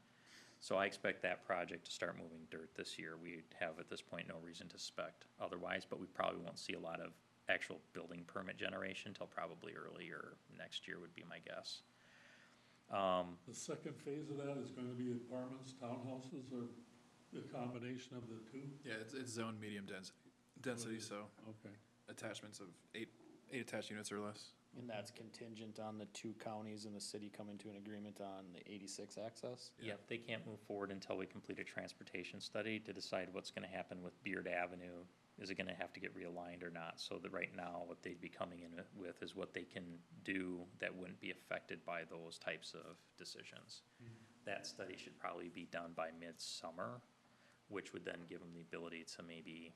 Speaker 1: So I expect that project to start moving dirt this year. We have at this point no reason to suspect otherwise, but we probably won't see a lot of actual building permit generation till probably early or next year would be my guess.
Speaker 3: The second phase of that is going to be apartments, townhouses, or the combination of the two?
Speaker 4: Yeah, it's zone medium density, so
Speaker 3: Okay.
Speaker 4: attachments of eight attached units or less.
Speaker 9: And that's contingent on the two counties and the city coming to an agreement on the 86 access?
Speaker 1: Yep, they can't move forward until we complete a transportation study to decide what's gonna happen with Beard Avenue. Is it gonna have to get realigned or not? So that right now, what they'd be coming in with is what they can do that wouldn't be affected by those types of decisions. That study should probably be done by midsummer, which would then give them the ability to maybe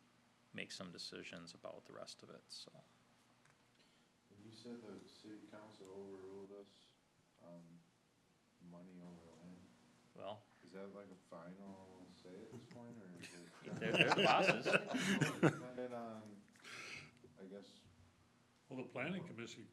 Speaker 1: make some decisions about the rest of it, so.
Speaker 10: You said the city council overruled us on money over land.
Speaker 1: Well,
Speaker 10: Is that like a final say at this point, or is it?
Speaker 1: they're the bosses.
Speaker 10: Dependent on, I guess,
Speaker 3: Well, the planning commission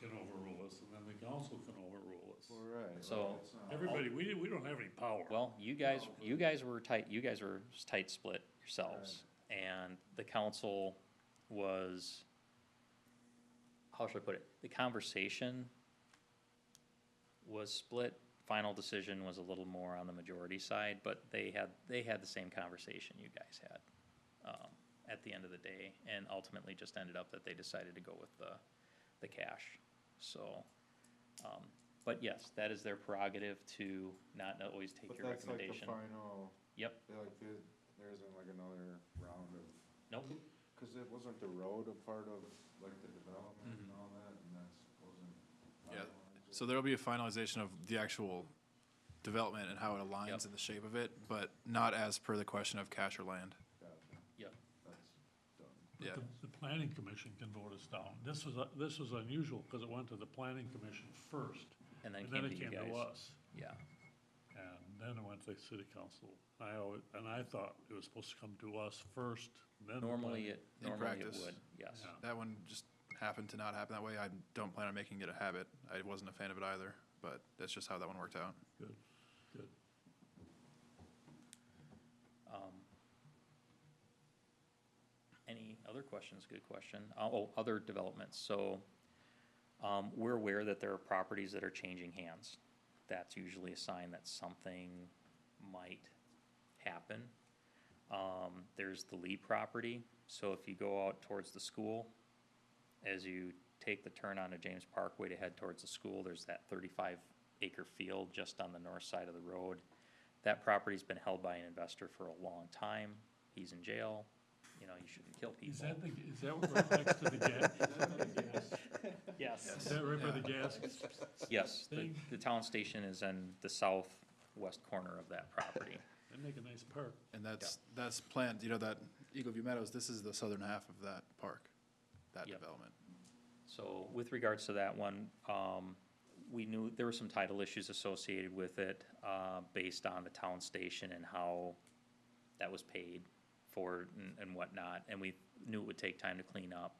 Speaker 3: can overrule us, and then the council can overrule us.
Speaker 10: well, right.
Speaker 1: So-
Speaker 10: well, it's not-
Speaker 3: Everybody, we don't have any power.
Speaker 1: Well, you guys were tight split yourselves, and the council was, how should I put it? The conversation was split, final decision was a little more on the majority side, but they had the same conversation you guys had, at the end of the day, and ultimately just ended up that they decided to go with the cash, so, but yes, that is their prerogative to not always take
Speaker 10: But
Speaker 1: your
Speaker 10: that's like the
Speaker 1: recommendation.
Speaker 10: final,
Speaker 1: Yep,
Speaker 10: there isn't like another round of,
Speaker 1: nope,
Speaker 10: cause it wasn't the road a part of like the development and all that, and that's wasn't.
Speaker 4: Yeah.
Speaker 10: finalized
Speaker 4: So there'll be a finalization of the actual development and how it
Speaker 1: Yep.
Speaker 4: aligns and the shape of it, but not as per the question of cash or land.
Speaker 10: yet. Gotcha,
Speaker 1: yep.
Speaker 10: that's done.
Speaker 3: But
Speaker 4: Yeah.
Speaker 3: The planning commission can vote us down. This was unusual, because it went to the planning commission first,
Speaker 1: And then
Speaker 3: and then
Speaker 1: came
Speaker 3: it
Speaker 1: to you
Speaker 3: came to
Speaker 1: guys.
Speaker 3: us.
Speaker 1: Yeah,
Speaker 3: And then it went to the city council. I thought it was supposed to come to us first, then the
Speaker 1: normally
Speaker 3: planning.
Speaker 4: In practice.
Speaker 1: would, yes.
Speaker 3: Yeah.
Speaker 4: That one just happened to not happen that way. I don't plan on making it a habit. I wasn't a fan of it either, but that's just how that one worked out.
Speaker 3: Good, good.
Speaker 1: Any other questions? Good question. Other developments. So, we're aware that there are properties that are changing hands. That's usually a sign that something might happen. There's the Lee property, so if you go out towards the school, as you take the turn onto James Parkway to head towards the school, there's that 35-acre field just on the north side of the road. That property's been held by an investor for a long time. He's in jail. You know, you shouldn't kill
Speaker 3: Is
Speaker 1: people.
Speaker 3: that right next to the gas?
Speaker 9: Yes.
Speaker 3: Is that right by the gas?
Speaker 1: Yes,
Speaker 3: thing?
Speaker 1: the town station is in the southwest corner of that property.
Speaker 3: They make a nice park.
Speaker 4: And that's planned, that Eagle View Meadows, this is the southern half of that park, that
Speaker 1: Yep.
Speaker 4: development.
Speaker 1: So with regards to that one, we knew there were some title issues associated with it, based on the town station and how that was paid for and whatnot, and we knew it would take time to clean up.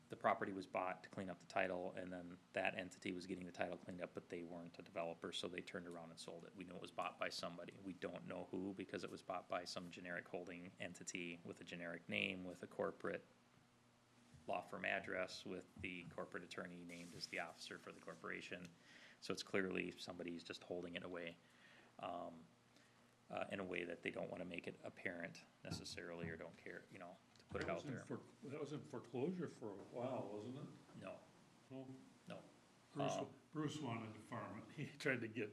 Speaker 1: The property was bought to clean up the title, and then that entity was getting the title cleaned up, but they weren't a developer, so they turned around and sold it. We knew it was bought by somebody. We don't know who, because it was bought by some generic holding entity with a generic name, with a corporate law firm address, with the corporate attorney named as the officer for the corporation. So it's clearly somebody's just holding it away, in a way that they don't wanna make it apparent necessarily, or don't care, to put it out there.
Speaker 3: That was in foreclosure for a while, wasn't it?
Speaker 1: No,
Speaker 3: No?
Speaker 1: no.
Speaker 3: Bruce wanted to farm it. He tried to get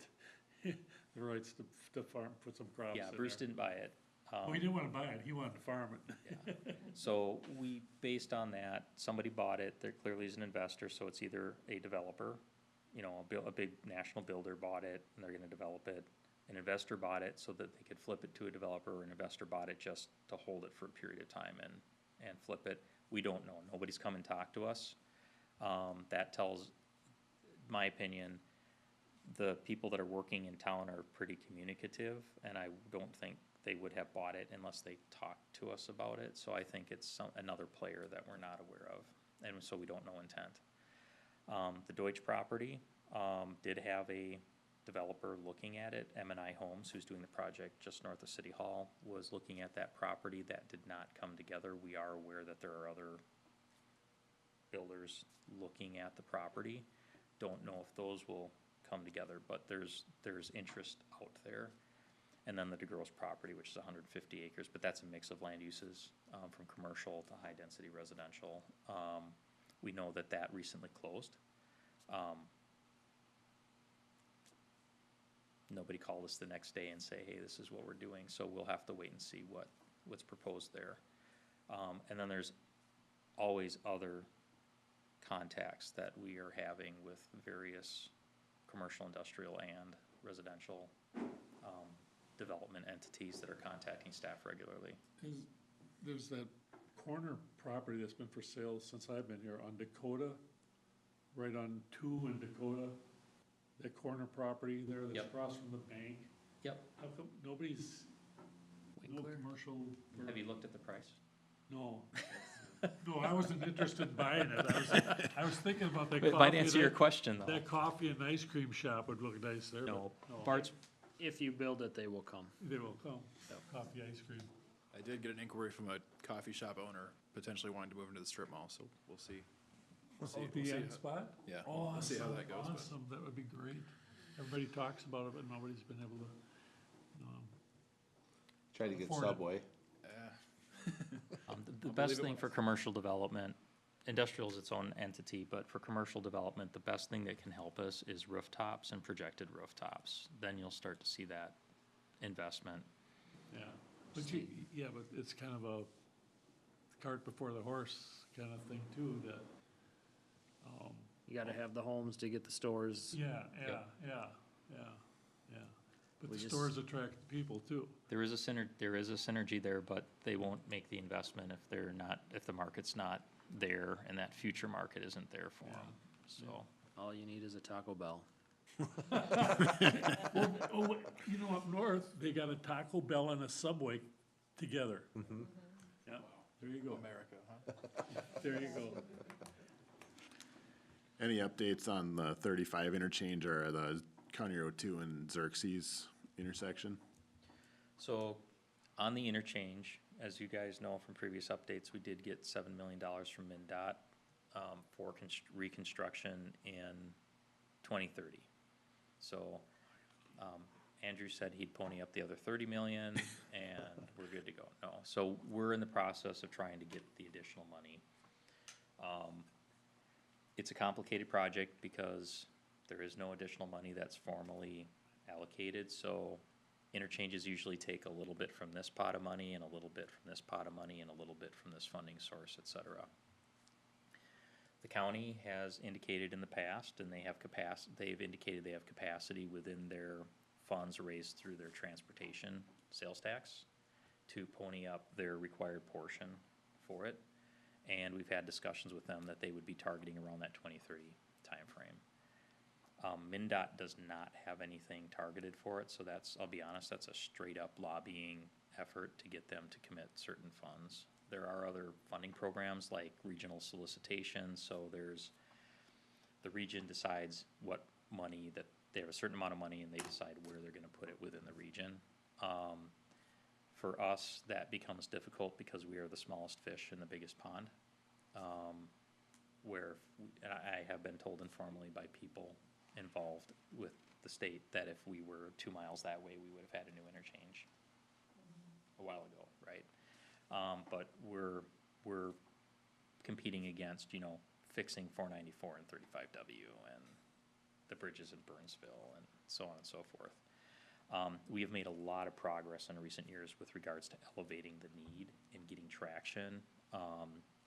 Speaker 3: the rights to farm, put some crops in
Speaker 1: Yeah,
Speaker 3: there.
Speaker 1: Bruce didn't buy it.
Speaker 3: Oh, he didn't wanna buy it, he wanted to farm it.
Speaker 1: So we, based on that, somebody bought it, there clearly is an investor, so it's either a developer, a big national builder bought it, and they're gonna develop it. An investor bought it so that they could flip it to a developer, or an investor bought it just to hold it for a period of time and flip it. We don't know, nobody's come and talked to us. That tells, my opinion, the people that are working in town are pretty communicative, and I don't think they would have bought it unless they talked to us about it. So I think it's another player that we're not aware of, and so we don't know intent. The Deutsch property, did have a developer looking at it. M&I Homes, who's doing the project just north of City Hall, was looking at that property. That did not come together. We are aware that there are other builders looking at the property. Don't know if those will come together, but there's interest out there. And then the DeGrosse property, which is 150 acres, but that's a mix of land uses, from commercial to high-density residential. We know that that recently closed. Nobody called us the next day and say, hey, this is what we're doing, so we'll have to wait and see what's proposed there. And then there's always other contacts that we are having with various commercial, industrial, and residential development entities that are contacting staff regularly.
Speaker 3: There's that corner property that's been for sale since I've been here on Dakota, right on 2 in Dakota. That corner property there that's
Speaker 1: Yep.
Speaker 3: across from the bank.
Speaker 1: Yep.
Speaker 3: How come nobody's, no commercial?
Speaker 1: Have you looked at the price?
Speaker 3: No. No, I wasn't interested in buying it. I was thinking about that
Speaker 1: It
Speaker 3: coffee.
Speaker 1: might answer your
Speaker 3: and
Speaker 1: question, though.
Speaker 3: That coffee and ice cream shop would look nice there, but
Speaker 1: No,
Speaker 3: no.
Speaker 1: Bart's,
Speaker 8: If you build it, they will come.
Speaker 3: They will come. Coffee, ice cream.
Speaker 4: I did get an inquiry from a coffee shop owner potentially wanting to move into the strip mall, so we'll see. We'll see.
Speaker 3: Oh,
Speaker 4: We'll
Speaker 3: the
Speaker 4: see
Speaker 3: end
Speaker 4: how-
Speaker 3: spot?
Speaker 4: Yeah, we'll see how
Speaker 3: Awesome,
Speaker 4: that goes, but-
Speaker 3: awesome, that would be great. Everybody talks about it, but nobody's been able to,
Speaker 5: Try to get
Speaker 3: Afford it.
Speaker 5: Subway.
Speaker 1: the best thing for commercial development, industrial is its own entity, but for commercial development, the best thing that can help us is rooftops and projected rooftops. Then you'll start to see that investment.
Speaker 3: yeah. But you, yeah, but it's kind of a cart before the horse kind of thing too, that,
Speaker 8: You gotta have the homes to get the stores.
Speaker 3: yeah. But
Speaker 8: We
Speaker 3: the
Speaker 8: just-
Speaker 3: stores attract people too.
Speaker 1: There is a synergy there, but they won't make the investment if the market's not there and that future market isn't there for them, so.
Speaker 8: All you need is a Taco Bell.
Speaker 3: Oh, you know, up north, they got a Taco Bell and a Subway together. Yeah, there you go.
Speaker 4: America, huh?
Speaker 3: There you go.
Speaker 6: Any updates on the 35 interchange or the County Road 2 and Xerxes intersection?
Speaker 1: So, on the interchange, as you guys know from previous updates, we did get $7 million from MnDOT for reconstruction in 2030. So, Andrew said he'd pony up the other 30 million, and we're good to go. No, so we're in the process of trying to get the additional money. It's a complicated project because there is no additional money that's formally allocated, so interchanges usually take a little bit from this pot of money and a little bit from this pot of money and a little bit from this funding source, et cetera. The county has indicated in the past, and they've indicated they have capacity within their funds raised through their transportation sales tax to pony up their required portion for it. And we've had discussions with them that they would be targeting around that 2030 timeframe. MnDOT does not have anything targeted for it, so I'll be honest, that's a straight up lobbying effort to get them to commit certain funds. There are other funding programs like regional solicitation, so the region decides what money, that they have a certain amount of money and they decide where they're gonna put it within the region. For us, that becomes difficult because we are the smallest fish in the biggest pond. And I have been told informally by people involved with the state that if we were 2 miles that way, we would have had a new interchange a while ago, right? But we're competing against, fixing 494 and 35W and the bridges in Burnsville and so on and so forth. We have made a lot of progress in recent years with regards to elevating the need and getting traction.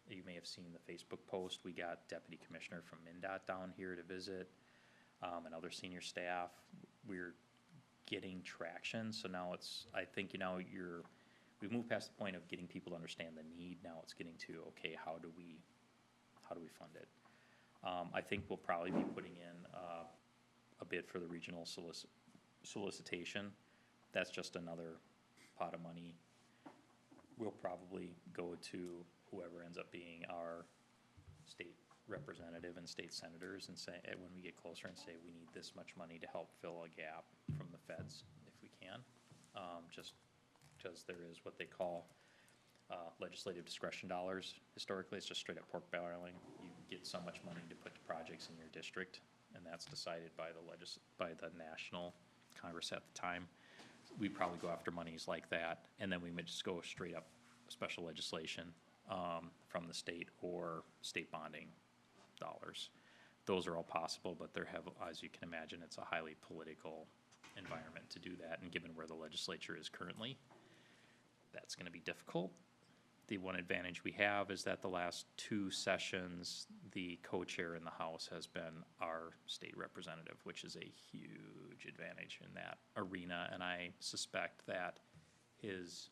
Speaker 1: You may have seen the Facebook post. We got Deputy Commissioner from MnDOT down here to visit, and other senior staff. We're getting traction, so now I think, we've moved past the point of getting people to understand the need. Now it's getting to, okay, how do we fund it? I think we'll probably be putting in a bid for the regional solicitation. That's just another pot of money will probably go to whoever ends up being our state representative and state senators and say, when we get closer and say, we need this much money to help fill a gap from the feds, if we can. Just because there is what they call legislative discretion dollars. Historically, it's just straight up pork barreling. You get so much money to put to projects in your district, and that's decided by the national Congress at the time. We'd probably go after monies like that, and then we would just go straight up special legislation from the state or state bonding dollars. Those are all possible, but as you can imagine, it's a highly political environment to do that, and given where the legislature is currently, that's gonna be difficult. The one advantage we have is that the last 2 sessions, the co-chair in the House has been our state representative, which is a huge advantage in that arena, and I suspect that his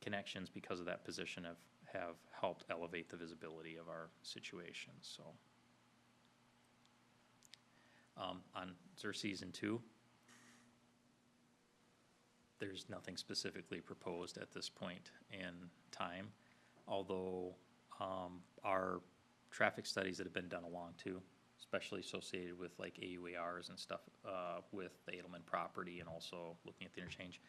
Speaker 1: connections, because of that position, have helped elevate the visibility of our situation, so. On Season 2, there's nothing specifically proposed at this point in time, although our traffic studies that have been done along too, especially associated with like AUARs and stuff with the Edelman property and also looking at the interchange,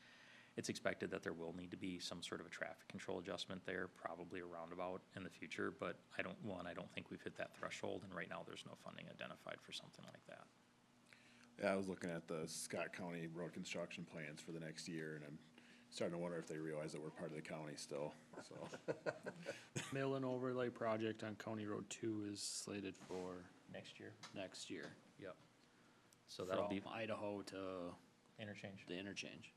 Speaker 1: it's expected that there will need to be some sort of a traffic control adjustment there, probably a roundabout in the future, but I don't think we've hit that threshold, and right now there's no funding identified for something like that.
Speaker 6: Yeah, I was looking at the Scott County road construction plans for the next year, and I'm starting to wonder if they realize that we're part of the county still, so.
Speaker 9: Mill and overlay project on County Road 2 is slated for
Speaker 1: Next year?
Speaker 9: next year.
Speaker 1: Yep. So that'll be
Speaker 9: From Idaho to
Speaker 1: interchange.
Speaker 9: the interchange.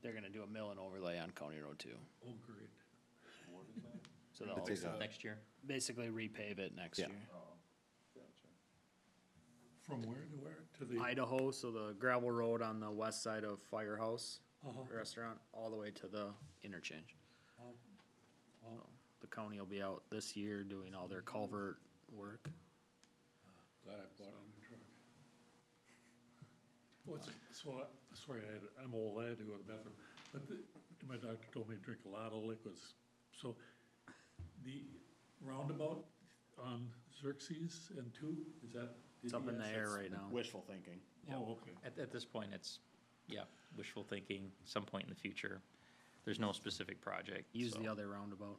Speaker 9: They're gonna do a mill and overlay on County Road 2.
Speaker 3: Oh, great.
Speaker 9: So
Speaker 5: It's
Speaker 9: they'll
Speaker 5: a-
Speaker 1: Next year?
Speaker 9: basically repave it next
Speaker 6: Yeah.
Speaker 9: year.
Speaker 3: From where to where? To the,
Speaker 9: Idaho, so the gravel road on the west side of Firehouse
Speaker 3: uh-huh.
Speaker 9: Restaurant, all the way to the interchange.
Speaker 3: Oh,
Speaker 9: So the county will be out this year doing all their culvert work.
Speaker 3: glad I bought a new truck. Sorry, I'm old, I had to go to the bathroom, but my doctor told me to drink a lot of liquids. So the roundabout on Xerxes and 2, is that?
Speaker 9: It's up in the air right now.
Speaker 6: Wishful thinking.
Speaker 3: Oh, okay.
Speaker 1: At this point, it's, wishful thinking, some point in the future. There's no specific project.
Speaker 9: Use
Speaker 1: so.
Speaker 9: the other roundabout.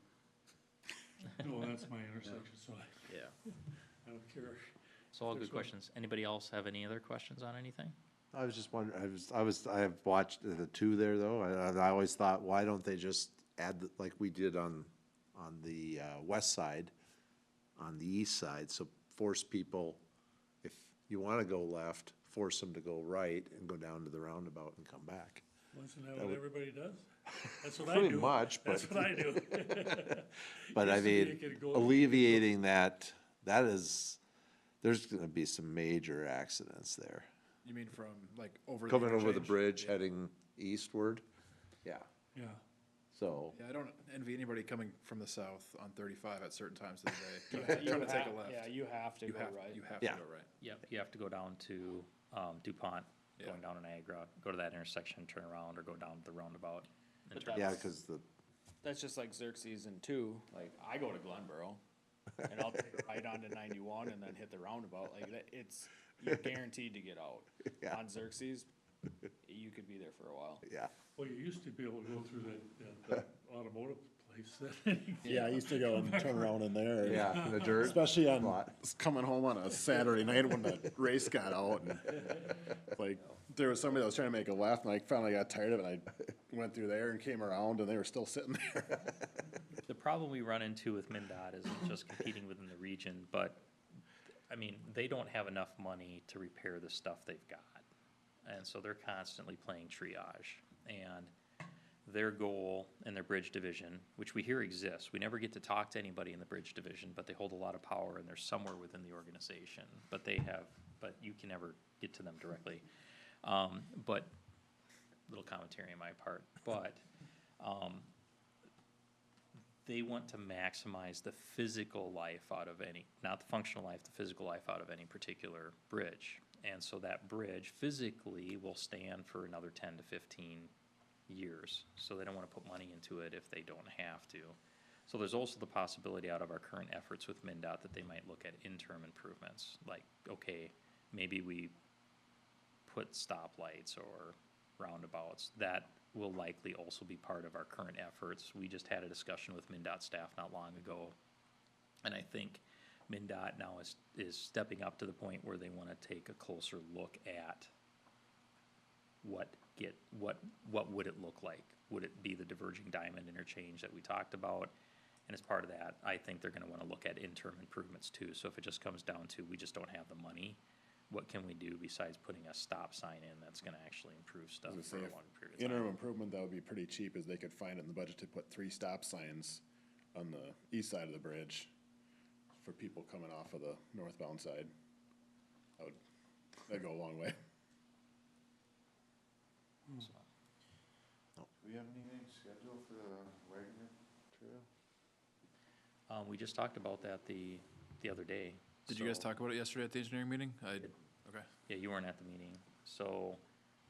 Speaker 3: No, that's my intersection, so
Speaker 9: Yeah.
Speaker 3: I don't care.
Speaker 1: So all
Speaker 3: There's
Speaker 1: good
Speaker 3: one.
Speaker 1: questions. Anybody else have any other questions on anything?
Speaker 5: I was just wondering, I have watched the 2 there though, I always thought, why don't they just add, like we did on the west side, on the east side, so force people, if you wanna go left, force them to go right and go down to the roundabout and come back.
Speaker 3: Isn't that
Speaker 5: That
Speaker 3: what
Speaker 5: would-
Speaker 3: everybody does? That's what I do.
Speaker 5: Pretty much,
Speaker 3: That's
Speaker 5: but-
Speaker 3: what I do.
Speaker 5: But I
Speaker 3: Used to be you
Speaker 5: mean,
Speaker 3: could go-
Speaker 5: alleviating that there's gonna be some major accidents there.
Speaker 4: You mean from like over the
Speaker 5: Coming over the
Speaker 4: interchange?
Speaker 5: bridge,
Speaker 4: Yeah.
Speaker 5: heading eastward, yeah,
Speaker 3: Yeah,
Speaker 5: so,
Speaker 4: Yeah, I don't envy anybody coming from the south on 35 at certain times of the day, trying to take a left.
Speaker 9: Yeah, you have to
Speaker 4: You
Speaker 9: go
Speaker 4: have,
Speaker 9: right.
Speaker 4: you have to
Speaker 5: Yeah.
Speaker 4: go right.
Speaker 1: Yep, you have to go down to DuPont,
Speaker 4: Yeah.
Speaker 1: going down to Niagara, go to that intersection, turn around, or go down the roundabout. and
Speaker 9: But
Speaker 1: turn
Speaker 5: yeah,
Speaker 9: That's-
Speaker 5: cause the,
Speaker 9: That's just like Xerxes and 2, like, I go to Glenboro, and I'll take a right onto 91 and then hit the roundabout, like, you're guaranteed to get out.
Speaker 5: Yeah.
Speaker 9: On Xerxes, you could be there for a while.
Speaker 5: yeah,
Speaker 3: well, you used to be able to go through that automotive place.
Speaker 6: Yeah, I used to go and turn around in there.
Speaker 5: yeah, in the dirt.
Speaker 6: Especially on,
Speaker 5: Lot.
Speaker 6: coming home on a Saturday night when the race got out, and like, there was somebody that was trying to make a left, and I finally got tired of it, and I went through there and came around, and they were still sitting there.
Speaker 1: The problem we run into with MinDOT isn't just competing within the region, but, I mean, they don't have enough money to repair the stuff they've got. And so they're constantly playing triage. And their goal in their bridge division, which we hear exists, we never get to talk to anybody in the bridge division, but they hold a lot of power and they're somewhere within the organization. But you can never get to them directly. But, little commentary on my part, but, they want to maximize the physical life out of any, not the functional life, the physical life out of any particular bridge. And so that bridge physically will stand for another 10 to 15 years. So they don't want to put money into it if they don't have to. So there's also the possibility out of our current efforts with MinDOT that they might look at interim improvements. Like, okay, maybe we put stoplights or roundabouts. That will likely also be part of our current efforts. We just had a discussion with MinDOT staff not long ago. And I think MinDOT now is stepping up to the point where they want to take a closer look at what would it look like? Would it be the diverging diamond interchange that we talked about? And as part of that, I think they're gonna wanna look at interim improvements too. So if it just comes down to, we just don't have the money, what can we do besides putting a stop sign in that's gonna actually improve stuff
Speaker 6: I was
Speaker 1: for a
Speaker 6: gonna say,
Speaker 1: long period of
Speaker 6: interim
Speaker 1: time?
Speaker 6: improvement, that would be pretty cheap, is they could find it in the budget to put 3 stop signs on the east side of the bridge for people coming off of the northbound side. That'd go a long way.
Speaker 10: Do we have anything scheduled for the Wagner Trail?
Speaker 1: We just talked about that the other day.
Speaker 4: Did you guys
Speaker 1: So-
Speaker 4: talk about it yesterday at the engineering meeting? Okay.
Speaker 1: Yeah, you weren't at the meeting, so,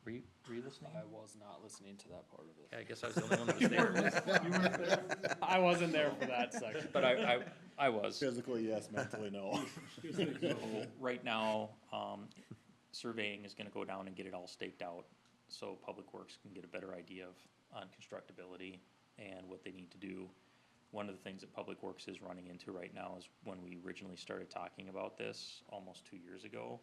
Speaker 1: were you listening?
Speaker 9: I was not listening to that part of it.
Speaker 1: Yeah, I guess I was the only one that was there,
Speaker 9: I wasn't there for that section.
Speaker 1: but I was.
Speaker 6: Physically, yes, mentally, no.
Speaker 1: So, right now, surveying is gonna go down and get it all staked out, so Public Works can get a better idea on constructability and what they need to do. One of the things that Public Works is running into right now is when we originally started talking about this, almost 2 years ago,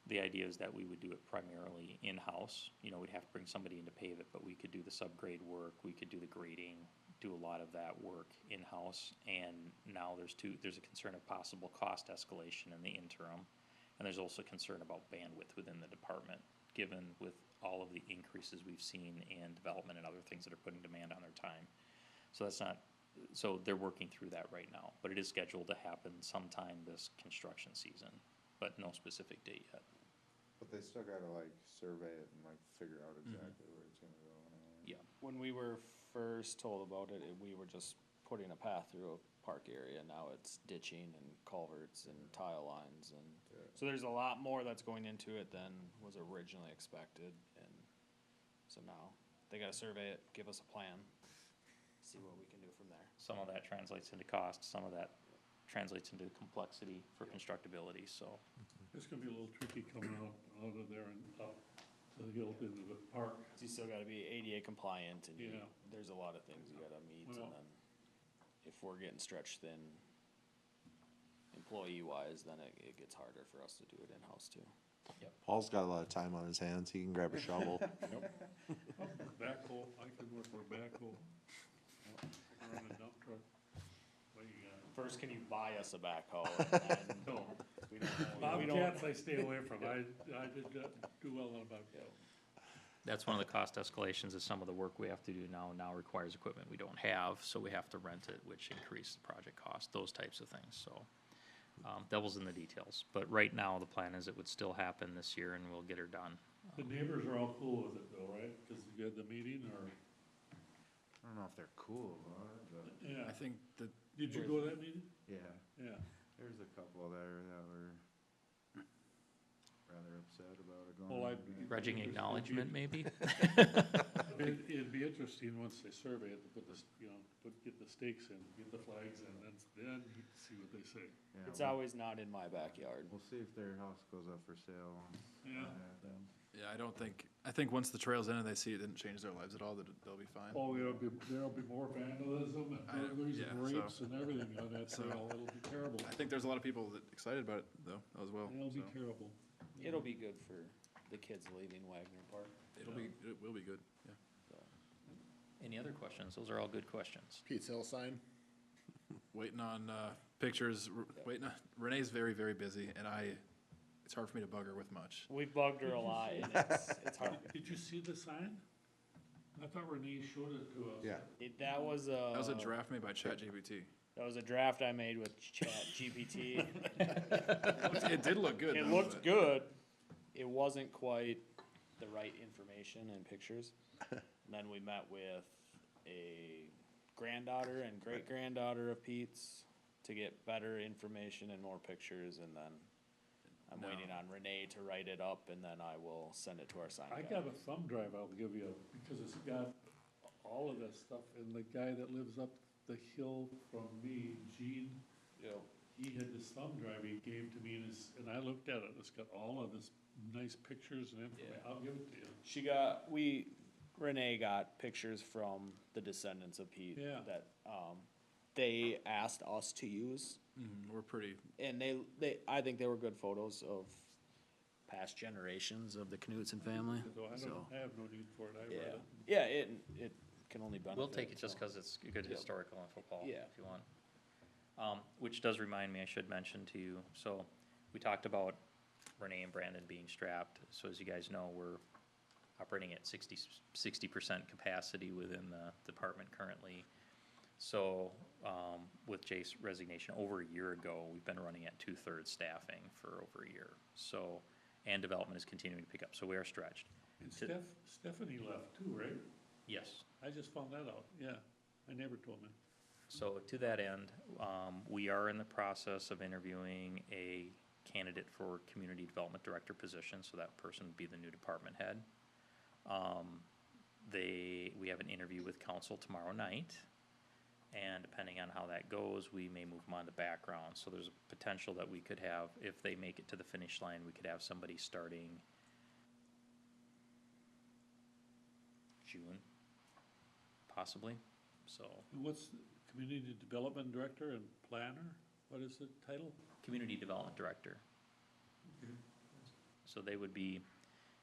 Speaker 1: the idea is that we would do it primarily in-house. You know, we'd have to bring somebody in to pave it, but we could do the subgrade work, we could do the grading, do a lot of that work in-house. And now there's a concern of possible cost escalation in the interim. And there's also concern about bandwidth within the department, given with all of the increases we've seen in development and other things that are putting demand on their time. So they're working through that right now, but it is scheduled to happen sometime this construction season, but no specific date yet.
Speaker 10: But they still gotta like survey it and like figure out exactly where it's gonna go anyway.
Speaker 1: Yeah.
Speaker 9: When we were first told about it, we were just putting a path through a park area. Now it's ditching and culverts and tile lines and, so there's a lot more that's going into it than was originally expected. And so now they gotta survey it, give us a plan, see what we can do from there.
Speaker 1: Some of that translates into cost, some of that translates into complexity for constructability, so.
Speaker 3: It's gonna be a little tricky coming out of there and up to the hill into the park.
Speaker 9: You still gotta be ADA compliant and
Speaker 3: Yeah.
Speaker 9: there's a lot of things you gotta meet and
Speaker 3: Well-
Speaker 9: then if we're getting stretched thin employee wise, then it gets harder for us to do it in-house too.
Speaker 5: Paul's got a lot of time on his hands, he can grab a shovel.
Speaker 3: Backhoe, I could work for a backhoe. Or on a dump truck. What you got?
Speaker 9: First, can you buy us a backhoe? And then
Speaker 3: No.
Speaker 9: we don't know.
Speaker 3: Bobcats I stay away from, I did do well on a bobcat.
Speaker 1: That's one of the cost escalations is some of the work we have to do now requires equipment we don't have, so we have to rent it, which increases the project cost, those types of things, so. Devil's in the details, but right now, the plan is it would still happen this year and we'll get her done.
Speaker 3: The neighbors are all cool with it though, right? Cause you had the meeting or,
Speaker 10: I don't know if they're cool about it, but
Speaker 3: yeah.
Speaker 4: I think that,
Speaker 3: Did you go to that meeting?
Speaker 10: yeah,
Speaker 3: Yeah.
Speaker 10: there's a couple there that were rather upset about it going.
Speaker 3: Well,
Speaker 10: on again.
Speaker 1: Grudging acknowledgement, maybe?
Speaker 3: It'd be interesting once they survey it to put this, get the stakes in, get the flags in, then you see what they say.
Speaker 10: Yeah,
Speaker 9: It's
Speaker 10: we'll-
Speaker 9: always not in my backyard.
Speaker 10: We'll see if their house goes up for sale.
Speaker 3: Yeah.
Speaker 4: yeah, I think once the trail's in and they see it didn't change their lives at all, that they'll be fine.
Speaker 3: Oh, there'll be more vandalism and burglaries
Speaker 4: yeah,
Speaker 3: and
Speaker 4: so-
Speaker 3: rapes and everything on that trail. It'll be terrible.
Speaker 4: I think there's a lot of people that excited about it though, as well.
Speaker 3: It'll be
Speaker 4: so.
Speaker 3: terrible.
Speaker 9: It'll be good for the kids leaving Wagner Park.
Speaker 4: It will be good, yeah.
Speaker 1: Any other questions? Those are all good questions.
Speaker 6: Pete's Hill sign,
Speaker 4: Waiting on, pictures, Renee's very, very busy and it's hard for me to bug her with much.
Speaker 9: We've bugged her a lot and it's hard.
Speaker 3: Did you see the sign? I thought Renee showed it to us.
Speaker 5: Yeah,
Speaker 9: That was a.
Speaker 4: That was a draft made by ChatGPT.
Speaker 9: That was a draft I made with ChatGPT.
Speaker 4: It did look good
Speaker 9: It
Speaker 4: though,
Speaker 9: looked
Speaker 4: but-
Speaker 9: good. It wasn't quite the right information and pictures. And then we met with a granddaughter and great-granddaughter of Pete's to get better information and more pictures, and then I'm waiting on Renee to write it up, and then I will send it to our sign
Speaker 3: I
Speaker 9: guy.
Speaker 3: got a thumb drive I'll give you, because it's got all of that stuff, and the guy that lives up the hill from me, Gene,
Speaker 9: Yep.
Speaker 3: he had this thumb drive he gave to me, and I looked at it, it's got all of this nice pictures and information,
Speaker 9: Yeah.
Speaker 3: I'll give it to you.
Speaker 9: Renee got pictures from the descendants of Pete
Speaker 3: Yeah.
Speaker 9: that, they asked us to use.
Speaker 4: We're pretty,
Speaker 9: And I think they were good photos of past generations of the Knudsen family.
Speaker 3: So I have no need for it, I read
Speaker 9: Yeah,
Speaker 3: it.
Speaker 9: yeah, it can only benefit.
Speaker 1: We'll take it just
Speaker 9: so.
Speaker 1: because it's good
Speaker 9: Yep.
Speaker 1: historical and football,
Speaker 9: Yeah.
Speaker 1: if you want. Which does remind me, I should mention to you, so we talked about Renee and Brandon being strapped. So as you guys know, we're operating at 60% capacity within the department currently. So, with Jake's resignation over a year ago, we've been running at 2/3 staffing for over a year. So, and development is continuing to pick up, so we are stretched.
Speaker 3: And
Speaker 1: To-
Speaker 3: Stephanie left too, right?
Speaker 1: Yes.
Speaker 3: I just found that out, yeah, my neighbor told me.
Speaker 1: So to that end, we are in the process of interviewing a candidate for community development director position, so that person would be the new department head. We have an interview with council tomorrow night, and depending on how that goes, we may move them on to background. So there's a potential that we could have, if they make it to the finish line, we could have somebody starting June, possibly, so.
Speaker 3: And what's the community development director and planner? What is the title?
Speaker 1: Community Development Director. So they would be,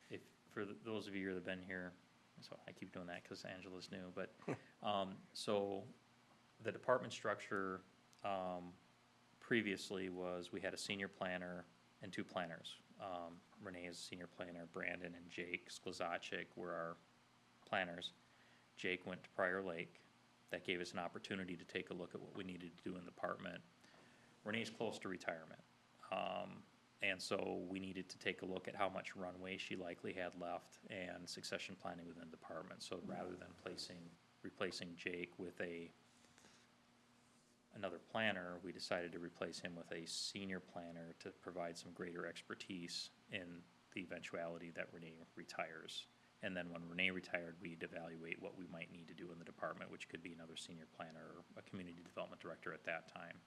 Speaker 1: if, for those of you that have been here, so I keep doing that because Angela's new, but, so the department structure, previously was, we had a senior planner and two planners. Renee is senior planner, Brandon and Jake Sklazacek were our planners. Jake went to Prior Lake. That gave us an opportunity to take a look at what we needed to do in the department. Renee's close to retirement. And so we needed to take a look at how much runway she likely had left and succession planning within the department. So rather than replacing Jake with another planner, we decided to replace him with a senior planner to provide some greater expertise in the eventuality that Renee retires. And then when Renee retired, we'd evaluate what we might need to do in the department, which could be another senior planner or a community development director at that time.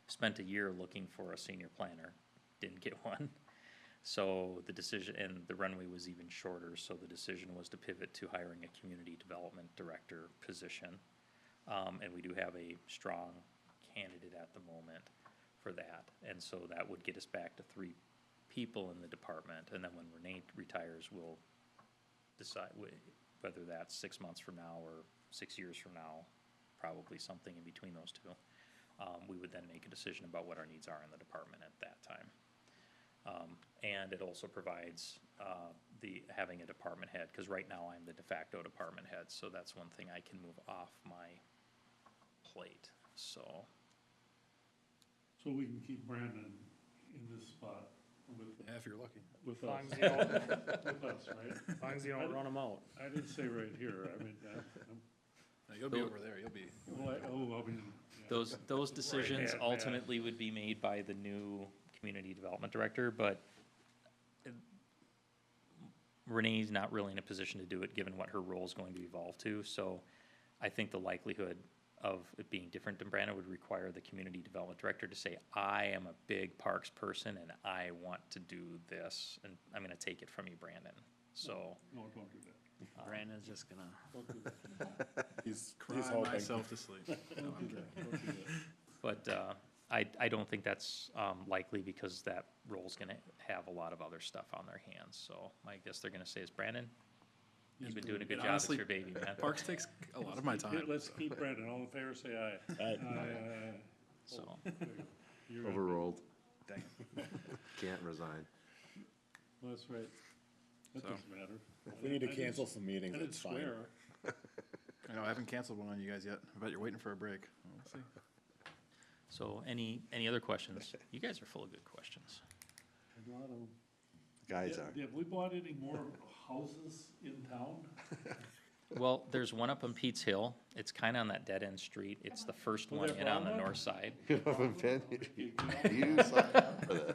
Speaker 1: Spent a year looking for a senior planner, didn't get one. So the decision, and the runway was even shorter, so the decision was to pivot to hiring a community development director position. And we do have a strong candidate at the moment for that. And so that would get us back to 3 people in the department, and then when Renee retires, we'll decide whether that's 6 months from now or 6 years from now, probably something in between those two. We would then make a decision about what our needs are in the department at that time. And it also provides having a department head, because right now I'm the de facto department head, so that's one thing I can move off my plate, so.
Speaker 3: So we can keep Brandon in this spot with,
Speaker 4: yeah, if you're lucky.
Speaker 3: with
Speaker 9: As long
Speaker 3: us,
Speaker 9: as you don't,
Speaker 3: with us, right?
Speaker 9: as long as you don't run them out.
Speaker 3: I didn't say right here, I mean,
Speaker 4: No, you'll be over there, you'll be,
Speaker 3: I mean. yeah.
Speaker 1: Those decisions
Speaker 3: Right-hand man.
Speaker 1: ultimately would be made by the new community development director, but Renee's not really in a position to do it, given what her role is going to evolve to, so I think the likelihood of it being different than Brandon would require the community development director to say, I am a big parks person and I want to do this, and I'm gonna take it from you, Brandon, so.
Speaker 3: No, don't do that,
Speaker 9: Brandon's just gonna.
Speaker 3: don't do that,
Speaker 6: He's
Speaker 4: cry
Speaker 6: hoping.
Speaker 4: myself to sleep. No, I'm
Speaker 3: don't do
Speaker 4: kidding.
Speaker 3: that, don't do that.
Speaker 1: But I don't think that's likely, because that role's gonna have a lot of other stuff on their hands, so I guess they're gonna say is Brandon, you've been doing a good
Speaker 4: And
Speaker 1: job, it's
Speaker 4: honestly,
Speaker 1: your baby, man.
Speaker 4: Parks takes a lot of my time.
Speaker 3: Let's keep Brandon, all in favor, say aye. Aye.
Speaker 1: So,
Speaker 3: You're in.
Speaker 5: Overruled,
Speaker 4: Dang it.
Speaker 5: can't resign.
Speaker 3: That's right, that
Speaker 4: So.
Speaker 3: doesn't matter.
Speaker 6: If we need to
Speaker 3: I didn't-
Speaker 6: cancel some meetings,
Speaker 3: I didn't
Speaker 6: it's fine.
Speaker 3: swear.
Speaker 4: I know, I haven't canceled one on you guys yet. I bet you're waiting for a break. We'll see.
Speaker 1: so any other questions? You guys are full of good questions.
Speaker 3: A lot of them.
Speaker 5: Guys
Speaker 3: Yeah,
Speaker 5: are.
Speaker 3: Have we bought any more houses in town?
Speaker 1: Well, there's one up on Pete's Hill, it's kinda on that dead-end street, it's the first
Speaker 3: Was
Speaker 1: one
Speaker 3: that
Speaker 1: in on the
Speaker 3: Brownwood?
Speaker 1: north side.
Speaker 5: You haven't been,
Speaker 3: You
Speaker 5: you signed up for this.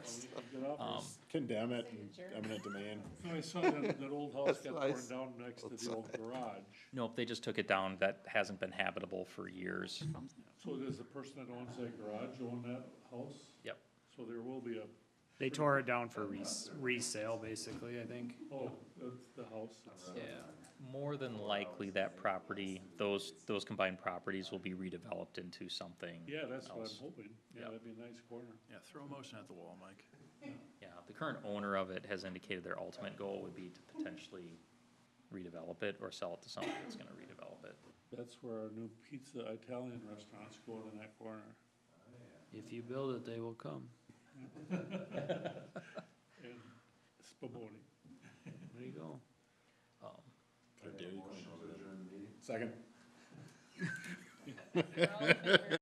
Speaker 3: Get off.
Speaker 6: Condemn it in eminent domain.
Speaker 3: No, I saw that old house
Speaker 5: That's
Speaker 3: got torn
Speaker 5: nice.
Speaker 3: down next to the old garage.
Speaker 1: Nope, they just took it down. That hasn't been habitable for years.
Speaker 3: So does the person that owns that garage own that house?
Speaker 1: Yep.
Speaker 3: So there will be a,
Speaker 9: They tore it down for resale, basically, I think.
Speaker 3: oh, that's the house.
Speaker 1: Yeah. More than likely, that property, those combined properties will be redeveloped into something
Speaker 3: Yeah, that's what I'm
Speaker 1: else.
Speaker 3: hoping. Yeah,
Speaker 1: Yep.
Speaker 3: that'd be a nice corner.
Speaker 4: Yeah, throw a motion at the wall, Mike.
Speaker 1: Yeah, the current owner of it has indicated their ultimate goal would be to potentially redevelop it or sell it to someone that's gonna redevelop it.
Speaker 3: That's where our new pizza Italian restaurants go in that corner.
Speaker 8: If you build it, they will come.
Speaker 3: And Spumoni.
Speaker 8: There you go.
Speaker 6: Second.
Speaker 7: We're all in favor.